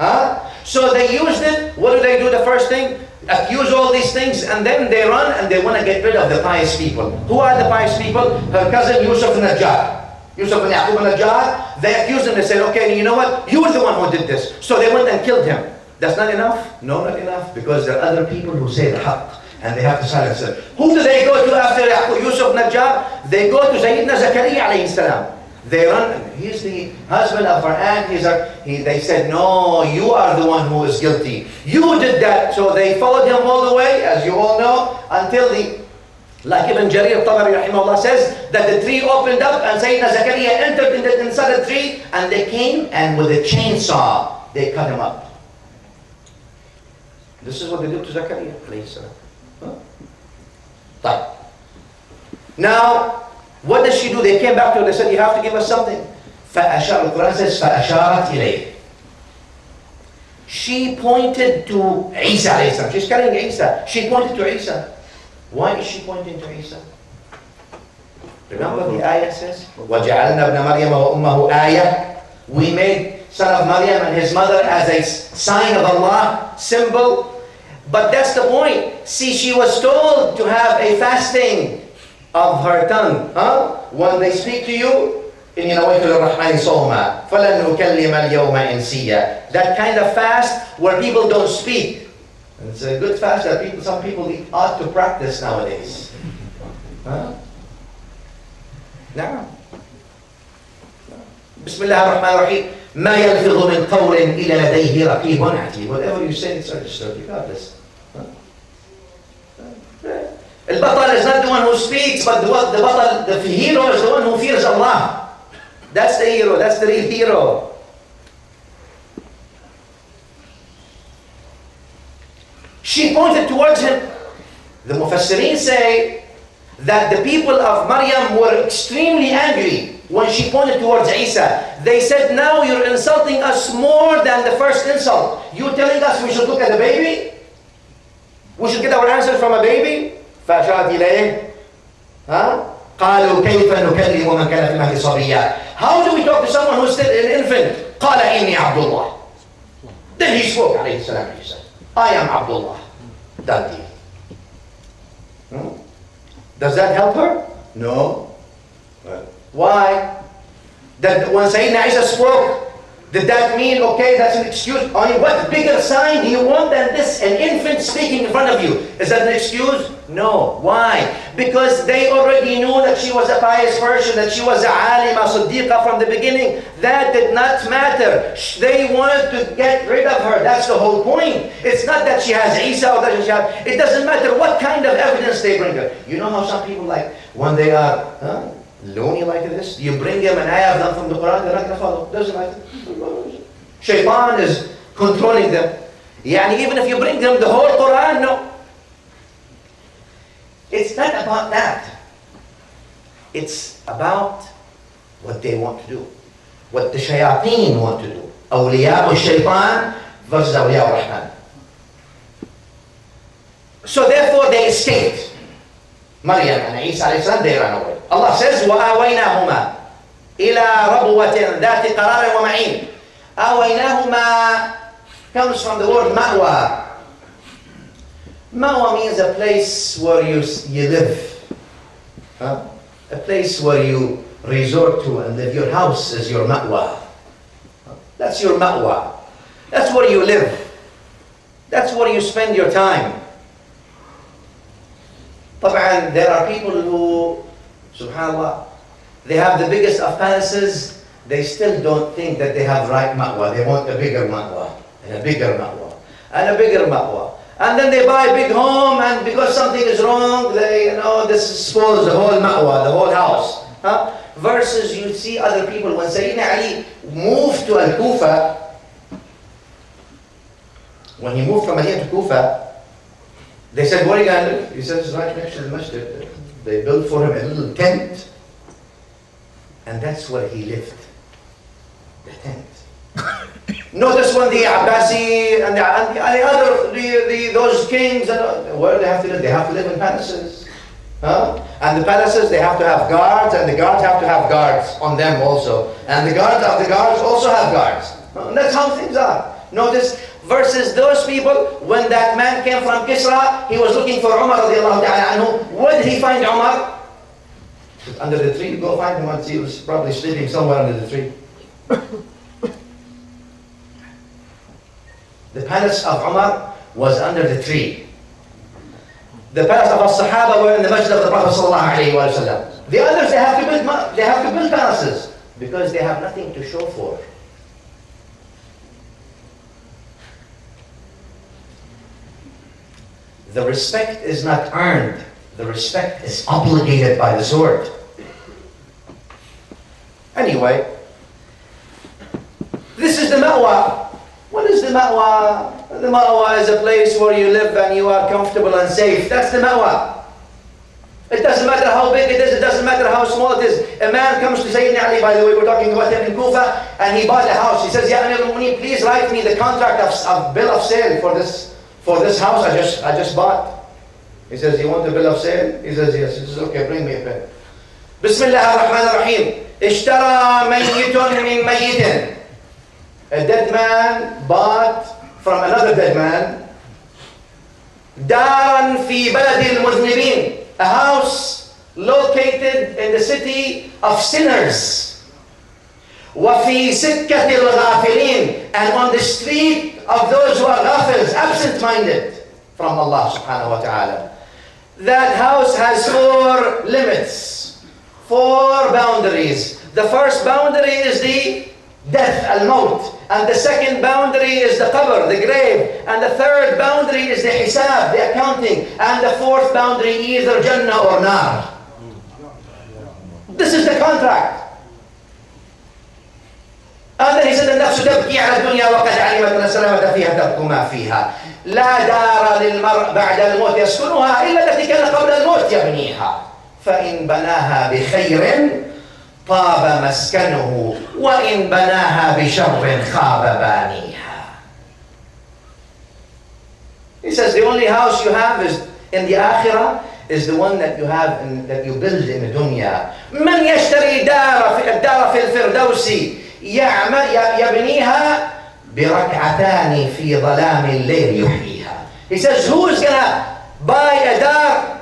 So they used it. What do? The first thing? Accuse all these things, and then they run and they want to get rid of the pious people. Who are the pious people? Her cousin Yusuf Najjar. Yusuf and Yaqub Najjar, they accused him. They said, okay, you know what? You were the one who did this. So they went and killed him. That's not enough? No, not enough. Because there are other people who say the haqq, and they have to silence it. Who do they go to after Yusuf Najjar? They go to Sayyidina Zakaria alayhi salam. They run, he's the husband of her aunt. They said, no, you are the one who is guilty. You did that. So they followed him all the way, as you all know, until like Ibn Jarir Tabari rahimahullah says, that the tree opened up and Sayyidina Zakaria entered inside the tree, and they came and with a chainsaw, they cut him up. This is what they did to Zakaria alayhi salam. Right. Now, what does she do? They came back to her, they said, you have to give us something. The Quran says, فَأَشَارَتْ إِلَيْهِ. She pointed to Isa alayhi salam. She's carrying Isa. She pointed to Isa. Why is she pointing to Isa? Remember the ayah says, وَجَعَلْنَا ابْنَ مَرْيَمَ وَأُمَّهُ آيَةً. We made son of Maryam and his mother as a sign of Allah, symbol. But that's the point. See, she was told to have a fasting of her tongue. When they speak to you, إِنِّي نَوَيْتُ لِلرَّحْمَنِ صَوْمًا فَلَنْ نُكَلِّمَ الْيَوْمَ إِنْسِيًّا. That kind of fast where people don't speak. And it's a good fast that some people ought to practice nowadays. Now, Bismillah ar-Rahman ar-Rahim. مَا يَلْفِظُ مِنْ قَوْلٍ إِلَّا لَدَيْهِ رَقِيبٌ عَتِيدٌ. Whatever you say, it's registered regardless. Al-Batal is not the one who speaks, but the hero is the one who fears Allah. That's the hero, that's the real hero. She pointed towards him. The Mufassirin say that the people of Maryam were extremely angry when she pointed towards Isa. They said, now you're insulting us more than the first insult. You're telling us we should look at the baby? We should get our answers from a baby? فَأَشَارَتْ إِلَيْهِ قالوا كيف نكلم من كان في المهد صبيا. How do we talk to someone who's still an infant? قال إني عبد الله. Then he spoke عليه السلام. He said, I am Abdullah. Done deal. Does that help her? No. Why? That when Sayyidina Isa spoke, did that mean, okay, that's an excuse? What bigger sign do you want than this? An infant speaking in front of you. Is that an excuse? No. Why? Because they already knew that she was a pious person, that she was a alima, siddiqa from the beginning. That did not matter. They wanted to get rid of her. That's the whole point. It's not that she has Isa or doesn't she have. It doesn't matter what kind of evidence they bring her. You know how some people like, when they are loony like this, you bring them an ayah of them from the Quran, they're not going to follow. Doesn't matter. Shaitan is controlling them. Yani even if you bring them the whole Quran, no. It's not about that. It's about what they want to do. What the shayateen want to do. Awliya shaitan versus awliya rahman. So therefore they escaped. Maryam and Isa alayhi salam, they ran away. Allah says, وَآوَيْنَاهُمَا إِلَى رَبْوَةٍ ذَاتِ قَرَارٍ وَمَعِينٍ. آوَيْنَاهُمَا comes from the word ma'wa. Ma'wa means a place where you live. A place where you resort to and live. Your house is your ma'wa. That's your ma'wa. That's where you live. That's where you spend your time. طبعا there are people who, subhanAllah, they have the biggest of palaces, they still don't think that they have right ma'wa. They want a bigger ma'wa, and a bigger ma'wa, and a bigger ma'wa. And then they buy a big home, and because something is wrong, they, this spoils the whole ma'wa, the whole house. Versus you see other people, when Sayyidina Ali moved to Al-Kufa, when he moved from Medina to Kufa, they said, where are you going to live? He said, it's right next to the masjid. They built for him a little tent. And that's where he lived. The tent. Notice when the Abbasi and the other, those kings, where do they have to live? They have to live in palaces. And the palaces, they have to have guards, and the guards have to have guards on them also. And the guards of the guards also have guards. And that's how things are. Notice, versus those people, when that man came from Kisra, he was looking for Umar radiallahu ta'ala anhu. Where did he find Umar? Under the tree. Go find him. He was probably sleeping somewhere under the tree. The palace of Umar was under the tree. The palace of As-Sahaba were in the masjid of the Prophet sallallahu alayhi wa sallam. The others, they have to build palaces because they have nothing to show for. The respect is not earned. The respect is obligated by the sword. Anyway, this is the ma'wa. What is the ma'wa? The ma'wa is a place where you live and you are comfortable and safe. That's the ma'wa. It doesn't matter how big it is. It doesn't matter how small it is. A man comes to Sayyidina Ali, by the way, we're talking about him in Kufa, and he bought a house. He says, Ya Amir al-Mu'mineen, please write me the contract of bill of sale for this house I just bought. He says, you want the bill of sale? He says, yes. He says, okay, bring me a pen. Bismillah ar-Rahman ar-Rahim. Ishtara mayyitun min mayyitin. A dead man bought from another dead man. Daran fi baladi al-muznibin. A house located in the city of sinners. وَفِي سِكَّةِ الْغَافِلِينَ. And on the street of those who are ghafils, absent-minded from Allah subhanahu wa ta'ala. That house has 4 limits, 4 boundaries. The first boundary is the death, al-maut. And the second boundary is the qabr, the grave. And the third boundary is the hisab, the accounting. And the fourth boundary, either Jannah or Nar. This is the contract. And then he said, النفس تبكي على الدنيا وقد علمت أن السلامة فيها تبكو ما فيها. لا دار للمرء بعد الموت يسكنها إلا التي كان قبل الموت يبنيها. فإن بناها بخير طاب مسكنه وإن بناها بشر خاب بانيها. He says the only house you have is in the akhirah is the one that you have that you build in the dunya. من يشتري الدار في الفردوس يبنيها بركعتان في ظلام الليل يحييها. He says, who is gonna buy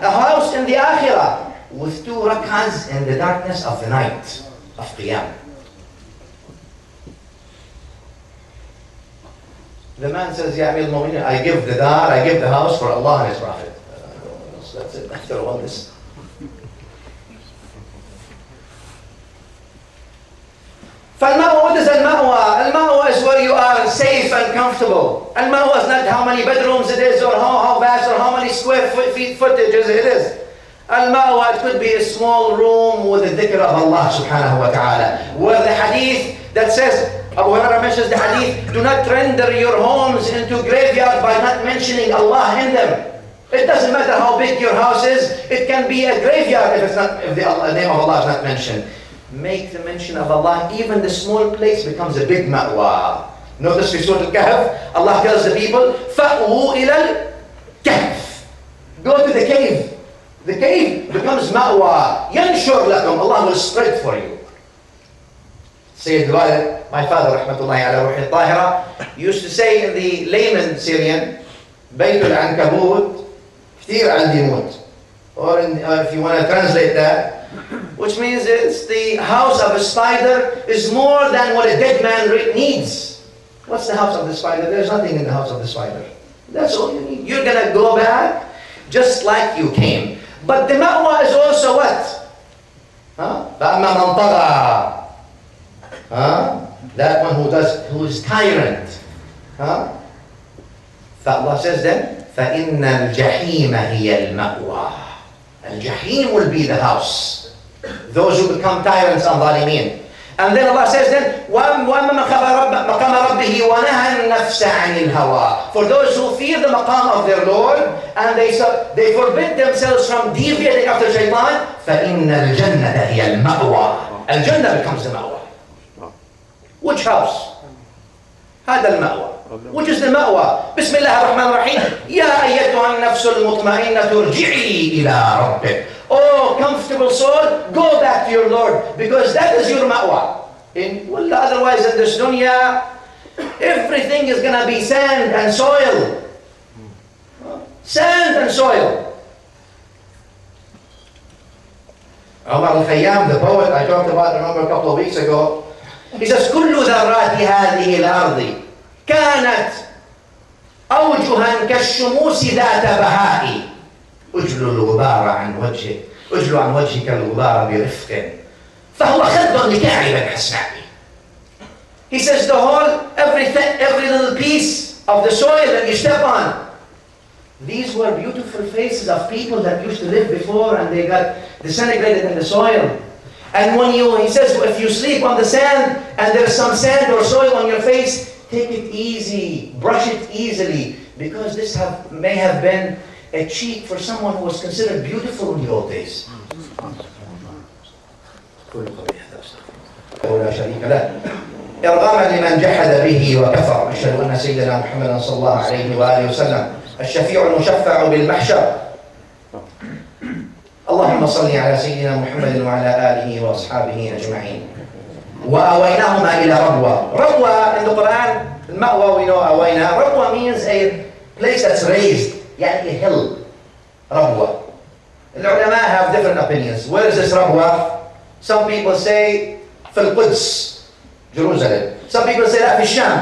a house in the akhirah with 2 rak'ahs in the darkness of the night of Qiyam? The man says, Ya Amir al-Mu'minin, I give the house for Allah and His Prophet. So that's it, after all this. فالمأوى, what is المأوى? المأوى is where you are safe and comfortable. المأوى is not how many bedrooms it is or how vast or how many square feet footage it is. المأوى, it could be a small room with the dhikr of Allah subhanahu wa ta'ala. Where the hadith that says, Abu Hurairah mentions the hadith, do not render your homes into graveyard by not mentioning Allah in them. It doesn't matter how big your house is, it can be a graveyard if the name of Allah is not mentioned. Make the mention of Allah, even the small place becomes a big ma'wa. Notice in Surah Al-Kahf, Allah tells the people, فَأْوُوا إِلَى الْكَهْفِ. Go to the cave. The cave becomes ma'wa. يَنْشُرْ لَكُمْ. Allah will spread for you. Sayyid Walid, my father, rahmatullahi ala ruhi al-tahira, used to say in the layman Syrian, بيت العنكبوت كثير عندي موت. Or if you want to translate that, which means it's the house of a spider is more than what a dead man needs. What's the house of the spider? There's nothing in the house of the spider. That's all you need. You're going to go back just like you came. But the ma'wa is also what? فَأَمَّا مَنْ طَغَى. That one who is tyrant. Allah says then, فَإِنَّ الْجَحِيمَ هِيَ الْمَأْوَى. Al-Jahim will be the house. Those who become tyrants and zalimeen. And then Allah says then, وَأَمَّا مَقَامَ رَبِّهِ وَنَهَى النَّفْسَ عَنِ الْهَوَىٰ. For those who fear the maqam of their Lord and they forbid themselves from deviating after shaitan, فَإِنَّ الْجَنَّةَ هِيَ الْمَأْوَى. Al-Jannah becomes the ma'wa. Which house? هذا المأوى. Which is the ma'wa? بسم الله الرحمن الرحيم. يا أيتها النفس المطمئنة ارجعي إلى ربك. Oh, comfortable soul, go back to your Lord, because that is your ma'wa. Otherwise in this dunya, everything is going to be sand and soil. Sand and soil. Umar al-Khayyam, the poet I talked about, remember a couple of weeks ago, he says, كل ذرات هذه الأرض كانت أوجها كالشموس ذات بهاء أجلوا الغبار عن وجهك أجلوا عن وجهك الغبار برفق فهو خد لكاعب حسناء. He says every little piece of the soil that you step on, these were beautiful faces of people that used to live before and they got disintegrated in the soil. And he says, if you sleep on the sand and there's some sand or soil on your face, take it easy, brush it easily, because this may have been a cheek for someone who was considered beautiful in the old days. إرغاما لمن جحد به وكفر. أشهد أن سيدنا محمدا صلى الله عليه وآله وسلم الشفيع المشفع بالمحشر. اللهم صل على سيدنا محمد وعلى آله وأصحابه أجمعين. وأويناهما إلى ربوة. ربوة in the Quran, المأوى we know أوينا. ربوة means a place that's raised, يعني a hill. ربوة. العلماء have different opinions. Where is this ربوة? Some people say في القدس, Jerusalem. Some people say لا في الشام.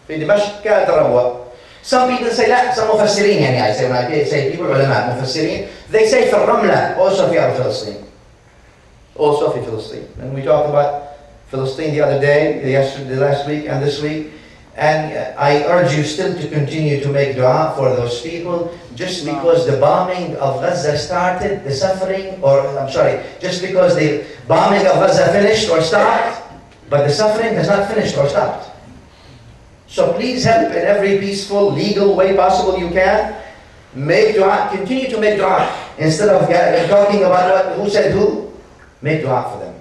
في دمشق كانت ربوة. Some people say لا, some مفسرين يعني I say when I say people علماء مفسرين, they say في الرملة, also في أرض فلسطين. Also في فلسطين. And we talked about Palestine the other day, the last week and this week, and I urge you still to continue to make dua for those people. Just because the bombing of Gaza started, the suffering, just because the bombing of Gaza finished or stopped, but the suffering has not finished or stopped. So please help in every peaceful, legal way possible you can. Make dua, continue to make dua. Instead of talking about who said who, make dua for them.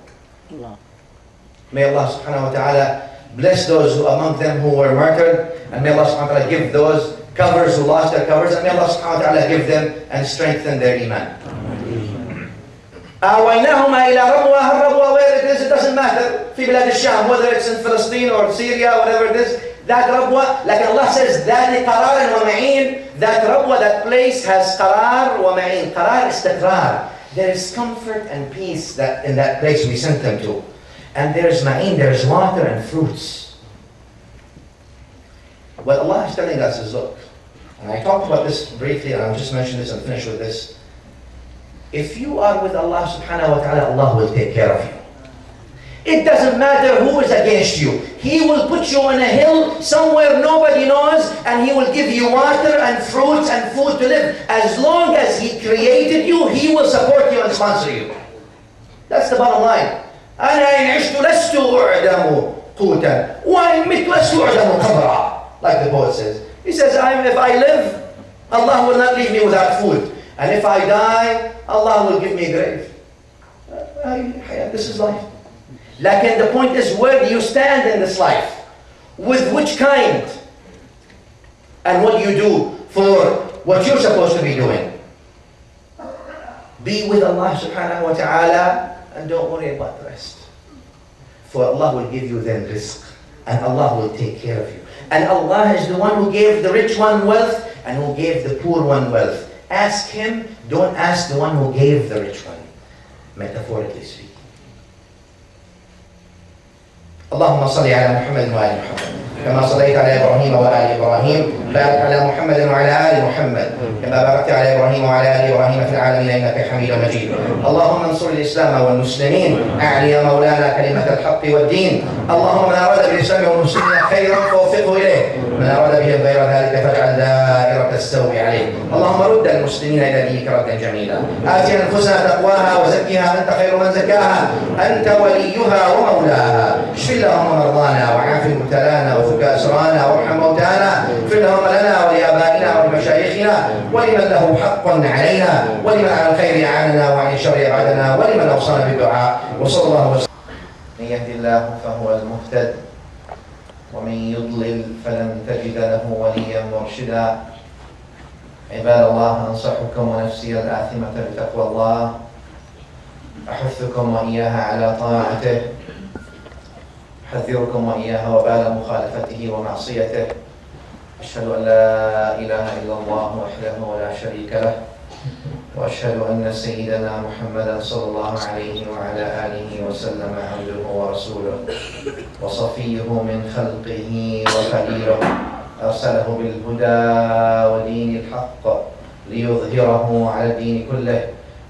May Allah subhanahu wa ta'ala bless those among them who were martyred, and may Allah subhanahu wa ta'ala give those covers who lost their covers, and may Allah subhanahu wa ta'ala give them and strengthen their iman. آويناهما إلى ربوة, الربوة where it is, it doesn't matter. في بلاد الشام, whether it's in Palestine or Syria, whatever it is, that ربوة, like Allah says, ذات قرار ومعين, that ربوة, that place has قرار ومعين. قرار استقرار. There is comfort and peace that in that place we sent them to. And there's ma'in, there's water and fruits. What Allah is telling us is, look, and I talked about this briefly, and I'll just mention this and finish with this. If you are with Allah subhanahu wa ta'ala, Allah will take care of you. It doesn't matter who is against you. He will put you on a hill somewhere nobody knows, and He will give you water and fruits and food to live. As long as He created you, He will support you and sponsor you. That's the bottom line. أنا إن عشت لست أعدم قوتا وإن مت لست أعدم قبرا. Like the poet says. He says, if I live, Allah will not leave me without food. And if I die, Allah will give me a grave. This is life. Like, the point is, where do you stand in this life? With which kind? And what do you do for what you're supposed to be doing? Be with Allah subhanahu wa ta'ala and don't worry about the rest. For Allah will give you then rizq. And Allah will take care of you. And Allah is the one who gave the rich one wealth and who gave the poor one wealth. Ask Him, don't ask the one who gave the rich one, metaphorically speaking. اللهم صل على محمد وآل محمد كما صليت على إبراهيم وآل إبراهيم بارك على محمد وعلى آل محمد كما باركت على إبراهيم وعلى آل إبراهيم في العالمين إنك حميد مجيد اللهم انصر الإسلام والمسلمين أعلي يا مولانا كلمة الحق والدين اللهم من أراد بالإسلام والمسلمين خيرا فوفقه إليه من أراد بهم غير ذلك فاجعل دائرة السوء عليه اللهم رد المسلمين إلى دينك ردا جميلا آت أنفسنا تقواها وزكها أنت خير من زكاها أنت وليها ومولاها اشف اللهم مرضانا وعاف مبتلانا وفك أسرانا وارحم موتانا اغفر اللهم لنا ولآبائنا ولمشايخنا ولمن له حق علينا ولمن على الخير أعاننا وعن الشر أبعدنا ولمن أوصانا بالدعاء وصلى الله وسلم. من يهد الله فهو المهتد ومن يضلل فلن تجد له وليا مرشدا. عباد الله، أنصحكم ونفسي الآثمة بتقوى الله، أحثكم وإياها على طاعته، أحذركم وإياها وبال مخالفته ومعصيته. أشهد أن لا إله إلا الله وحده ولا شريك له، وأشهد أن سيدنا محمدا صلى الله عليه وعلى آله وسلم عبده ورسوله وصفيه من خلقه وخليله أرسله بالهدى ودين الحق ليظهره على الدين كله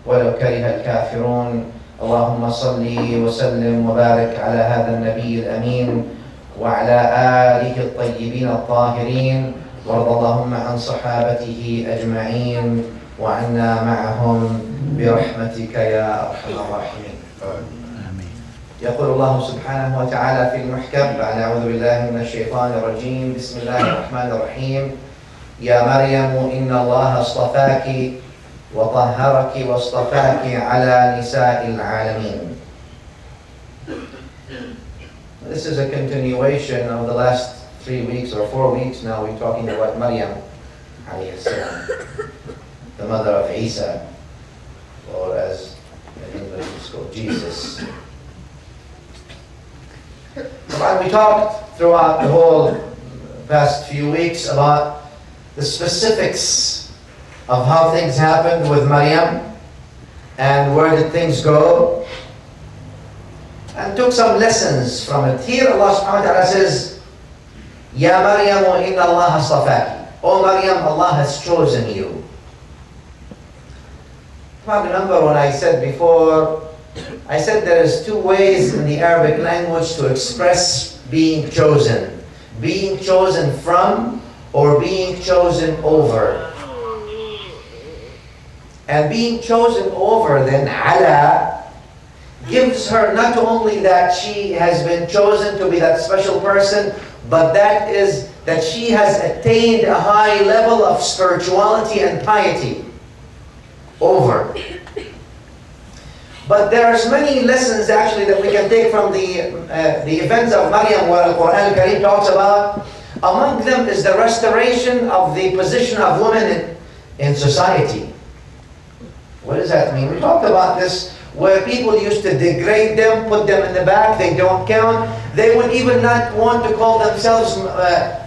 ولو كره الكافرون. اللهم صل وسلم وبارك على هذا النبي الأمين وعلى آله الطيبين الطاهرين، وارض اللهم عن صحابته أجمعين وعنا معهم برحمتك يا أرحم الراحمين. يقول الله سبحانه وتعالى في المحكم بعد أعوذ بالله من الشيطان الرجيم بسم الله الرحمن الرحيم يا مريم إن الله اصطفاك وطهرك واصطفاك على نساء العالمين. This is a continuation of the last 3 weeks or 4 weeks now. We're talking about Maryam alayhi salam, the mother of Isa, or as in English it's called Jesus. We talked throughout the whole past few weeks about the specifics of how things happened with Maryam and where did things go, and took some lessons from it. Here Allah subhanahu wa ta'ala says, Ya Maryam inna Allah astafaki. Oh Maryam, Allah has chosen you. I remember when I said before, I said there is 2 ways in the Arabic language to express being chosen. Being chosen from or being chosen over. And being chosen over then, ala, gives her not only that she has been chosen to be that special person, but that is that she has attained a high level of spirituality and piety. Over. But there's many lessons actually that we can take from the events of Maryam, where the Quran al-Karim talks about Among them is the restoration of the position of women in society. What does that mean? We talked about this, where people used to degrade them, put them in the back, they don't count. They would even not want to call themselves,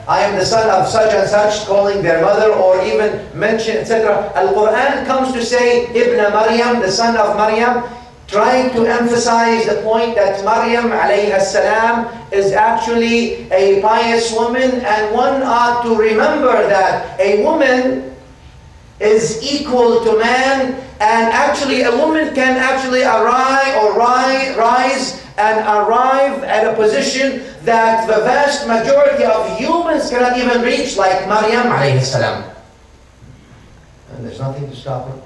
I am the son of such and such, calling their mother, or even mention, etc. Al-Quran comes to say, Ibn Maryam, the son of Maryam, trying to emphasize the point that Maryam alayha salam is actually a pious woman, and one ought to remember that a woman is equal to man, and actually a woman can actually rise and arrive at a position that the vast majority of humans cannot even reach, like Maryam alayhi salam. And there's nothing to stop her.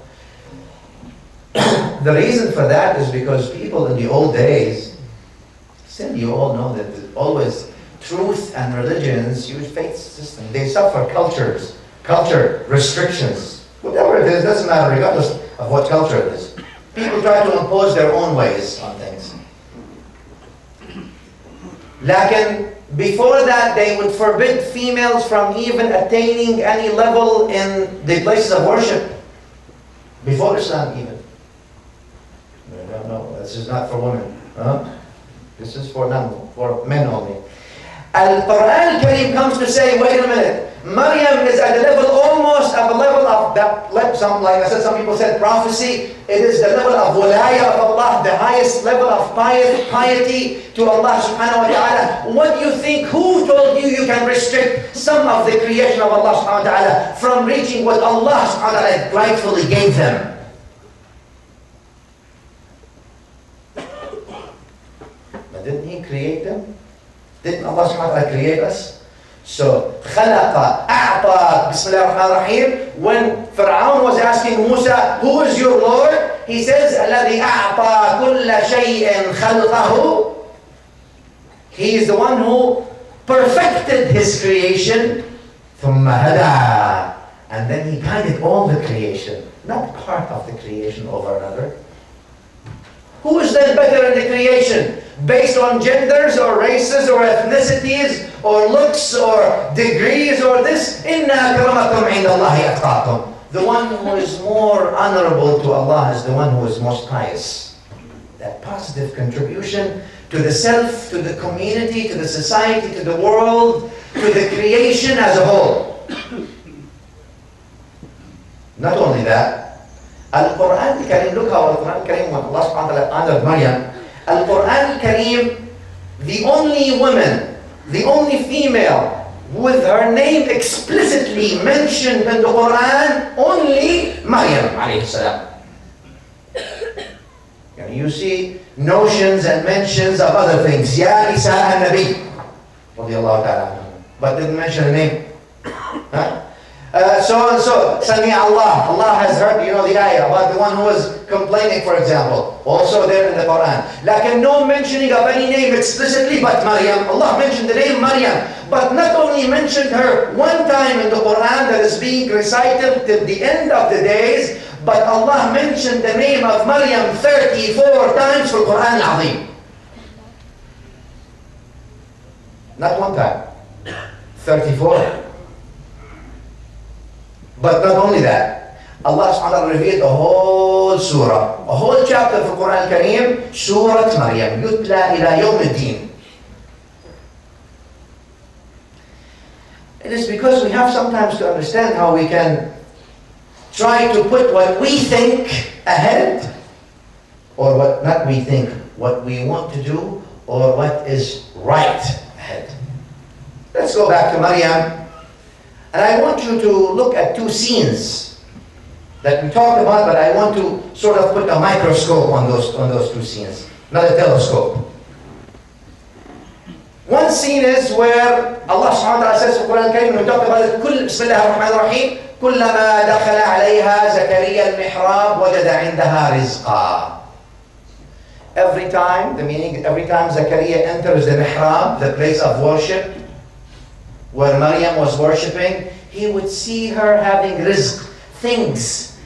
The reason for that is because people in the old days, still you all know that always truth and religions use faith system. They suffer culture restrictions. Whatever it is, doesn't matter regardless of what culture it is. People try to impose their own ways on things. Lakin, before that, they would forbid females from even attaining any level in the places of worship. Before Islam even. No, this is not for women. This is for men only. Al-Quran Al-Karim comes to say, wait a minute, Maryam is at the level almost of a level of that, like I said, some people said prophecy. It is the level of wilaya of Allah, the highest level of piety to Allah subhanahu wa ta'ala. What do you think? Who told you you can restrict some of the creation of Allah subhanahu wa ta'ala from reaching what Allah subhanahu wa ta'ala rightfully gave them? But didn't He create them? Didn't Allah subhanahu wa ta'ala create us? So, خلق, أعطى, Bismillah ar-Rahman ar-Rahim. When Pharaoh was asking Musa, who is your Lord? He says, الذي أعطى كل شيء خلقه. He is the one who perfected His creation. ثم هدى. And then He guided all the creation, not part of the creation over another. Who is then better in the creation? Based on genders or races or ethnicities or looks or degrees or this? إِنَّا أَكْرَمَكُمْ عِنْدَ اللَّهِ أَتْقَاكُمْ. The one who is more honorable to Allah is the one who is most pious. That positive contribution to the self, to the community, to the society, to the world, to the creation as a whole. Not only that, Al-Quran Al-Karim, look how Al-Quran Al-Karim, when Allah subhanahu wa ta'ala honored Maryam, Al-Quran Al-Karim, the only woman, the only female with her name explicitly mentioned in the Quran, only Maryam alayhi salam. You see notions and mentions of other things. Ya Isa al-Nabi, radiyallahu ta'ala, but didn't mention her name. Huh? So and so, Sami Allah. Allah has heard, the ayah about the one who was complaining, for example. Also there in the Quran. Like no mentioning of any name explicitly but Maryam. Allah mentioned the name Maryam, but not only mentioned her one time in the Quran that is being recited till the end of the days, but Allah mentioned the name of Maryam 34 times for Quran Al-Azim. Not one time. 34. But not only that, Allah subhanahu wa ta'ala revealed a whole surah, a whole chapter for Quran Al-Kareem, Surah Maryam, Yutla ila Yawm al-Din. It is because we have sometimes to understand how we can try to put what we think ahead, or what not we think, what we want to do, or what is right ahead. Let's go back to Maryam. And I want you to look at two scenes that we talked about, but I want to sort of put a microscope on those two scenes, not a telescope. One scene is where Allah subhanahu wa ta'ala says in the Quran Al-Karim, we talked about it, Bismillah ar-Rahman ar-Rahim, كُلَّمَا دَخَلَ عَلَيْهَا زَكَرِيَّا الْمِحْرَابِ وَجَدَ عِنْدَهَا رِزْقًا. Every time, the meaning, every time Zakaria enters the mihrab, the place of worship, where Maryam was worshipping, he would see her having rizq, things.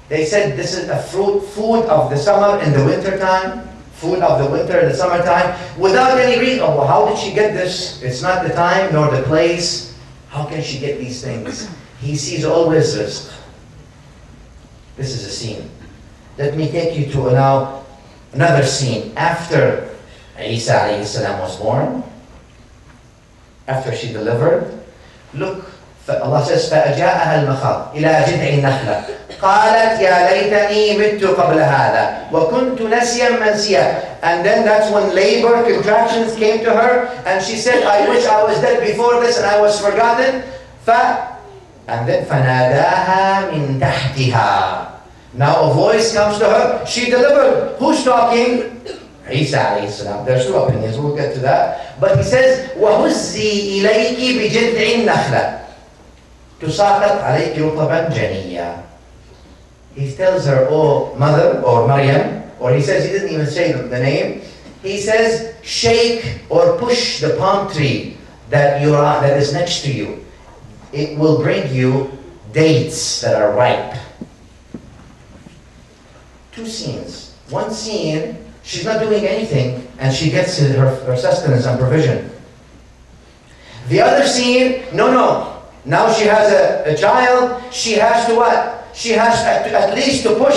They said this is a food of the summer in the winter time, food of the winter and the summertime without any reason. Oh, well, how did she get this? It's not the time nor the place. How can she get these things? He sees always rizq. This is a scene. Let me take you to now another scene. After Isa alayhi salam was born, after she delivered, look, Allah says, فَأَجَاءَهَا الْمَخَاضُ إِلَى جِذْعِ النَّخْلَةِ قَالَتْ يَا لَيْتَنِي مِتُّ قَبْلَ هَذَا وَكُنْتُ نَسْيًا مَنْسِيًا. And then that's when labor contractions came to her, and she said, I wish I was dead before this and I was forgotten. And then فَنَادَاهَا مِنْ تَحْتِهَا. Now a voice comes to her. She delivered. Who's talking? Isa alayhi salam. There's two opinions. We'll get to that. But he says, وَهُزِّي إِلَيْكِ بِجِذْعِ النَّخْلَةِ تُسَاقَطْ عَلَيْكِ رُطَبًا جَنِيًّا. He tells her, oh mother, or Maryam, or he says, he didn't even say the name. He says, shake or push the palm tree that is next to you. It will bring you dates that are ripe. Two scenes. One scene, she's not doing anything, and she gets her sustenance and provision. The other scene, no. Now she has a child, she has to what? She has at least to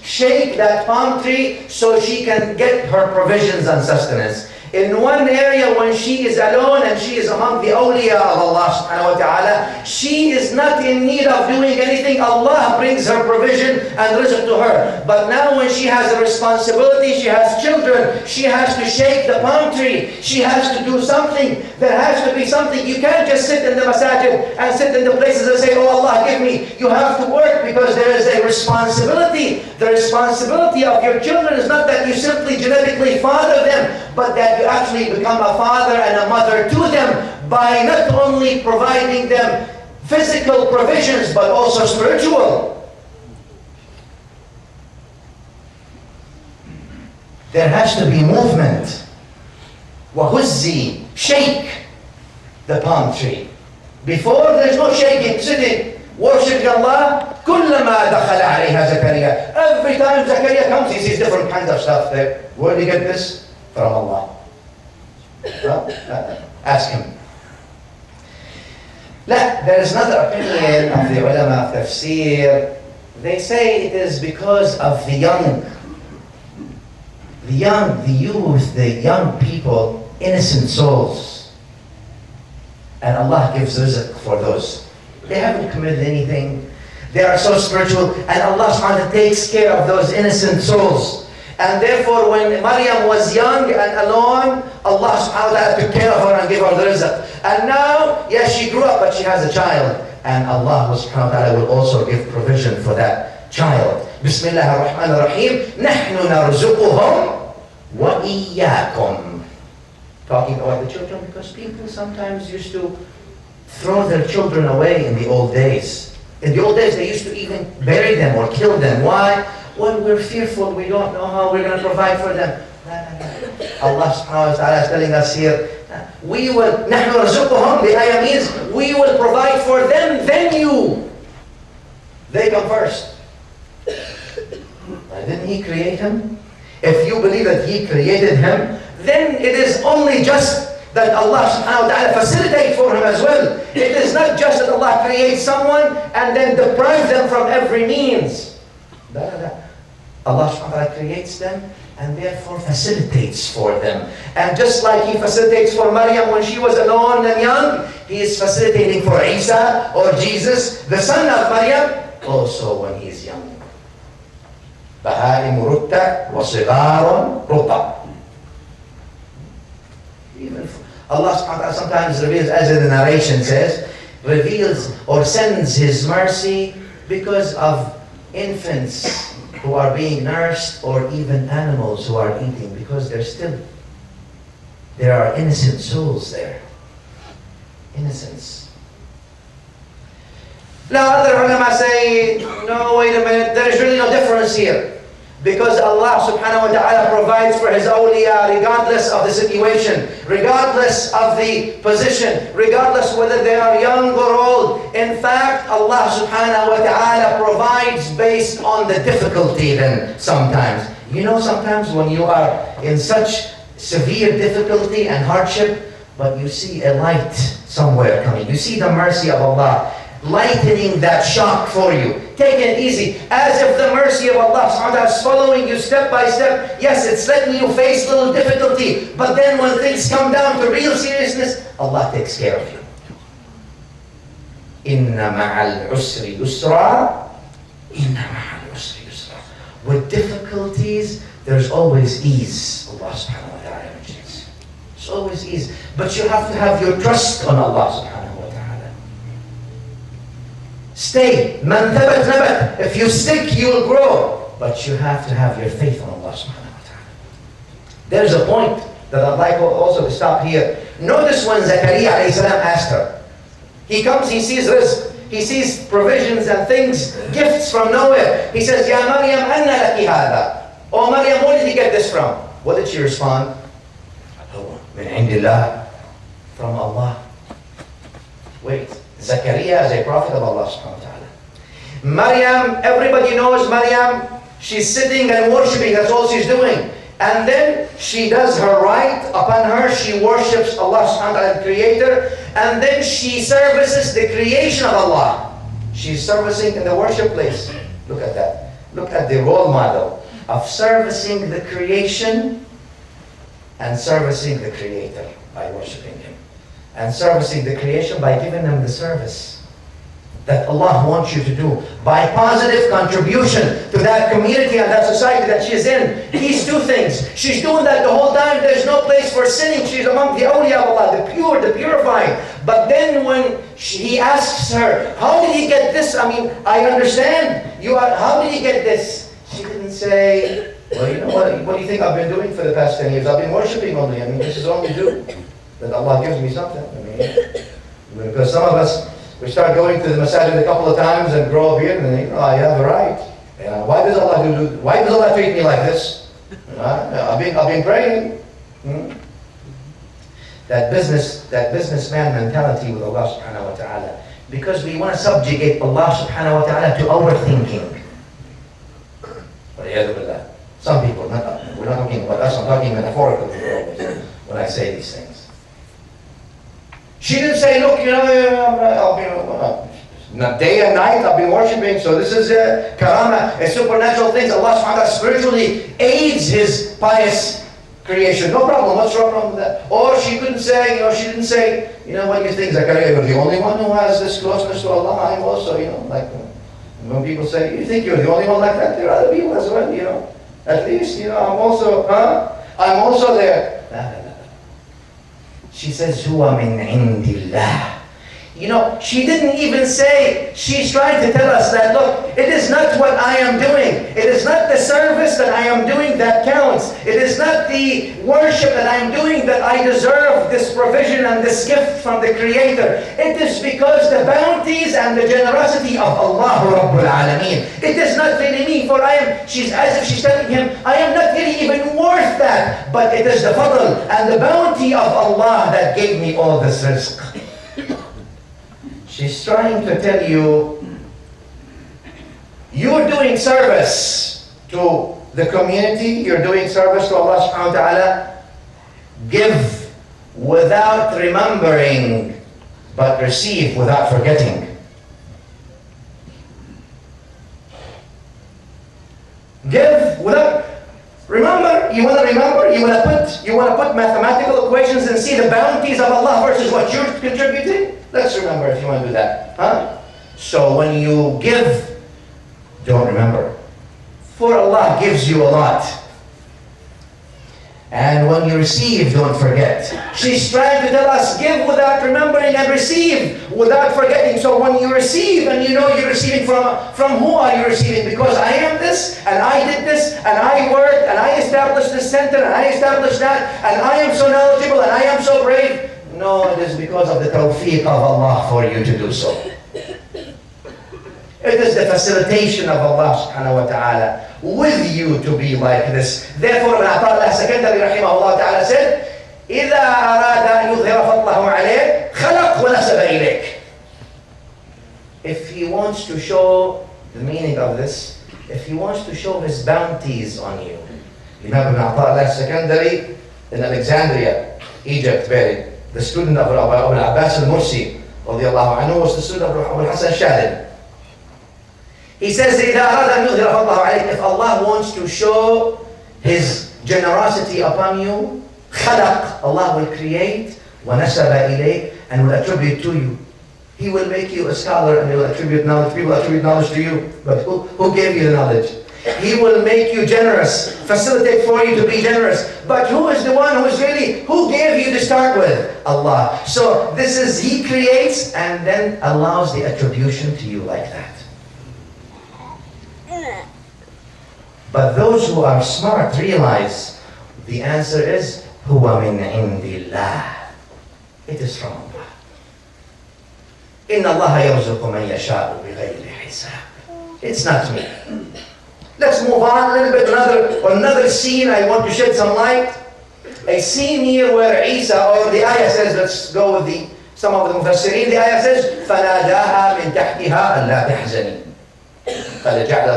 shake that palm tree so she can get her provisions and sustenance. In one area when she is alone and she is among the awliya of Allah subhanahu wa ta'ala, she is not in need of doing anything. Allah brings her provision and rizq to her. But now when she has a responsibility, she has children, she has to shake the palm tree, she has to do something. There has to be something. You can't just sit in the masajid and sit in the places and say, oh Allah, give me. You have to work because there is a responsibility. The responsibility of your children is not that you simply genetically father them, but that you actually become a father and a mother to them by not only providing them physical provisions, but also spiritual. There has to be movement. وَهُزِّي, shake the palm tree. Before, there's no shaking, sitting, worshiping Allah. كُلَّمَا دَخَلَ عَلَيْهَا زَكَرِيَّا. Every time Zakaria comes, he sees different kinds of stuff there. Where did he get this? From Allah. Well, ask him. There is another opinion of the ulama of tafsir. They say it is because of the youth, the young people, innocent souls. And Allah gives rizq for those. They haven't committed anything. They are so spiritual, and Allah subhanahu wa ta'ala takes care of those innocent souls. And therefore, when Maryam was young and alone, Allah subhanahu wa ta'ala took care of her and gave her the rizq. And now, yes, she grew up, but she has a child. And Allah subhanahu wa ta'ala will also give provision for that child. Bismillah ar-Rahman ar-Rahim. نَحْنُ نَرْزُقُهُمْ وَإِيَّاكُمْ. Talking about the children, because people sometimes used to throw their children away in the old days. In the old days, they used to even bury them or kill them. Why? Well, we're fearful, we don't know how we're going to provide for them. Allah subhanahu wa ta'ala is telling us here, we will, نَحْنُ رَزُقُهُمْ, the ayah means, we will provide for them, then you. They come first. Didn't He create him? If you believe that He created him, then it is only just that Allah subhanahu wa ta'ala facilitate for him as well. It is not just that Allah creates someone and then deprives them from every means. Allah subhanahu wa ta'ala creates them and therefore facilitates for them. And just like He facilitates for Maryam when she was alone and young, He is facilitating for Isa or Jesus, the son of Maryam, also when he is young. بَهَائِمُ رُتَّ وَصِغَارٌ رُطَّ. Even Allah subhanahu wa ta'ala sometimes reveals, as the narration says, reveals or sends His mercy because of infants who are being nursed, or even animals who are eating, because there are innocent souls there. Innocence. Now other ulama say, no, wait a minute, there's really no difference here. Because Allah subhanahu wa ta'ala provides for His awliya regardless of the situation, regardless of the position, regardless whether they are young or old. In fact, Allah subhanahu wa ta'ala provides based on the difficulty then sometimes. You know, sometimes when you are in such severe difficulty and hardship, but you see a light somewhere coming. You see the mercy of Allah lightening that shock for you. Take it easy. As if the mercy of Allah is following you step by step. Yes, it's letting you face little difficulty. But then when things come down to real seriousness, Allah takes care of you. Inna ma'al usri yusra. Inna ma'al usri yusra. With difficulties, there's always ease. Allah subhanahu wa ta'ala mentions. There's always ease. But you have to have your trust on Allah subhanahu wa ta'ala. Stay. Man thabat nabat. If you stick, you will grow. But you have to have your faith on Allah subhanahu wa ta'ala. There's a point that I'd like also to stop here. Notice when Zakaria alayhi salam asked her. He comes, he sees rizq. He sees provisions and things, gifts from nowhere. He says, Ya Maryam, anna laki hada. Oh Maryam, where did you get this from? What did she respond? Min indillah. From Allah. Wait, Zakaria is a prophet of Allah subhanahu wa ta'ala. Maryam, everybody knows Maryam. She's sitting and worshipping, that's all she's doing. And then she does her right upon her. She worships Allah subhanahu wa ta'ala, the Creator. And then she services the creation of Allah. She's servicing in the worship place. Look at that. Look at the role model of servicing the creation and servicing the Creator by worshiping Him. And servicing the creation by giving them the service that Allah wants you to do, by positive contribution to that community and that society that she's in. These two things. She's doing that the whole time. There's no place for sinning. She's among the awliya of Allah, the pure, the purified. But then when he asks her, how did he get this? I mean, I understand. How did he get this? She didn't say, well, you know what do you think I've been doing for the past 10 years? I've been worshipping only. I mean, this is all we do. That Allah gives me something. I mean, because some of us, we start going to the masajid a couple of times and grow up here and think, I have a right. Why does Allah treat me like this? I've been praying. That businessman mentality with Allah subhanahu wa ta'ala. Because we want to subjugate Allah subhanahu wa ta'ala to our thinking. Some people, we're not talking about us, I'm talking metaphorically when I say these things. She didn't say, look, you know, day and night I've been worshipping, so this is karama, supernatural things. Allah subhanahu wa ta'ala spiritually aids His pious creation. No problem, what's wrong with that? Or she didn't say, you know, what do you think, Zakaria, you're the only one who has this closeness to Allah. I'm also, you know, like when people say, you think you're the only one like that? There are other people as well, you know. At least, you know, I'm also there. She says, Huwa min indillah. You know, she didn't even say, she's trying to tell us that, look, it is not what I am doing. It is not the service that I am doing that counts. It is not the worship that I am doing that I deserve this provision and this gift from the Creator. It is because the bounties and the generosity of Allah Rabbul Alameen. It is not really me, for she's as if she's telling him, I am not really even worth that. But it is the fadl and the bounty of Allah that gave me all this rizq. She's trying to tell you, you're doing service to the community, you're doing service to Allah subhanahu wa ta'ala. Give without remembering, but receive without forgetting. Give without remember. You want to put mathematical equations and see the bounties of Allah versus what you're contributing. Let's remember if you want to do that. So when you give, don't remember. For Allah gives you a lot. And when you receive, don't forget. She's trying to tell us, give without remembering and receive without forgetting. So when you receive and you know you're receiving from who are you receiving? Because I am this, and I did this, and I worked, and I established this center, and I established that, and I am so knowledgeable, and I am so brave. No, it is because of the tawfiq of Allah for you to do so. It is the facilitation of Allah subhanahu wa ta'ala with you to be like this. Therefore, Ibn Ata'Allah Secondary rahimahullah ta'ala said, إِذَا أَرَادَ أَن يُظْهِرَ فَضْلَهُ عَلَيْكَ خَلَقْ وَنَسَبَ إِلَيْكَ. If He wants to show the meaning of this, if He wants to show His bounties on you, Imam ibn Ata left secondary in Alexandria, Egypt, buried. The student of Abu Abbas al-Mursi, radiallahu anhu, was the student of Abu Hassan Shadid. He says, إِذَا أَرَادَ أَنْ يُظْهِرَ فَضْلَهُ عَلَيْكَ, if Allah wants to show His generosity upon you, خَلَقْ, Allah will create, وَنَسَبَ إِلَيْكَ, and will attribute to you. He will make you a scholar and He will attribute knowledge. People attribute knowledge to you, but who gave you the knowledge? He will make you generous, facilitate for you to be generous. But who is the one who gave you to start with? Allah. So this is, He creates and then allows the attribution to you like that. But those who are smart realize the answer is هُوَ مِنْ عِنْدِ اللَّهِ. It is from Allah. إِنَّ اللَّهَ يَرْزُقُ مَنْ يَشَاءُ بِغَيْرِ حِسَابٍ. It's not me. Let's move on a little bit. Another scene I want to shed some light. A scene here where Isa, or the ayah says, let's go with some of the Mufassirin. The ayah says, فَنَادَاهَا مِنْ تَحْتِهَا أَلَّا تَحْزَنِي قَدْ جَعْلَ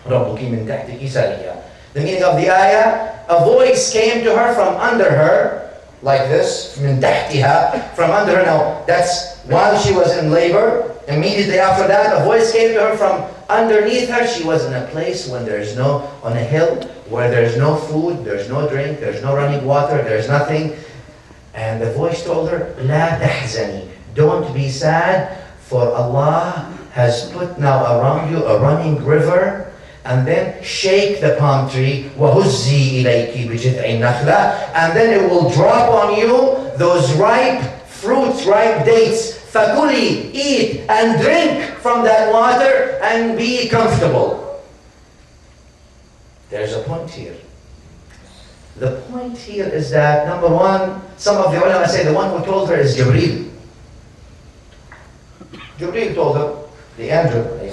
رَبُّكِ مِنْ تَحْتِكِ سَرِيًّا. The meaning of the ayah, a voice came to her from under her, like this, مِنْ تَحْتِهَا, from under her. Now, that's while she was in labor. Immediately after that, a voice came to her from underneath her. She was in a place when there's no, on a hill, where there's no food, there's no drink, there's no running water, there's nothing. And the voice told her, لا تحزني, don't be sad, for Allah has put now around you a running river, and then shake the palm tree, وَهُزِّي إِلَيْكِ بِجِذْعِ النَّخْلَةِ, and then it will drop on you those ripe fruits, ripe dates. فَكُلِي, eat and drink from that water and be comfortable. There's a point here. The point here is that, number one, some of the ulama say the one who told her is Jibreel. Jibreel told her, the angel, he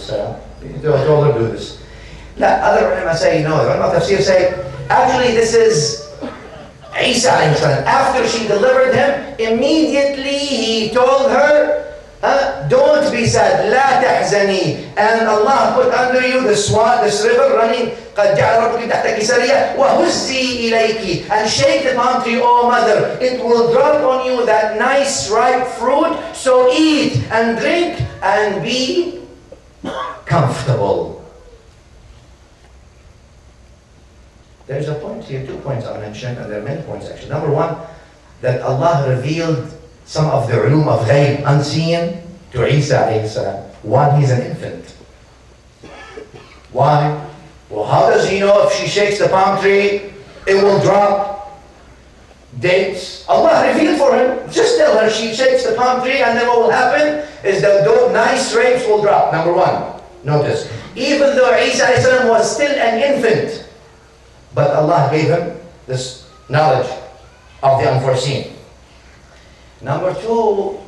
told her to do this. Now, other ulama say no. The ulama of tafsir say, actually this is Isa alayhi salam. After she delivered him, immediately he told her, don't be sad, لا تحزني, and Allah put under you this river running, قد جعل ربك تحتك سريا وهزي إليك, and shake the palm tree, oh mother, it will drop on you that nice ripe fruit, so eat and drink and be comfortable. There's a point here, 2 points I mentioned, and there are many points actually. Number one, that Allah revealed some of the ulum of ghaib, unseen, to Isa alayhi salam, while he's an infant. Why? Well, how does he know if she shakes the palm tree, it will drop dates? Allah revealed for him. Just tell her she shakes the palm tree, and then what will happen is that those nice grapes will drop. Number one, notice, even though Isa alayhi salam was still an infant, but Allah gave him this knowledge of the unforeseen. Number two,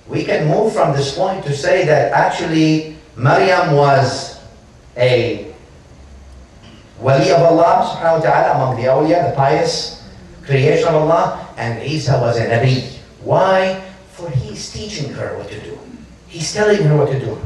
we can move from this point to say that actually Maryam was a wali of Allah subhanahu wa ta'ala, among the awliya, the pious creation of Allah, and Isa was a nabi. Why? For he's teaching her what to do. He's telling her what to do.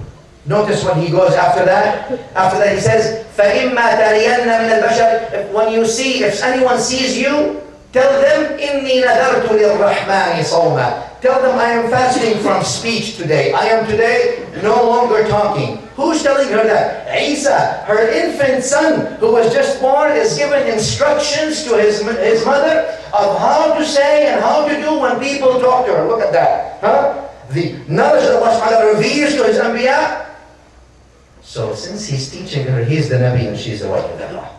Notice when he goes after that he says, فَإِمَّا تَرِيَنَّ مِنَ الْبَشَرِ, when you see, if anyone sees you, tell them, إِنِّي نَذَرْتُ لِلرَّحْمَنِ صَوْمًا. Tell them I am fasting from speech today. I am today no longer talking. Who's telling her that? Isa, her infant son who was just born, is given instructions to his mother of how to say and how to do when people talk to her. Look at that. The knowledge that Allah subhanahu wa ta'ala reveals to His anbiya. So since he's teaching her, he's the Nabi and she's the wife of Allah.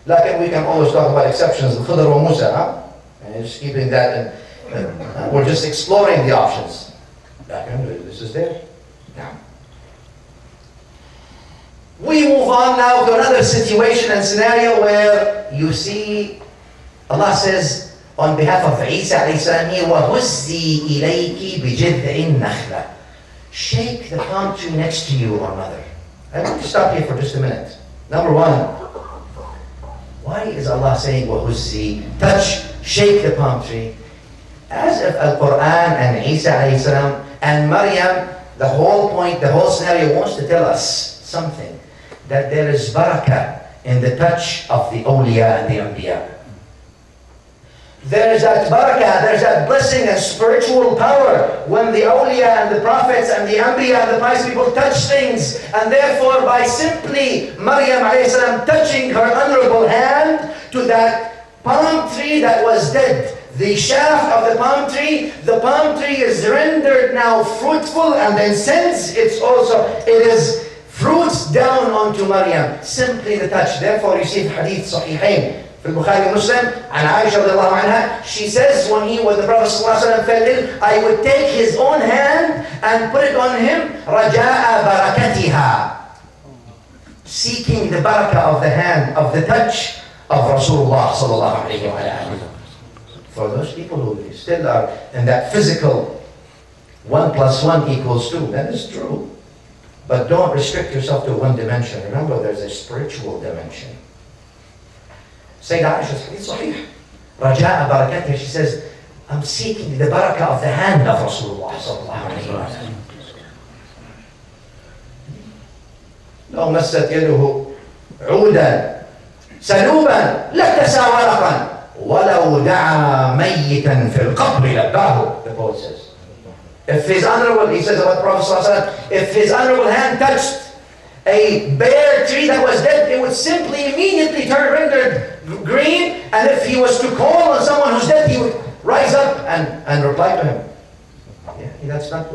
Like we can always talk about exceptions, Khidr wa Musa, and just keeping that, and we're just exploring the options. This is there. Now, we move on now to another situation and scenario where you see Allah says on behalf of Isa alayhi salam, وَهُزِّي إِلَيْكِ بِجِذْعِ النَّخْلَةِ. Shake the palm tree next to you, or mother. I want to stop here for just a minute. Number one, why is Allah saying وَهُزِّي? Touch, shake the palm tree. As if Al-Quran and Isa alayhi salam and Maryam, the whole point, the whole scenario wants to tell us something. that there is barakah in the touch of the awliya and the anbiya. There's that barakah, there's that blessing and spiritual power when the awliya and the prophets and the anbiya and the pious people touch things. And therefore, by simply Maryam alayhi salam touching her honorable hand to that palm tree that was dead, the shaft of the palm tree is rendered now fruitful, and then since it is fruits down onto Maryam, simply the touch. Therefore you see hadith sahihain في البخاري ومسلم عن عائشة رضي الله عنها, she says when the Prophet ﷺ fell ill, I would take his own hand and put it on him, رجاء barakatiha, seeking the barakah of the hand, of the touch of Rasulullah sallallahu alayhi wa sallam. For those people who still are in that physical 1 + 1 = 2, that is true. But don't restrict yourself to one dimension. Remember, there's a spiritual dimension. Sayyidah Aisha's hadith sahih. Raja'a barakatiha, she says, I'm seeking the barakah of the hand of Rasulullah sallallahu alayhi wa sallam. لو مست يده عودا سلوبا لاكتسى ورقا ولو دعا ميتا في القبر لباه, the poet says. If his honorable, he says about Prophet ﷺ, if his honorable hand touched a bare tree that was dead, it would simply immediately turn rendered green, and if he was to call on someone who's dead, he would rise up and reply to him. Yeah, that's not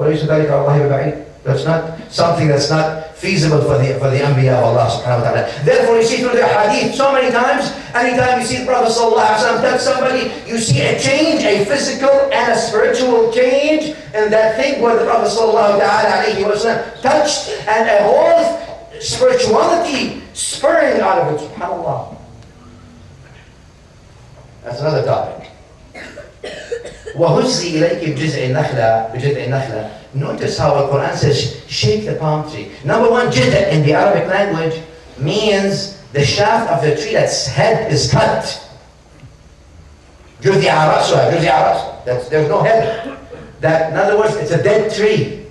that's not something that's not feasible for the Anbiya of Allah subhanahu wa ta'ala. Therefore you see through the hadith so many times, anytime you see the Prophet sallallahu alaihi wasallam touch somebody, you see a change, a physical and a spiritual change in that thing where the Prophet sallallahu alaihi wasallam touched, and a whole spirituality spurring out of it. SubhanAllah. That's another topic. وَهُزِّي إِلَيْكِ بِجِذْعِ النَّخْلَةِ. Notice how the Quran says, shake the palm tree. Number one, jid'a in the Arabic language means the shaft of the tree that's head is cut. جُذِعَ رَأْسُهَا. There's no head. That, in other words, it's a dead tree.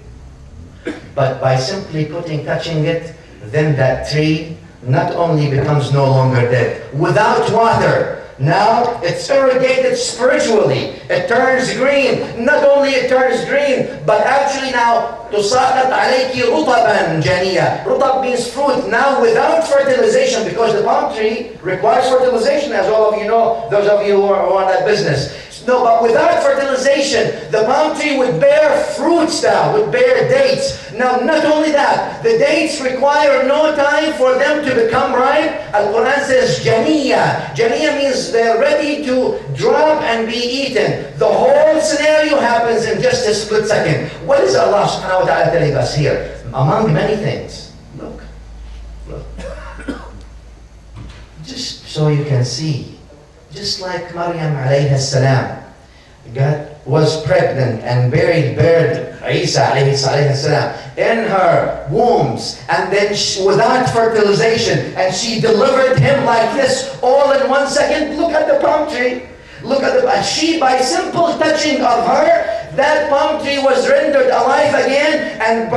But by simply touching it, then that tree not only becomes no longer dead, without water, now it's irrigated spiritually. It turns green. Not only it turns green, but actually now تُسَاقَطْ عَلَيْكِ رُطَبًا جَنِيًّا. Rutab means fruit. Now without fertilization, because the palm tree requires fertilization, as all of you know, those of you who are in that business. No, but without fertilization, the palm tree would bear fruits now, would bear dates. Now, not only that, the dates require no time for them to become ripe. Al-Quran says, Janiya. Janiya means they're ready to drop and be eaten. The whole scenario happens in just a split second. What is Allah subhanahu wa ta'ala telling us here? Among many things. Look. Just so you can see. Just like Maryam alayhi salam was pregnant and bared Isa alayhi salam in her wombs, and then without fertilization, and she delivered him like this all in 1 second. Look at the palm tree. And she, by simple touching of her, that palm tree was rendered alive again and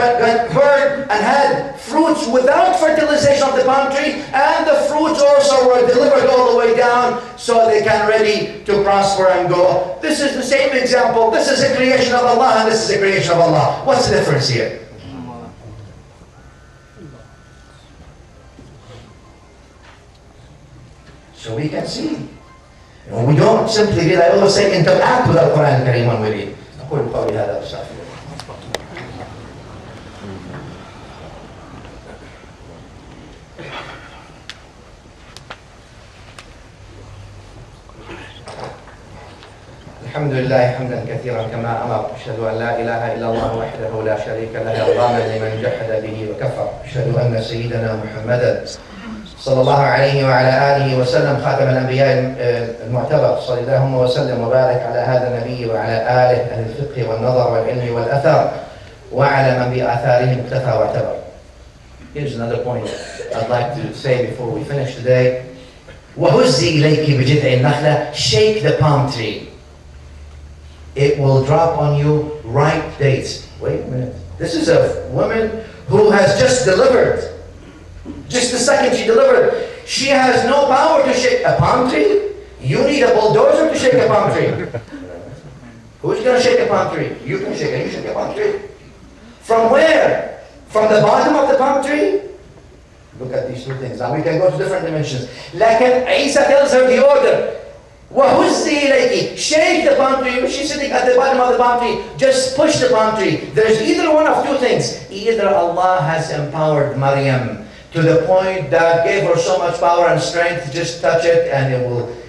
heard and had fruits without fertilization of the palm tree, and the fruits also were delivered all the way down so they can ready to prosper and go. This is the same example. This is a creation of Allah, and this is a creation of Allah. What's the difference here? So we can see. We don't simply be like, say, interact with the Quran al-Karim when we read. أقول قولي هذا وأستغفر الله. الحمد لله حمدا كثيرا كما أمر. أشهد أن لا إله إلا الله وحده لا شريك له إرغاما لمن جحد به وكفر. أشهد أن سيدنا محمدا صلى الله عليه وعلى آله وسلم خاتم الأنبياء المعتبر. صلى اللهم وسلم وبارك على هذا النبي وعلى آله أهل الفقه والنظر والعلم والأثر وعلى من بآثارهم اقتفى واعتبر. Here's another point I'd like to say before we finish today. وَهُزِّي إِلَيْكِ بِجِذْعِ النَّخْلَةِ. Shake the palm tree. It will drop on you ripe dates. Wait a minute. This is a woman who has just delivered. Just the second she delivered. She has no power to shake a palm tree. You need a bulldozer to shake a palm tree. Who's going to shake a palm tree? You can shake it. You shake a palm tree. From where? From the bottom of the palm tree? Look at these two things. Now we can go to different dimensions. Lakin Isa tells her the order. وَهُزِّي إِلَيْكِ Shake the palm tree. She's sitting at the bottom of the palm tree. Just push the palm tree. There's either one of two things. Either Allah has empowered Maryam to the point that gave her so much power and strength, just touch it and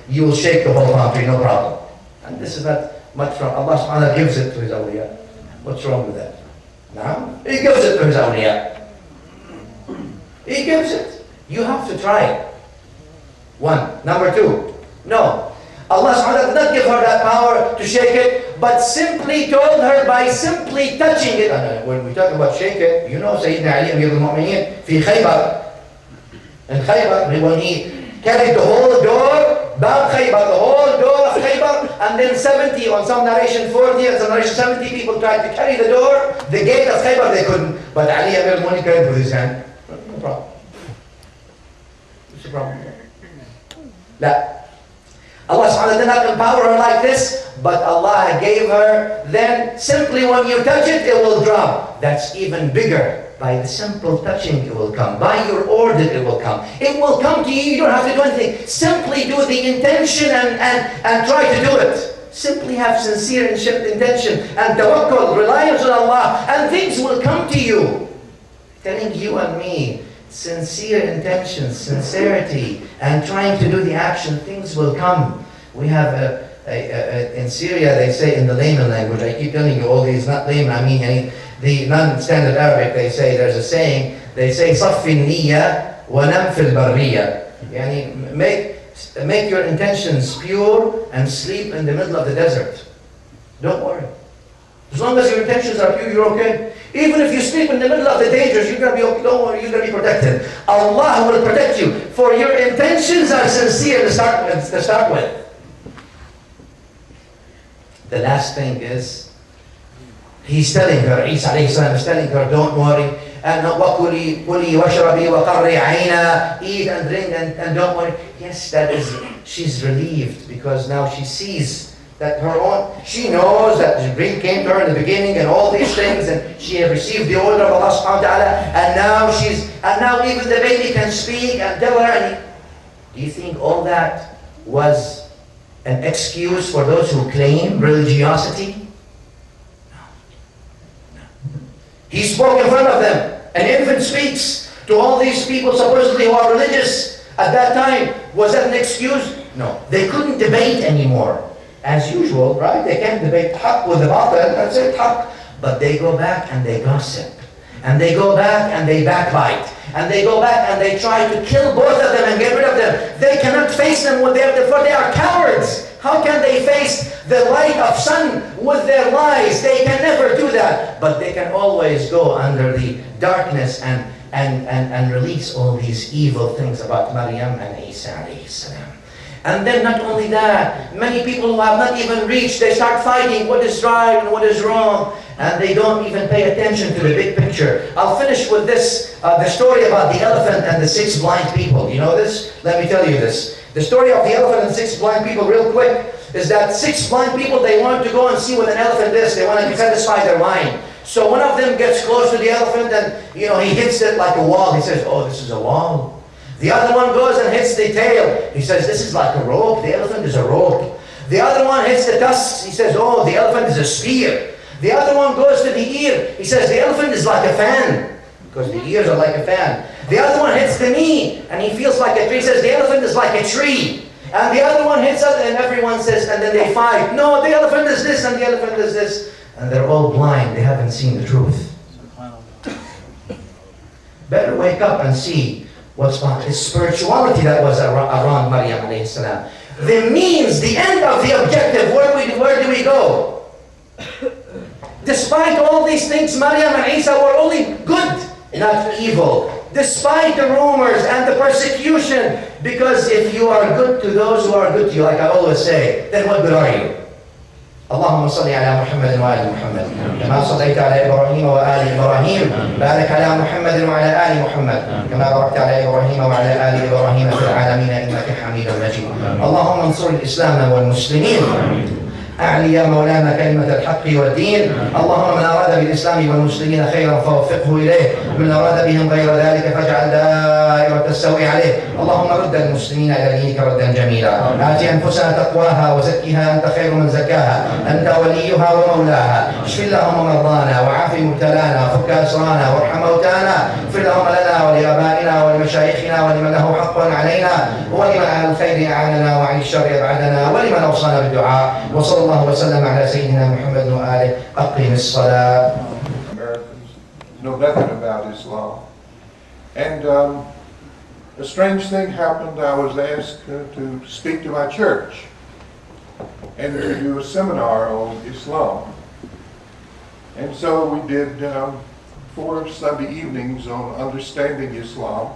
you will shake the whole palm tree, no problem. And this is not much wrong. Allah subhanahu wa ta'ala gives it to His awliya. What's wrong with that? No? He gives it to His awliya. He gives it. You have to try it. One. Number two. No. Allah subhanahu wa ta'ala did not give her that power to shake it, but simply told her by simply touching it. And when we talk about shake it, you know Sayyidina Ali Amir al-Mu'mineen fi Khaybar. In Khaybar, when he carried the whole door, Bab Khaybar, the whole door of Khaybar, and then 70, on some narration 40, on some narration 70 people tried to carry the door, the gate of Khaybar, they couldn't. But Ali Amir al-Mu'mineen carried with his hand. No problem. What's the problem? La. Allah subhanahu wa ta'ala did not empower her like this, but Allah gave her, then simply when you touch it, it will drop. That's even bigger. By the simple touching, it will come. By your order, it will come. It will come to you. You don't have to do anything. Simply do the intention and try to do it. Simply have sincere intention and tawakkul, reliance on Allah, and things will come to you. Telling you and me, sincere intention, sincerity, and trying to do the action, things will come. We have in Syria, they say in the layman language, I keep telling you all these, not layman, I mean the non-standard Arabic, they say, there's a saying, they say, صَفِّ النِّيَّةِ وَنَمْ فِي الْبَرِّيَّةِ Yani, make your intentions pure and sleep in the middle of the desert. Don't worry. As long as your intentions are pure, you're okay. Even if you sleep in the middle of the dangers, you're going to be okay. Don't worry, you're going to be protected. Allah will protect you, for your intentions are sincere to start with. The last thing is, He's telling her, Isa alayhi salam is telling her, don't worry, and وَكُلِي وَاشْرَبِي وَقَرِّ عَيْنَا, eat and drink and don't worry. Yes, that is, she's relieved because now she sees that her own, she knows that the dream came to her in the beginning and all these things, and she had received the order of Allah subhanahu wa ta'ala, and now even the baby can speak and tell her. Do you think all that was an excuse for those who claim religiosity? He spoke in front of them. An infant speaks to all these people supposedly who are religious at that time. Was that an excuse? No. They couldn't debate anymore. As usual, right? They can't debate haq with the batil. That's it, haq. But they go back and they gossip. And they go back and they backbite. And they go back and they try to kill both of them and get rid of them. They cannot face them with for they are cowards. How can they face the light of sun with their lies? They can never do that. But they can always go under the darkness and release all these evil things about Maryam and Isa alayhi salam. And then not only that, many people who have not even reached, they start fighting what is right and what is wrong. And they don't even pay attention to the big picture. I'll finish with this, the story about the elephant and the 6 blind people. You know this? Let me tell you this. The story of the elephant and 6 blind people, real quick, is that 6 blind people, they want to go and see what an elephant is. They want to satisfy their mind. So one of them gets close to the elephant and, he hits it like a wall. He says, oh, this is a wall. The other one goes and hits the tail. He says, this is like a rope. The elephant is a rope. The other one hits the tusks. He says, oh, the elephant is a spear. The other one goes to the ear. He says, the elephant is like a fan, because the ears are like a fan. The other one hits the knee, and he feels like a tree. He says, the elephant is like a tree. And the other one hits it, and everyone says, and then they fight. No, the elephant is this, and the elephant is this. And they're all blind. They haven't seen the truth. Better wake up and see what's behind. It's spirituality that was around Maryam alayhi salam. The means, the end of the objective, where do we go? Despite all these things, Maryam and Isa were only good, not evil. Despite the rumors and the persecution, because if you are good to those who are good to you, like I always say, then what good are you? اللهم صل على محمد وآل محمد كما صليت على إبراهيم وآل إبراهيم. بارك على محمد وعلى آل محمد كما باركت على إبراهيم وعلى آل إبراهيم في العالمين إنك حميد مجيد. اللهم انصر الإسلام والمسلمين. أعلي يا مولانا كلمة الحق والدين. اللهم من أراد بالإسلام والمسلمين خيرا فوفقه إليه، من أراد بهم غير ذلك فاجعل دائرة السوء عليه. اللهم رد المسلمين إلى دينك ردا جميلا. آت أنفسنا تقواها وزكها أنت خير من زكاها، أنت وليها ومولاها. اشف اللهم مرضانا وعاف مبتلانا وفك أسرانا وارحم موتانا. اغفر اللهم لنا ولآبائنا ولمشايخنا ولمن له حق علينا ولمن على الخير أعاننا وعن الشر أبعدنا ولمن أوصانا بالدعاء. وصلى الله وسلم على سيدنا محمد وآله. أقم الصلاة. Americans know nothing about Islam. And a strange thing happened. I was asked to speak to my church and to do a seminar on Islam. And so we did 4 Sunday evenings on understanding Islam.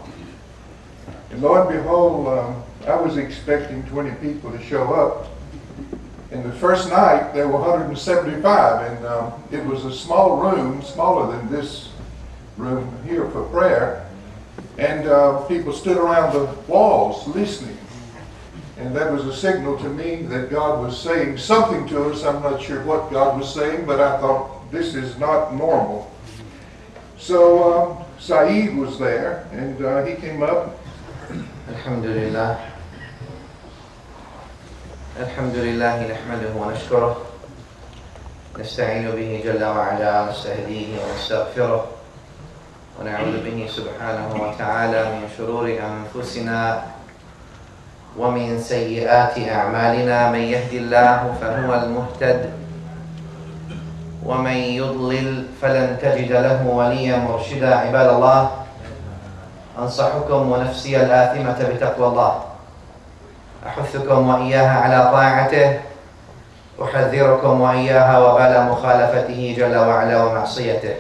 And lo and behold, I was expecting 20 people to show up. And the first night, there were 175, and it was a small room, smaller than this room here for prayer, and people stood around the walls listening. And that was a signal to me that God was saying something to us. I'm not sure what God was saying, but I thought, this is not normal. So Saeed was there, and he came up. Alhamdulillah. الحمد لله نحمده ونشكره نستعين به جل وعلا نستهديه ونستغفره ونعوذ به سبحانه وتعالى من شرور أنفسنا ومن سيئات أعمالنا. من يهد الله فهو المهتد ومن يضلل فلن تجد له وليا مرشدا. عباد الله، أنصحكم ونفسي الآثمة بتقوى الله، أحثكم وإياها على طاعته، أحذركم وإياها وبال مخالفته جل وعلا ومعصيته.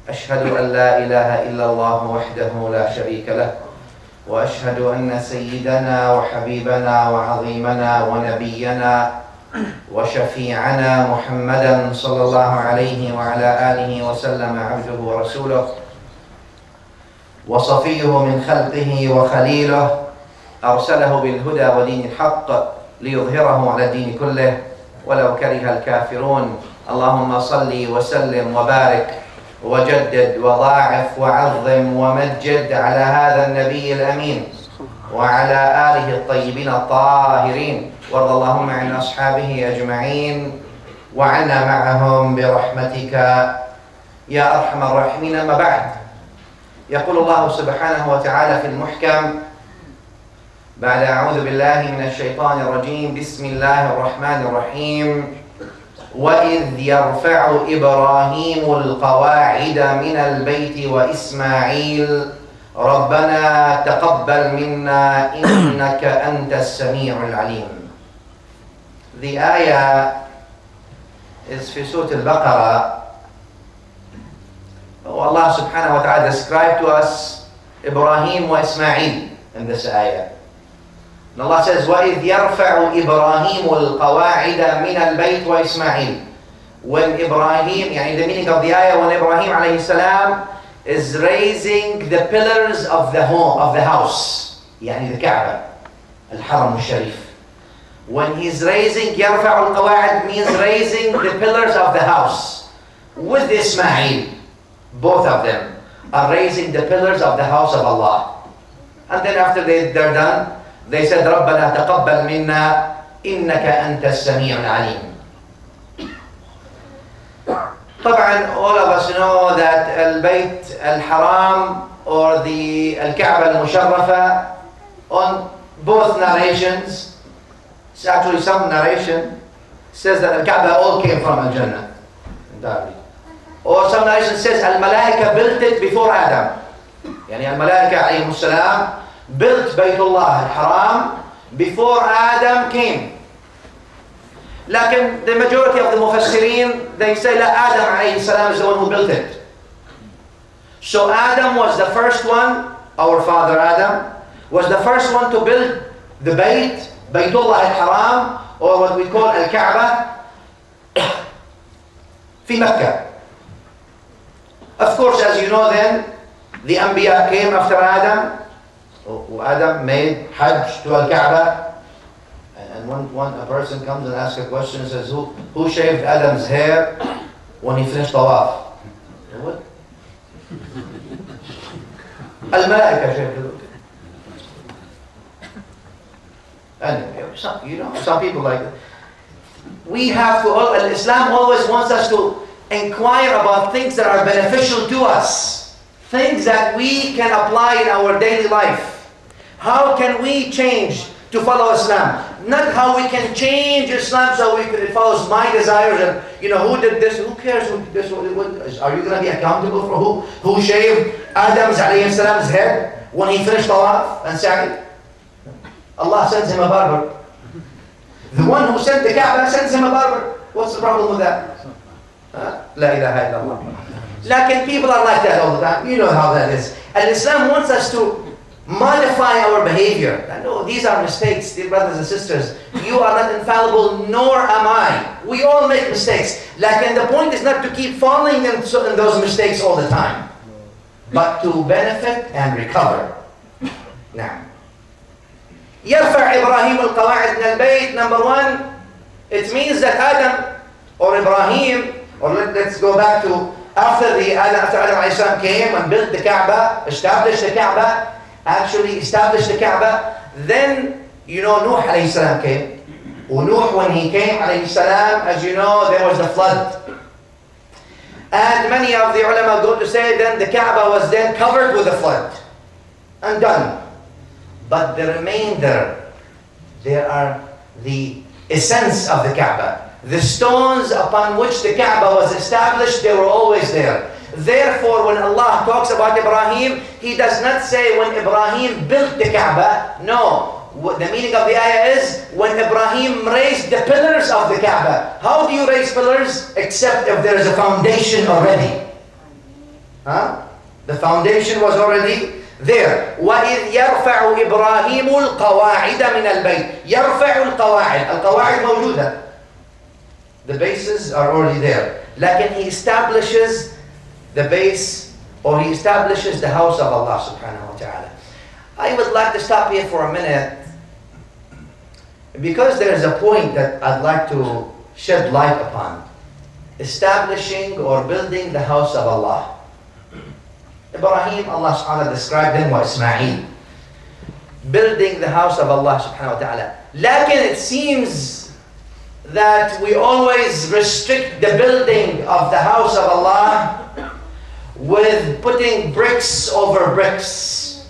أشهد أن لا إله إلا الله وحده لا شريك له، وأشهد أن سيدنا وحبيبنا وعظيمنا ونبينا وشفيعنا محمدا صلى الله عليه وعلى آله وسلم عبده ورسوله وصفيه من خلقه وخليله، أرسله بالهدى ودين الحق ليظهره على الدين كله ولو كره الكافرون. اللهم صل وسلم وبارك وجدد وضاعف وعظم ومجد على هذا النبي الأمين وعلى آله الطيبين الطاهرين، وارض اللهم عن أصحابه أجمعين وعنا معهم برحمتك يا أرحم الراحمين. أما بعد، يقول الله سبحانه وتعالى في المحكم بعد أعوذ بالله من الشيطان الرجيم: بسم الله الرحمن الرحيم. وإذ يرفع إبراهيم القواعد من البيت وإسماعيل ربنا تقبل منا إنك أنت السميع العليم. The ayah is في Surah Al-Baqarah. Allah subhanahu wa ta'ala described to us Ibrahim wa Ismail in this ayah. And Allah says, وَإِذْ يَرْفَعُ إِبْرَاهِيمُ الْقَوَاعِدَ مِنَ الْبَيْتِ وَإِسْمَاعِيل. When Ibrahim, the meaning of the ayah, when Ibrahim alayhi salam is raising the pillars of the home, of the house, the Kaaba, Al-Haram al-Sharif. When he's raising, يَرْفَعُ الْقَوَاعِد means raising the pillars of the house. With Ismail, both of them are raising the pillars of the house of Allah. And then after they're done, they said, رَبَّنَا تَقَبَّلْ مِنَّا إِنَّكَ أَنْتَ السَّمِيعُ الْعَلِيمُ. طبعا, all of us know that Al-Bayt Al-Haram or the Al-Kaaba Al-Musharrafa, on both narrations, it's actually some narration says that Al-Kaaba all came from Al-Jannah. Or some narration says Al-Malaika built it before Adam. Al-Malaika alayhim salam built Baytullah al-Haram before Adam came. Lakin the majority of the Mufassirin, they say that Adam alayhi salam is the one who built it. So Adam was the first one, our father Adam, was the first one to build the Baytullah al-Haram, or what we call Al-Kaaba. في مكة. Of course, as you know then, the Anbiya came after Adam. Adam made Hajj to Al-Kaaba. And when a person comes and asks a question and says, who shaved Adam's hair when he finished Tawaf? What? Al-Malaika shaved it. And some people like it. We have to, Islam always wants us to inquire about things that are beneficial to us. Things that we can apply in our daily life. How can we change to follow Islam? Not how we can change Islam so it follows my desires and, who did this? Who cares who did this? Are you going to be accountable for who shaved Adam's salam's head when he finished Tawaf and Sa'i? Allah sends him a barber. The one who sent the Kaaba sends him a barber. What's the problem with that? La ilaha illallah. Like people are like that all the time. You know how that is. And Islam wants us to modify our behavior. I know these are mistakes, dear brothers and sisters. You are not infallible, nor am I. We all make mistakes. And the point is not to keep falling in those mistakes all the time, but to benefit and recover. Now, يرفع إبراهيم القواعد من البيت. Number one, it means that Adam or Ibrahim, or let's go back to after Adam a.s. came and built the Kaaba, established the Kaaba, then Nuh alayhi salam came. Nuh, when he came alayhi salam, as you know, there was the flood. And many of the ulama go to say then the Kaaba was then covered with the flood and done. But the remainder, there are the essence of the Kaaba. The stones upon which the Kaaba was established, they were always there. Therefore, when Allah talks about Ibrahim, He does not say when Ibrahim built the Kaaba. No. The meaning of the ayah is when Ibrahim raised the pillars of the Kaaba. How do you raise pillars? Except if there is a foundation already. The foundation was already there. وَإِذْ يَرْفَعُ إِبْرَاهِيمُ الْقَوَاعِدَ مِنَ الْبَيْتِ. يَرْفَعُ الْقَوَاعِد. القواعد موجودة. The bases are already there. Like he establishes the base, or he establishes the house of Allah subhanahu wa ta'ala. I would like to stop here for a minute, because there is a point that I'd like to shed light upon. Establishing or building the house of Allah. Ibrahim, Allah subhanahu wa ta'ala described him, wa Ismail. Building the house of Allah subhanahu wa ta'ala. Lakin it seems that we always restrict the building of the house of Allah with putting bricks over bricks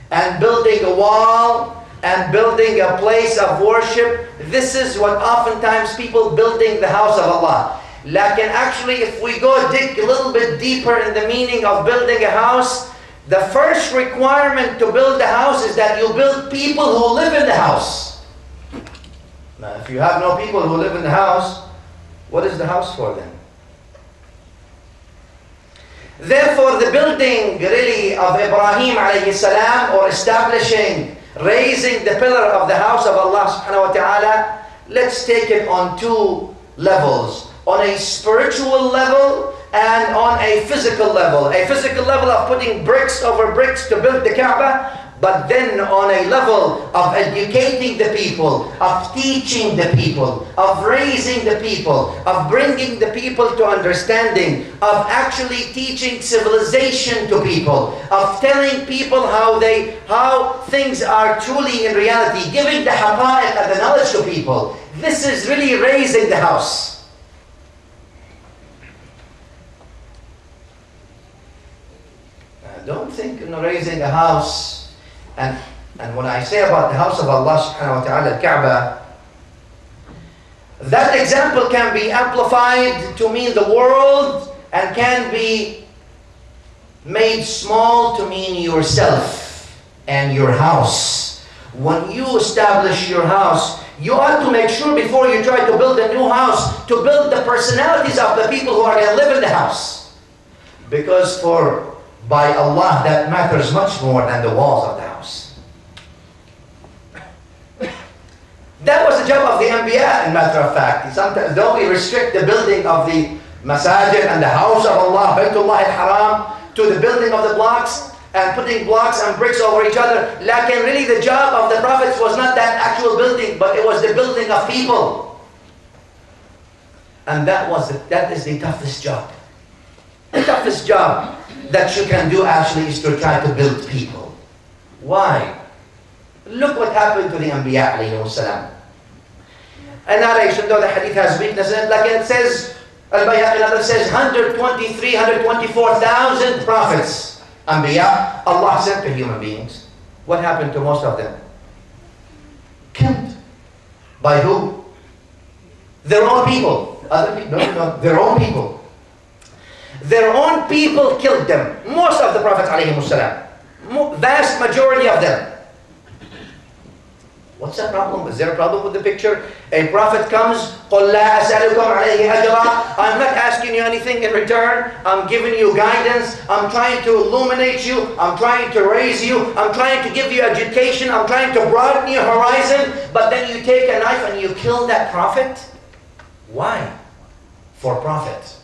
and building a wall and building a place of worship. This is what oftentimes people building the house of Allah. Lakin actually, if we go dig a little bit deeper in the meaning of building a house, the first requirement to build a house is that you build people who live in the house. Now, if you have no people who live in the house, what is the house for then? Therefore, the building really of Ibrahim alayhi salam, or establishing, raising the pillar of the house of Allah subhanahu wa ta'ala, let's take it on two levels. On a spiritual level and on a physical level. A physical level of putting bricks over bricks to build the Kaaba, but then on a level of educating the people, of teaching the people, of raising the people, of bringing the people to understanding, of actually teaching civilization to people, of telling people how things are truly in reality, giving the haqa'iq and the knowledge to people. This is really raising the house. Don't think in raising a house, and when I say about the house of Allah subhanahu wa ta'ala, al-Kaaba, that example can be amplified to mean the world and can be made small to mean yourself and your house. When you establish your house, you ought to make sure before you try to build a new house, to build the personalities of the people who are going to live in the house. Because by Allah, that matters much more than the walls of the house. That was the job of the Anbiya, in matter of fact. Sometimes, though we restrict the building of the masajid and the house of Allah, Baytullah al-Haram, to the building of the blocks, and putting blocks and bricks over each other. Lakin really the job of the prophets was not that actual building, but it was the building of people. And that is the toughest job. The toughest job that you can do actually is to try to build people. Why? Look what happened to the Anbiya alayhi salam. A narration, though the hadith has weakness in it, like it says, Al-Bayhaqi says 124,000 prophets, Anbiya, Allah sent to human beings. What happened to most of them? Killed. By who? Their own people. Other people? No, their own people. Their own people killed them. Most of the prophets alayhi salam. Vast majority of them. What's the problem? Is there a problem with the picture? A prophet comes, قُلْ لَا أَسْأَلُكُمْ عَلَيْهِ أَجْرًا. I'm not asking you anything in return. I'm giving you guidance. I'm trying to illuminate you. I'm trying to raise you. I'm trying to give you education. I'm trying to broaden your horizon. But then you take a knife and you kill that prophet? Why? For profit.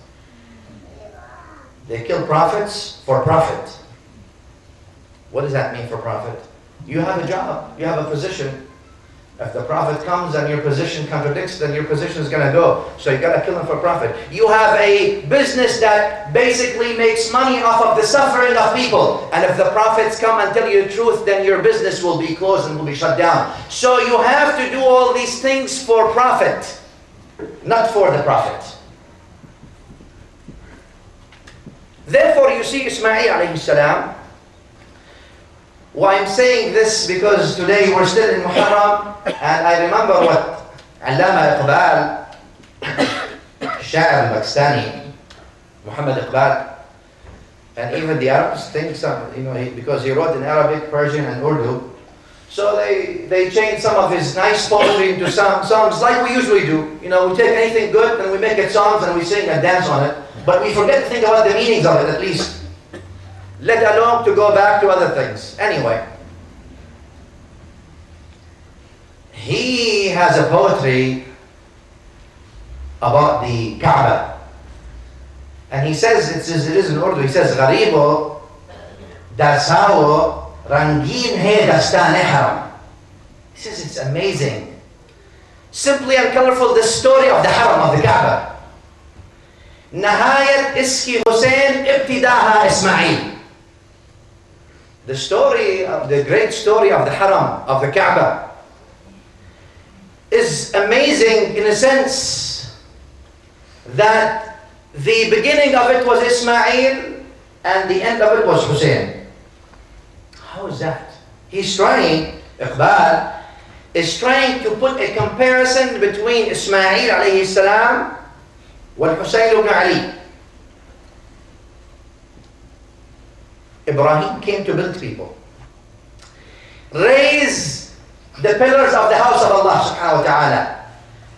They kill prophets for profit. What does that mean for profit? You have a job. You have a position. If the prophet comes and your position contradicts, then your position is going to go. So you got to kill him for profit. You have a business that basically makes money off of the suffering of people. And if the prophets come and tell you the truth, then your business will be closed and will be shut down. So you have to do all these things for profit, not for the prophet. Therefore, you see Ismail alayhi salam. Why I'm saying this, because today we're still in Muharram, and I remember what Allama Iqbal, Sha'ir al-Pakistani, Muhammad Iqbal, and even the Arabs think some, because he wrote in Arabic, Persian, and Urdu, so they changed some of his nice poetry into some songs like we usually do. We take anything good and we make it songs and we sing and dance on it, but we forget to think about the meanings of it at least. Let alone to go back to other things. Anyway, he has a poetry about the Kaaba. And he says, it is in Urdu, he says, غَرِيبُ دَرْسَاوُ رَنْجِينْ هَي دَسْتَانِ حَرَمْ. He says it's amazing. Simply and colorful, the story of the Haram of the Kaaba. نهاية إسكي حسين ابتداها إسماعيل. The story of the great story of the Haram, of the Kaaba, is amazing in a sense that the beginning of it was Ismail and the end of it was Hussein. How is that? He's trying, Iqbal is trying to put a comparison between Ismail alayhi salam and Hussein ibn Ali. Ibrahim came to build people. Raise the pillars of the house of Allah subhanahu wa ta'ala.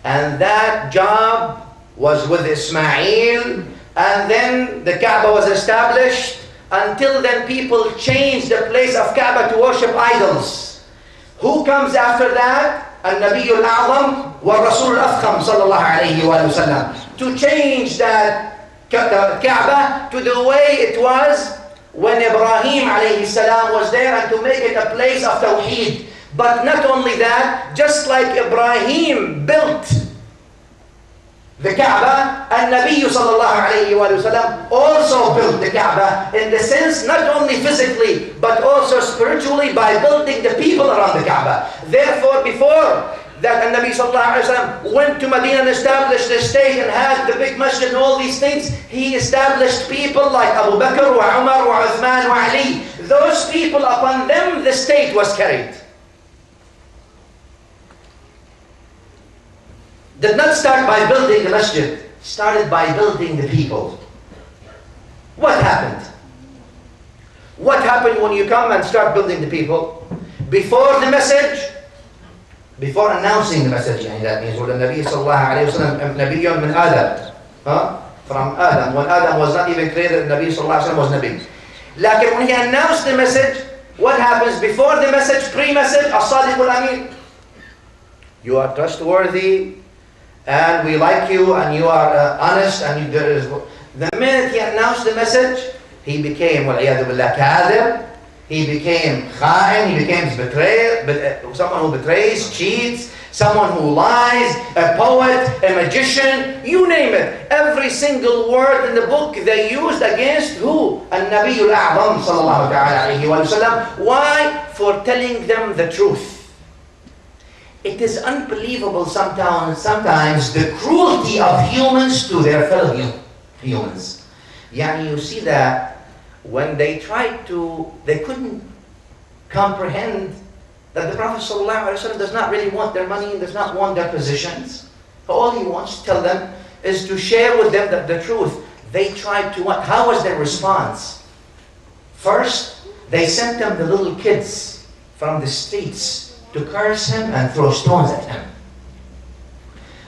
And that job was with Ismail. And then the Kaaba was established. Until then people changed the place of Kaaba to worship idols. Who comes after that? Al-Nabi al-A'zam wa Rasul al-Afkham sallallahu alayhi wa sallam. To change that Kaaba to the way it was when Ibrahim alayhi salam was there, and to make it a place of Tawheed. But not only that, just like Ibrahim built the Kaaba, and Nabi sallallahu alayhi wa sallam also built the Kaaba, in the sense not only physically but also spiritually, by building the people around the Kaaba. Therefore, before that Nabi sallallahu alayhi wa sallam went to Medina and established the state and had the big masjid and all these things, he established people like Abu Bakr wa Umar wa Uthman wa Ali. Those people, upon them the state was carried. Did not start by building the masjid, started by building the people. What happened? What happened when you come and start building the people? Before the message, before announcing the message, that means when the Nabi sallallahu alayhi wa sallam, Nabiyyun min Adam, from Adam, when Adam was not even created, Nabi sallallahu alayhi wa sallam was Nabi. Like when he announced the message, what happens before the message, pre-message, as-sadiq al-amin? You are trustworthy, and we like you, and you are honest, and you, there is. The minute he announced the message, he became, وَالْعِيَاذُ بِاللَّهِ كَاذِب. He became kha'in, he became someone who betrays, cheats, someone who lies, a poet, a magician, you name it. Every single word in the book they used against who? An-Nabi al-A'zam sallallahu alayhi wa sallam. Why? For telling them the truth. It is unbelievable sometimes the cruelty of humans to their fellow humans. You see that when they tried to, they couldn't comprehend that the Prophet ﷺ does not really want their money and does not want their positions. All he wants to tell them is to share with them the truth. They tried to what? How was their response? First, they sent them the little kids from the streets to curse him and throw stones at him.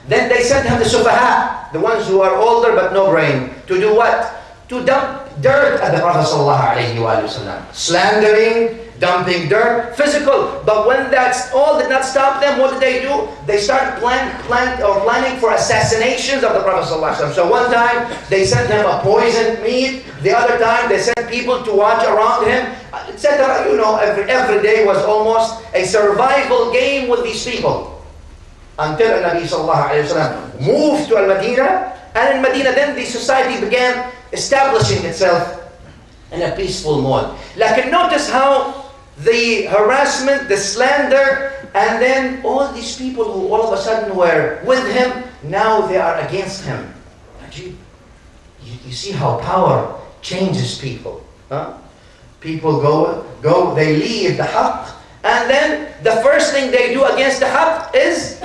Then they sent him the sufaha, the ones who are older but no brain, to do what? To dump dirt at the Prophet ﷺ. Slandering, dumping dirt, physical. But when that's all did not stop them, what did they do? They started planning for assassinations of the Prophet ﷺ. So one time they sent him a poisoned meat. The other time they sent people to watch around him, etc. Every day was almost a survival game with these people. Until Nabi ﷺ moved to Al-Madinah. And in Medina then the society began establishing itself in a peaceful mode. Like, notice how the harassment, the slander, and then all these people who all of a sudden were with him, now they are against him. You see how power changes people. Huh? People go, they leave the haqq, and then the first thing they do against the haqq is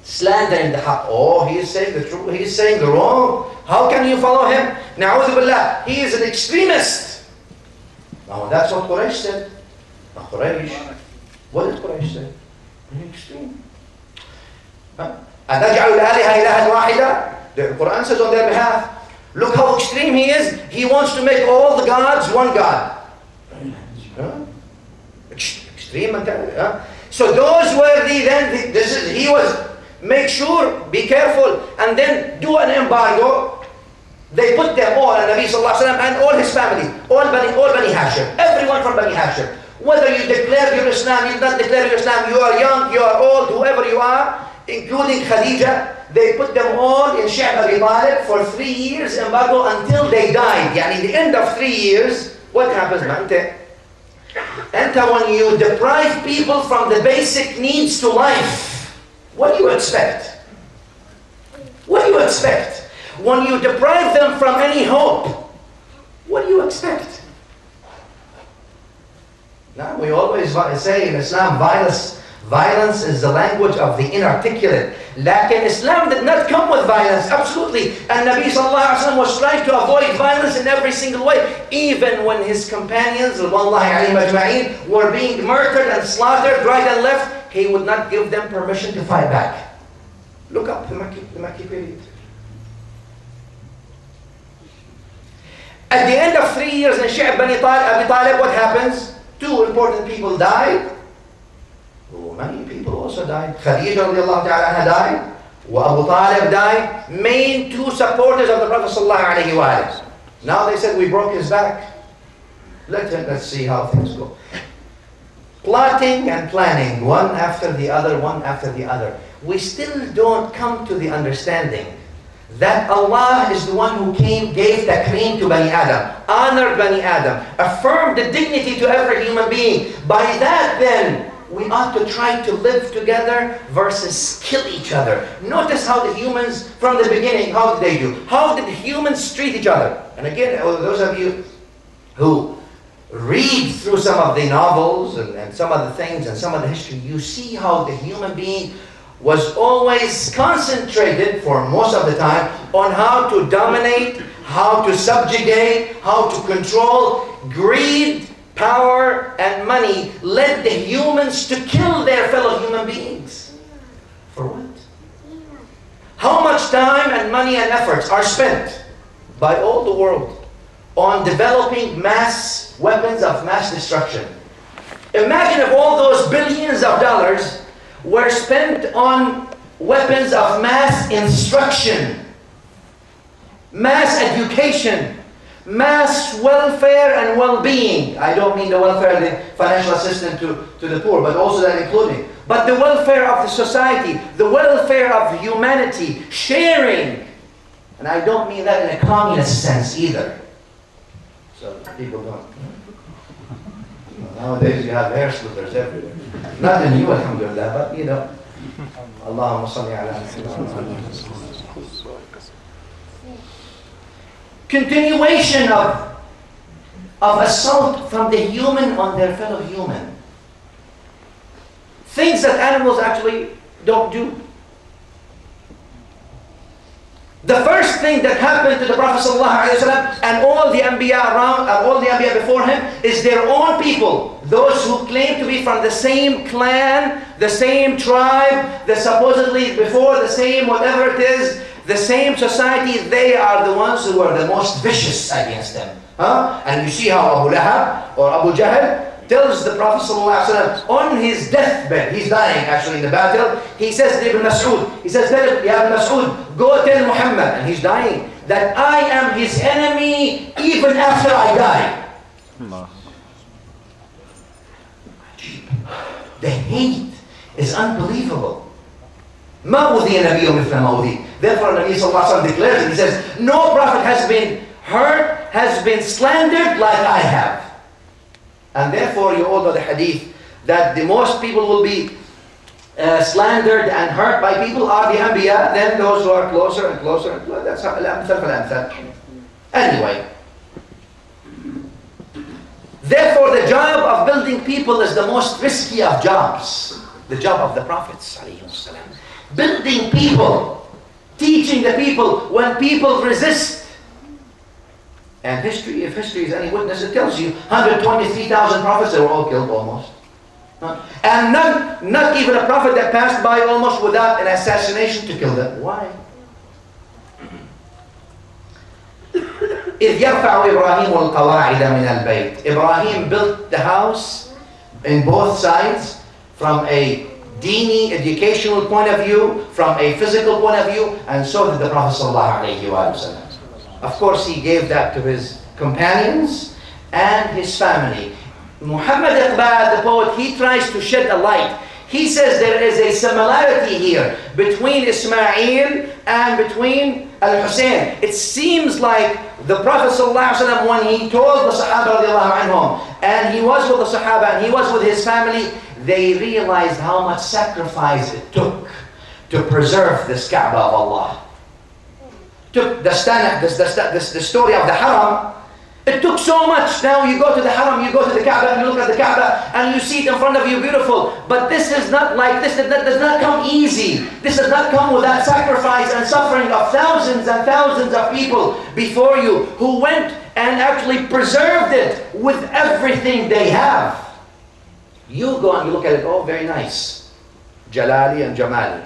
slandering the haqq. Oh, he is saying the truth, he is saying the wrong. How can you follow him? Na'udhu billah, he is an extremist. Now that's what Quraysh said. Quraysh, what did Quraysh say? An extreme. أَتَجْعَلُ الْآلِهَةَ إِلَهًا وَاحِدًا? The Quran says on their behalf, look how extreme he is. He wants to make all the gods one God. Extreme mentality. So those were he was, make sure, be careful, and then do an embargo. They put them all, and Nabi sallallahu alaihi wasallam and all his family, all Bani Hashim, everyone from Bani Hashim. Whether you declare your Islam, you don't declare your Islam, you are young, you are old, whoever you are, including Khadija, they put them all in Shi'b Abi Talib for 3 years embargo until they died. Yani the end of 3 years, what happens? Enter when you deprive people from the basic needs to life. What do you expect? What do you expect? When you deprive them from any hope, what do you expect? Now, we always say in Islam, violence is the language of the inarticulate. Lakin Islam did not come with violence, absolutely. And Nabi sallallahu alaihi wasallam was trying to avoid violence in every single way. Even when his companions, wallahi alayhim ajma'in, were being murdered and slaughtered right and left, he would not give them permission to fight back. Look up the Makki period. At the end of 3 years in Shi'b Abi Talib, what happens? 2 important people died. Many people also died. Khadija radiallahu ta'ala anha died. Abu Talib died. Main 2 supporters of the Prophet sallallahu alayhi wa sallam. Now they said, we broke his back. Let's see how things go. Plotting and planning, one after the other, one after the other. We still don't come to the understanding that Allah is the one who gave takreem to Bani Adam, honored Bani Adam, affirmed the dignity to every human being. By that then, we ought to try to live together versus kill each other. Notice how the humans, from the beginning, how did they do? How did humans treat each other? And again, those of you who read through some of the novels and some of the things and some of the history, you see how the human being was always concentrated for most of the time on how to dominate, how to subjugate, how to control. Greed, power, and money led the humans to kill their fellow human beings. For what? How much time and money and efforts are spent by all the world on developing mass weapons of mass destruction? Imagine if all those billions of dollars were spent on weapons of mass instruction, mass education, mass welfare and well-being. I don't mean the welfare, the financial assistance to the poor, but also that including. But the welfare of the society, the welfare of humanity, sharing. And I don't mean that in a communist sense either. So people don't. Nowadays you have hair splitters everywhere. Not in you, alhamdulillah, but you know. Allahumma salli ala continuation of assault from the human on their fellow human. Things that animals actually don't do. The first thing that happened to the Prophet ﷺ and all the Anbiya around, and all the Anbiya before him, is their own people. Those who claim to be from the same clan, the same tribe, the supposedly before the same whatever it is, the same society, they are the ones who are the most vicious against them. And you see how Abu Lahab or Abu Jahl tells the Prophet ﷺ on his deathbed, he's dying actually in the battle, he says to Ibn Mas'ud, he says, tell Ibn Mas'ud, go tell Muhammad, and he's dying, that I am his enemy even after I die. The hate is unbelievable. ما أوذي نبي مثل ما أوذي. Therefore, Nabi sallallahu alaihi wasallam declares it. He says, no prophet has been hurt, has been slandered like I have. And therefore, you all know the hadith that the most people will be slandered and hurt by people are the Anbiya, then those who are closer and closer and closer. That's how al-amthal fal-amthal. Anyway. Therefore, the job of building people is the most risky of jobs. The job of the prophets, alayhi salam. Building people, teaching the people when people resist. And history, if history is any witness, it tells you 123,000 prophets, they were all killed almost. And not even a prophet that passed by almost without an assassination to kill them. Why? إذ يرفع إبراهيم القواعد من البيت. Ibrahim built the house in both sides from a dini, educational point of view, from a physical point of view, and so did the Prophet ﷺ. Of course, he gave that to his companions and his family. Muhammad Iqbal, the poet, he tries to shed a light. He says there is a similarity here between Ismail and between Al-Hussein. It seems like the Prophet ﷺ, when he told the Sahaba radiallahu anhum, and he was with the Sahaba and he was with his family, they realized how much sacrifice it took to preserve this Kaaba of Allah. Took the story of the Haram. It took so much. Now you go to the Haram, you go to the Kaaba, and you look at the Kaaba, and you see it in front of you, beautiful. But this is not like this. That does not come easy. This does not come without sacrifice and suffering of thousands and thousands of people before you who went and actually preserved it with everything they have. You go and you look at it, oh, very nice. Jalali and Jamali.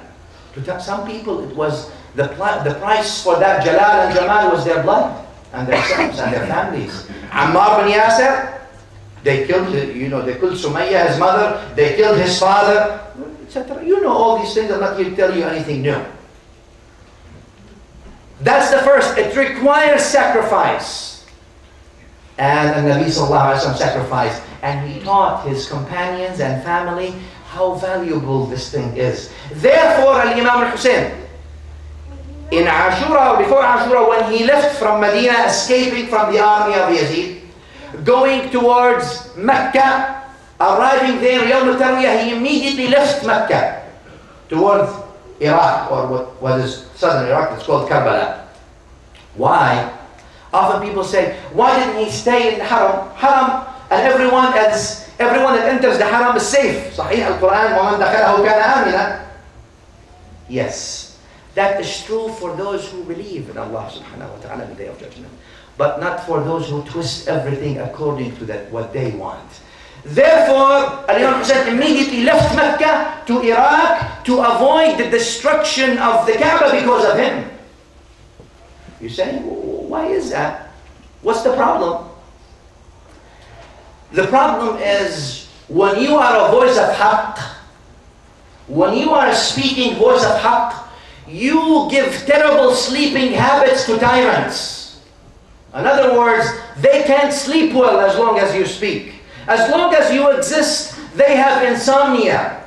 To some people, it was the price for that Jalal and Jamal was their blood and their sons and their families. Ammar bin Yasir, they killed, they killed Sumayya, his mother, they killed his father, etc. You know all these things. I'm not here to tell you anything new. That's the first. It requires sacrifice. And the Nabi sallallahu alaihi wasallam sacrificed. And he taught his companions and family how valuable this thing is. Therefore, Al-Imam al-Hussein, in Ashura, or before Ashura, when he left from Medina, escaping from the army of Yazid, going towards Mecca, arriving there, Yawm al-Tarwiyah, he immediately left Mecca towards Iraq, or what is southern Iraq, it's called Karbala. Why? Often people say, why didn't he stay in the Haram? Haram, and everyone that enters the Haram is safe. Sahih al-Quran, وَمَنْ دَخَلَهُ كَانَ آمِنًا. Yes, that is true for those who believe in Allah subhanahu wa ta'ala in the Day of Judgment, but not for those who twist everything according to what they want. Therefore, Al-Imam Hussein immediately left Mecca to Iraq to avoid the destruction of the Kaaba because of him. You say, why is that? What's the problem? The problem is when you are a voice of haqq, when you are speaking voice of haqq, you give terrible sleeping habits to tyrants. In other words, they can't sleep well as long as you speak. As long as you exist, they have insomnia.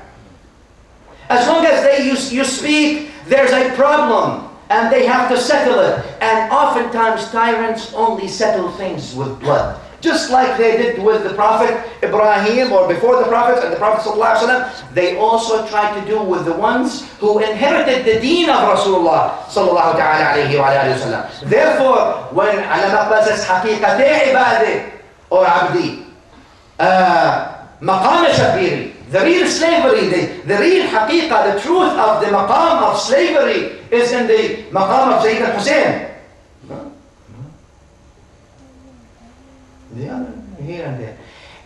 As long as you speak, there's a problem and they have to settle it. And oftentimes tyrants only settle things with blood. Just like they did with the Prophet Ibrahim, or before the Prophet and the Prophet ﷺ, they also tried to do with the ones who inherited the deen of Rasulullah sallallahu alayhi wa. Therefore, when Allama says حقيقة عبادة or عبدي, مقام شبيري, the real slavery, the real haqiqah, the truth of the maqam of slavery is in the maqam of Sayyidina Hussein. Here and there.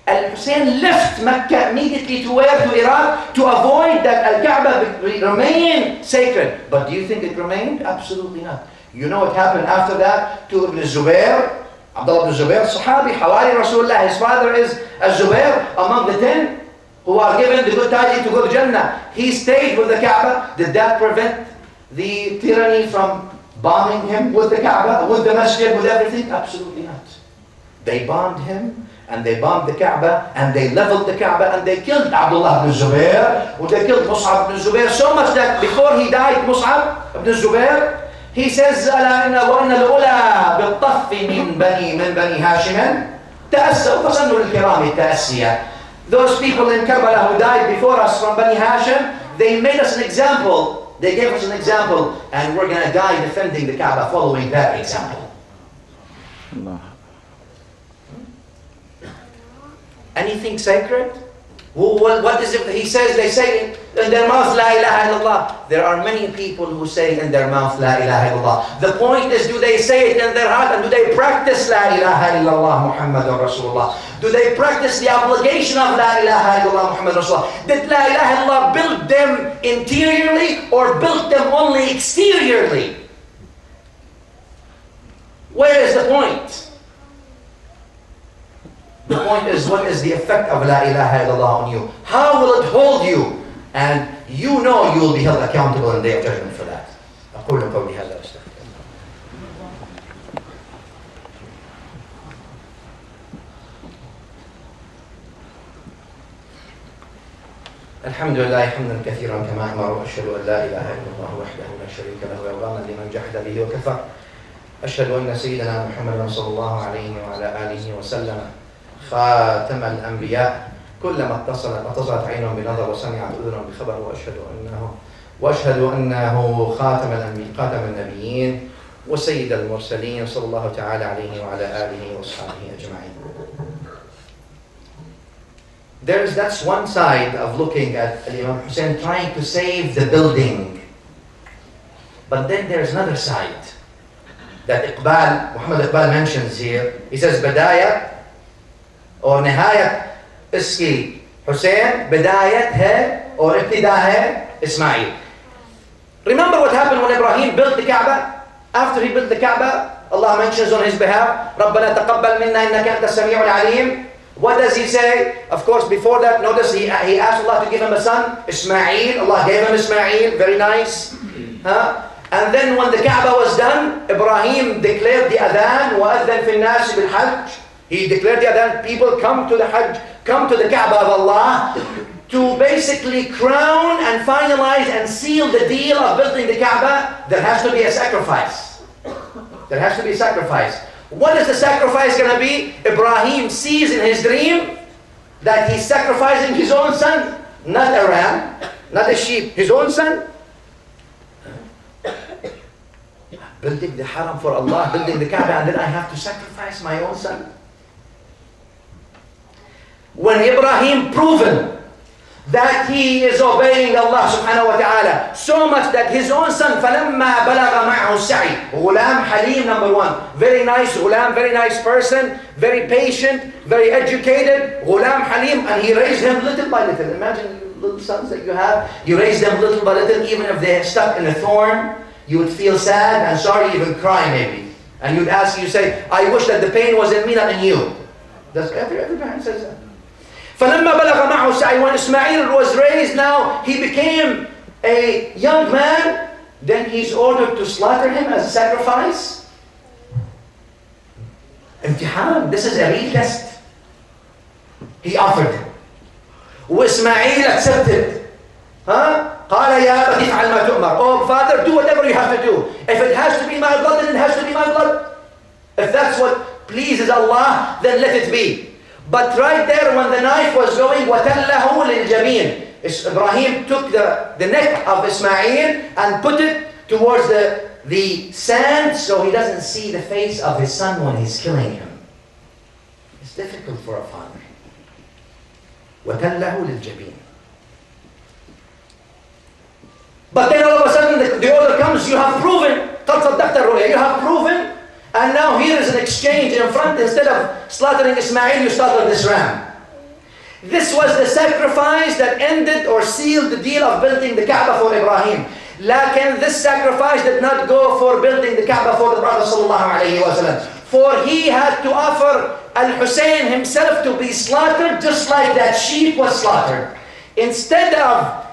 Al-Hussein left Mecca immediately to where? To Iraq, to avoid that Al-Kaaba remain sacred. But do you think it remained? Absolutely not. You know what happened after that to Ibn Zubair? Abdullah ibn Zubair, Sahabi, Hawari Rasulullah. His father is Zubair, among the 10 who are given the good tidings to go to Jannah. He stayed with the Kaaba. Did that prevent the tyranny from bombing him with the Kaaba, with the masjid, with everything? Absolutely not. They bombed him, and they bombed the Kaaba, and they leveled the Kaaba, and they killed Abdullah ibn Zubair, and they killed Mus'ab ibn Zubair, so much that before he died, Mus'ab ibn Zubair, he says, أَلَا إِنَّ وَإِنَّ الْأُولَى بِالطَّفِّ مِنْ بَنِي هَاشِمٍ تَأَسَّوْا فَصَنُّوا الْكِرَامِ تَأَسِّيًا. Those people in Karbala who died before us from Bani Hashim, they made us an example. They gave us an example, and we're going to die defending the Kaaba, following that example. Allah. Anything sacred? What is it? He says, they say in their mouth, La ilaha illallah. There are many people who say in their mouth, La ilaha illallah. The point is, do they say it in their heart, and do they practice La ilaha illallah Muhammadur Rasulullah? Do they practice the obligation of La ilaha illallah Muhammadur Rasulullah? Did La ilaha illallah build them interiorly, or built them only exteriorly? Where is the point? The point is, what is the effect of La ilaha illallah on you? How will it hold you? And you know you will be held accountable in the day of judgment for that. أقول قولي هذا أستغفر الله. الحمد لله حمدا كثيرا كما أمر، وأشهد أن لا إله إلا الله وحده لا شريك له ويغفر لمن جحد به وكفر. أشهد أن سيدنا محمدا صلى الله عليه وعلى آله وسلم خاتم الأنبياء، كلما اتصلت عينهم بنظر وسمعت أذنهم بخبر، وأشهد أنه خاتم النبيين وسيد المرسلين صلى الله تعالى عليه وعلى آله وصحبه أجمعين. That's one side of looking at Imam Hussein trying to save the building. But then there's another side that Muhammad Iqbal mentions here. He says, Badaya और नहायत इसकी Hussein, بداية है और ابتداء है Ismail. Remember what happened when Ibrahim built the Kaaba? After he built the Kaaba, Allah mentions on his behalf, رَبَّنَا تَقَبَّلْ مِنَّا إِنَّكَ أَنْتَ السَّمِيعُ الْعَلِيمُ. What does he say? Of course, before that, notice he asked Allah to give him a son, Ismail. Allah gave him Ismail, very nice. And then when the Kaaba was done, Ibrahim declared the adhan, وَأَذَّنْ فِي النَّاسِ بِالْحَجِّ. He declared the adhan, people come to the Hajj, come to the Kaaba of Allah, to basically crown and finalize and seal the deal of building the Kaaba. There has to be a sacrifice. There has to be a sacrifice. What is the sacrifice going to be? Ibrahim sees in his dream that he's sacrificing his own son, not a ram, not a sheep, his own son. Building the haram for Allah, building the Kaaba, and then I have to sacrifice my own son. When Ibrahim proven that he is obeying Allah subhanahu wa ta'ala so much that his own son, فَلَمَّا بَلَغَ مَعْهُ السَّعِي, Ghulam Halim, number one, very nice Ghulam, very nice person, very patient, very educated, Ghulam Halim, and he raised him little by little. Imagine little sons that you have, you raise them little by little, even if they're stuck in a thorn, you would feel sad and sorry, even cry maybe. And you'd ask, you say, I wish that the pain was in me, not in you. Every parent says that. فلما بلغ معه السعي, when Ismail was raised now, he became a young man, then he's ordered to slaughter him as a sacrifice. امتحان, this is a real test. He offered him. وإسماعيل accepted. قال يا أبت افعل ما تؤمر. Oh father, do whatever you have to do. If it has to be my blood, then it has to be my blood. If that's what pleases Allah, then let it be. But right there when the knife was going, وَتَلَّهُ لِلْجَبِينِ, Ibrahim took the neck of Ismail and put it towards the sand so he doesn't see the face of his son when he's killing him. It's difficult for a father. وَتَلَّهُ لِلْجَبِينِ. But then all of a sudden the order comes, you have proven, قَدْ صَدَّقْتَ الرُّؤْيَا, you have proven. And now here is an exchange in front. Instead of slaughtering Ismail, you slaughter this ram. This was the sacrifice that ended or sealed the deal of building the Kaaba for Ibrahim. Lakin this sacrifice did not go for building the Kaaba for the Prophet ﷺ. For he had to offer Al-Hussein himself to be slaughtered just like that sheep was slaughtered. Instead of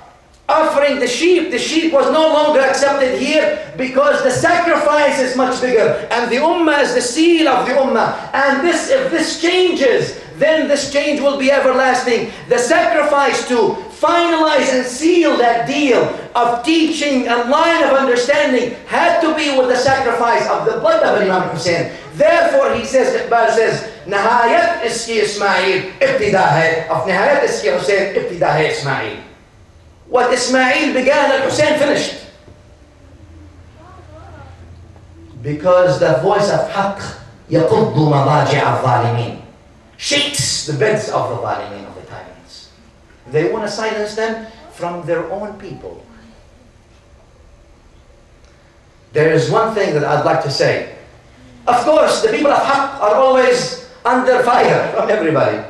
offering the sheep was no longer accepted here because the sacrifice is much bigger and the ummah is the seal of the ummah, and if this changes, then this change will be everlasting. The sacrifice to finalize and seal that deal of teaching and line of understanding had to be with the sacrifice of the blood of Imam Hussein. Therefore he says, Iqbal says, نهاية اسكي إسماعيل ابتداء of نهاية اسكي Hussein ابتداء إسماعيل. What Ismail began, Al-Hussein finished. Because the voice of Haqq يَقُضُّ مَضَاجِعَ الظَّالِمِينَ, shakes the beds of the ظالمين, of the tyrants. They want to silence them from their own people. There is one thing that I'd like to say. Of course, the people of Haqq are always under fire from everybody.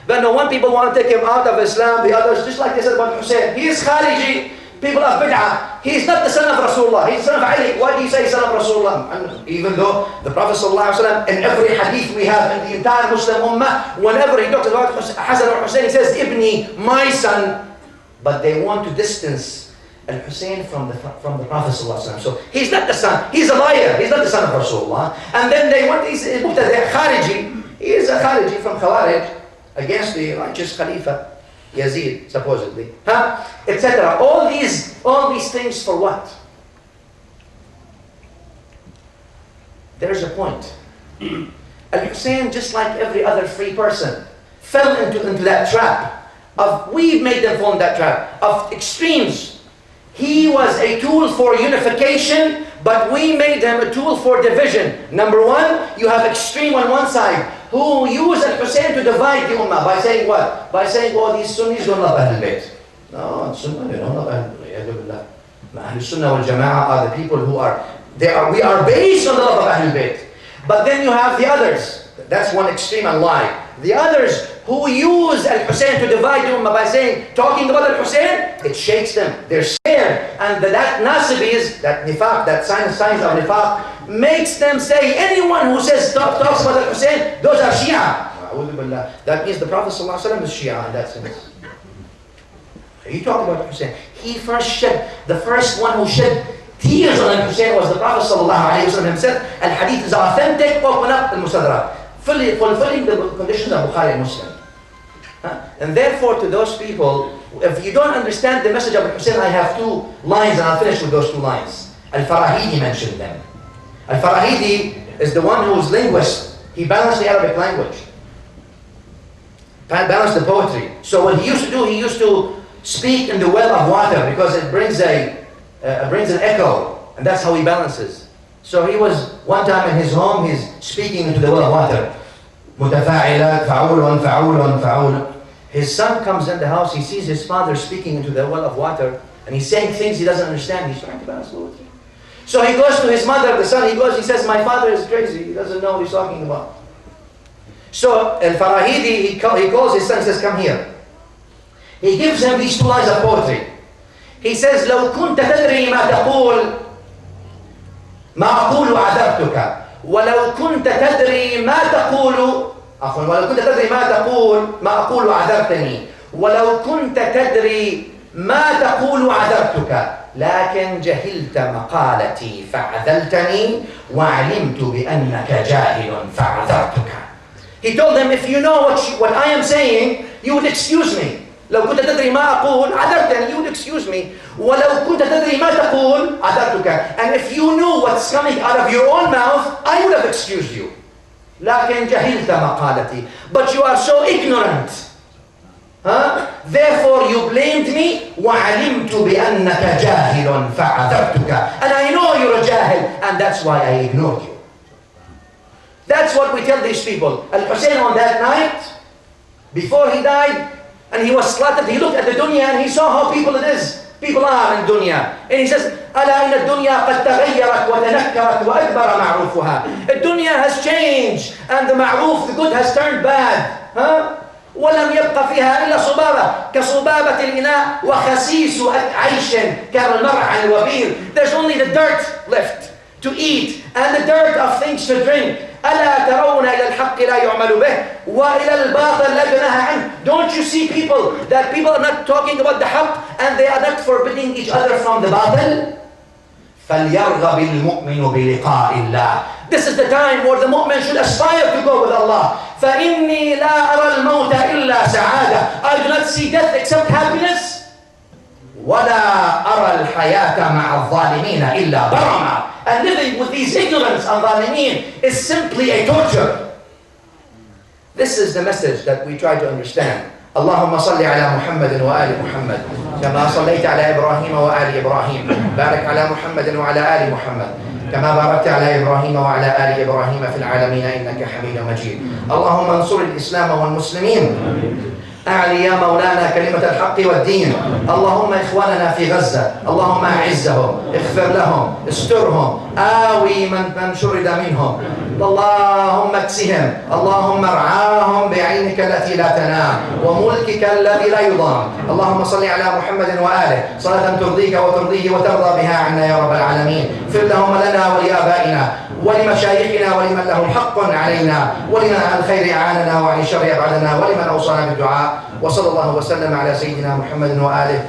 But no one people want to take him out of Islam, the others, just like they said about Hussein. He is Khariji, people of Bid'ah. He is not the son of Rasulullah, he is son of Ali. Why do you say son of Rasulullah? And even though the Prophet ﷺ, in every hadith we have in the entire Muslim Ummah, whenever he talks about Hassan or Hussein, he says, Ibni, my son. But they want to distance Al-Hussein from the Prophet ﷺ. So he's not the son, he's a liar, he's not the son of Rasulullah. And then they want, he's Khariji, he is a Khariji from Khawarij, against the righteous Khalifa Yazid, supposedly, etc. All these things for what? There's a point. Al-Hussein, just like every other free person, fell into that trap of, we made them fall in that trap of extremes. He was a tool for unification, but we made him a tool for division. Number one, you have extreme on one side, who use Al-Hussein to divide the ummah by saying what? By saying, oh, these Sunnis don't love Ahlul Bayt. No, Sunnah, they don't love Ahlul Bayt. Ahlul Sunnah wal Jama'ah are the people who we are based on the love of Ahlul Bayt. But then you have the others. That's one extreme and lie. The others who use Al-Hussein to divide the ummah by saying, talking about Al-Hussein, it shakes them. They're scared. And that nasibis, that nifaq, that signs of nifaq, makes them say, anyone who says, talks about Al-Hussein, those are Shia. That means the Prophet ﷺ is Shia in that sense. You talk about Hussein. The first one who shed tears on Hussein was the Prophet ﷺ himself. And hadith is authentic, open up al-Mustadrak, fulfilling the conditions of Bukhari and Muslim. And therefore to those people, if you don't understand the message of Hussein, I have two lines and I'll finish with those two lines. Al-Farahidi mentioned them. Al-Farahidi is the one who's linguist. He balanced the Arabic language, balanced the poetry. So what he used to do, he used to speak in the well of water because it brings an echo, and that's how he balances. So he was one time in his home, he's speaking into the well of water. متفاعلات فعول فعول فعول. His son comes in the house, he sees his father speaking into the well of water, and he's saying things he doesn't understand. He's trying to balance poetry. So he goes to his mother, the son, he says, my father is crazy, he doesn't know what he's talking about. So Al-Farahidi, he calls his son, says, come here. He gives him these two lines of poetry. He says, لو كنت تدري ما تقول ما أقول عذرتك ولو كنت تدري ما تقول عفوا ولو كنت تدري ما أقول عذرتني ولو كنت تدري ما تقول عذرتك لكن جهلت مقالتي فعذلتني وعلمت بأنك جاهل فعذرتك. He told them, if you know what I am saying, you would excuse me. لو كنت تدري ما أقول عذرتني, you would excuse me. ولو كنت تدري ما تقول عذرتك. And if you knew what's coming out of your own mouth, I would have excused you. لكن جهلت مقالتي. But you are so ignorant. Therefore you blamed me وعلمت بأنك جاهل فعذرتك. And I know you're a jahil, and that's why I ignored you. That's what we tell these people. Al-Hussein on that night, before he died, and he was slaughtered, he looked at the dunya and he saw how people are in dunya. And he says, ألا إن الدنيا قد تغيرت وتنكرت وأدبر معروفها. The dunya has changed and the ma'ruf, the good, has turned bad. ولم يبقى فيها إلا صبابة كصبابة الإناء وخسيس عيش كالمرعى الوبير. There's only the dirt left to eat and the dirt of things to drink. ألا ترون إلى الحق لا يعمل به وإلى الباطل لا ينهى عنه. Don't you see people are not talking about the haqq and they are not forbidding each other from the batil? فليرغب المؤمن بلقاء الله. This is the time where the mu'min should aspire to go with Allah. فإني لا أرى الموت إلا سعادة. I do not see death except happiness. ولا أرى الحياة مع الظالمين إلا برما. And living with these ignorance and ظالمين is simply a torture. This is the message that we try to understand. اللهم صل على محمد وآل محمد كما صليت على إبراهيم وآل إبراهيم. بارك على محمد وعلى آل محمد كما باركت على إبراهيم وعلى آل إبراهيم في العالمين إنك حميد مجيد. اللهم انصر الإسلام والمسلمين. أعلي يا مولانا كلمة الحق والدين. اللهم إخواننا في غزة اللهم أعزهم اغفر لهم استرهم آوي من شرد منهم. اللهم اكسهم اللهم ارعاهم بعينك التي لا تنام وملكك الذي لا يضام. اللهم صل على محمد وآله صلاة ترضيك وترضيه وترضى بها عنا يا رب العالمين. اغفر لهم لنا ولآبائنا ولمشايخنا ولمن لهم حق علينا ولمن عن الخير أعاننا وعن الشر أبعدنا ولمن أوصانا بالدعاء. وصلى الله وسلم على سيدنا محمد وآله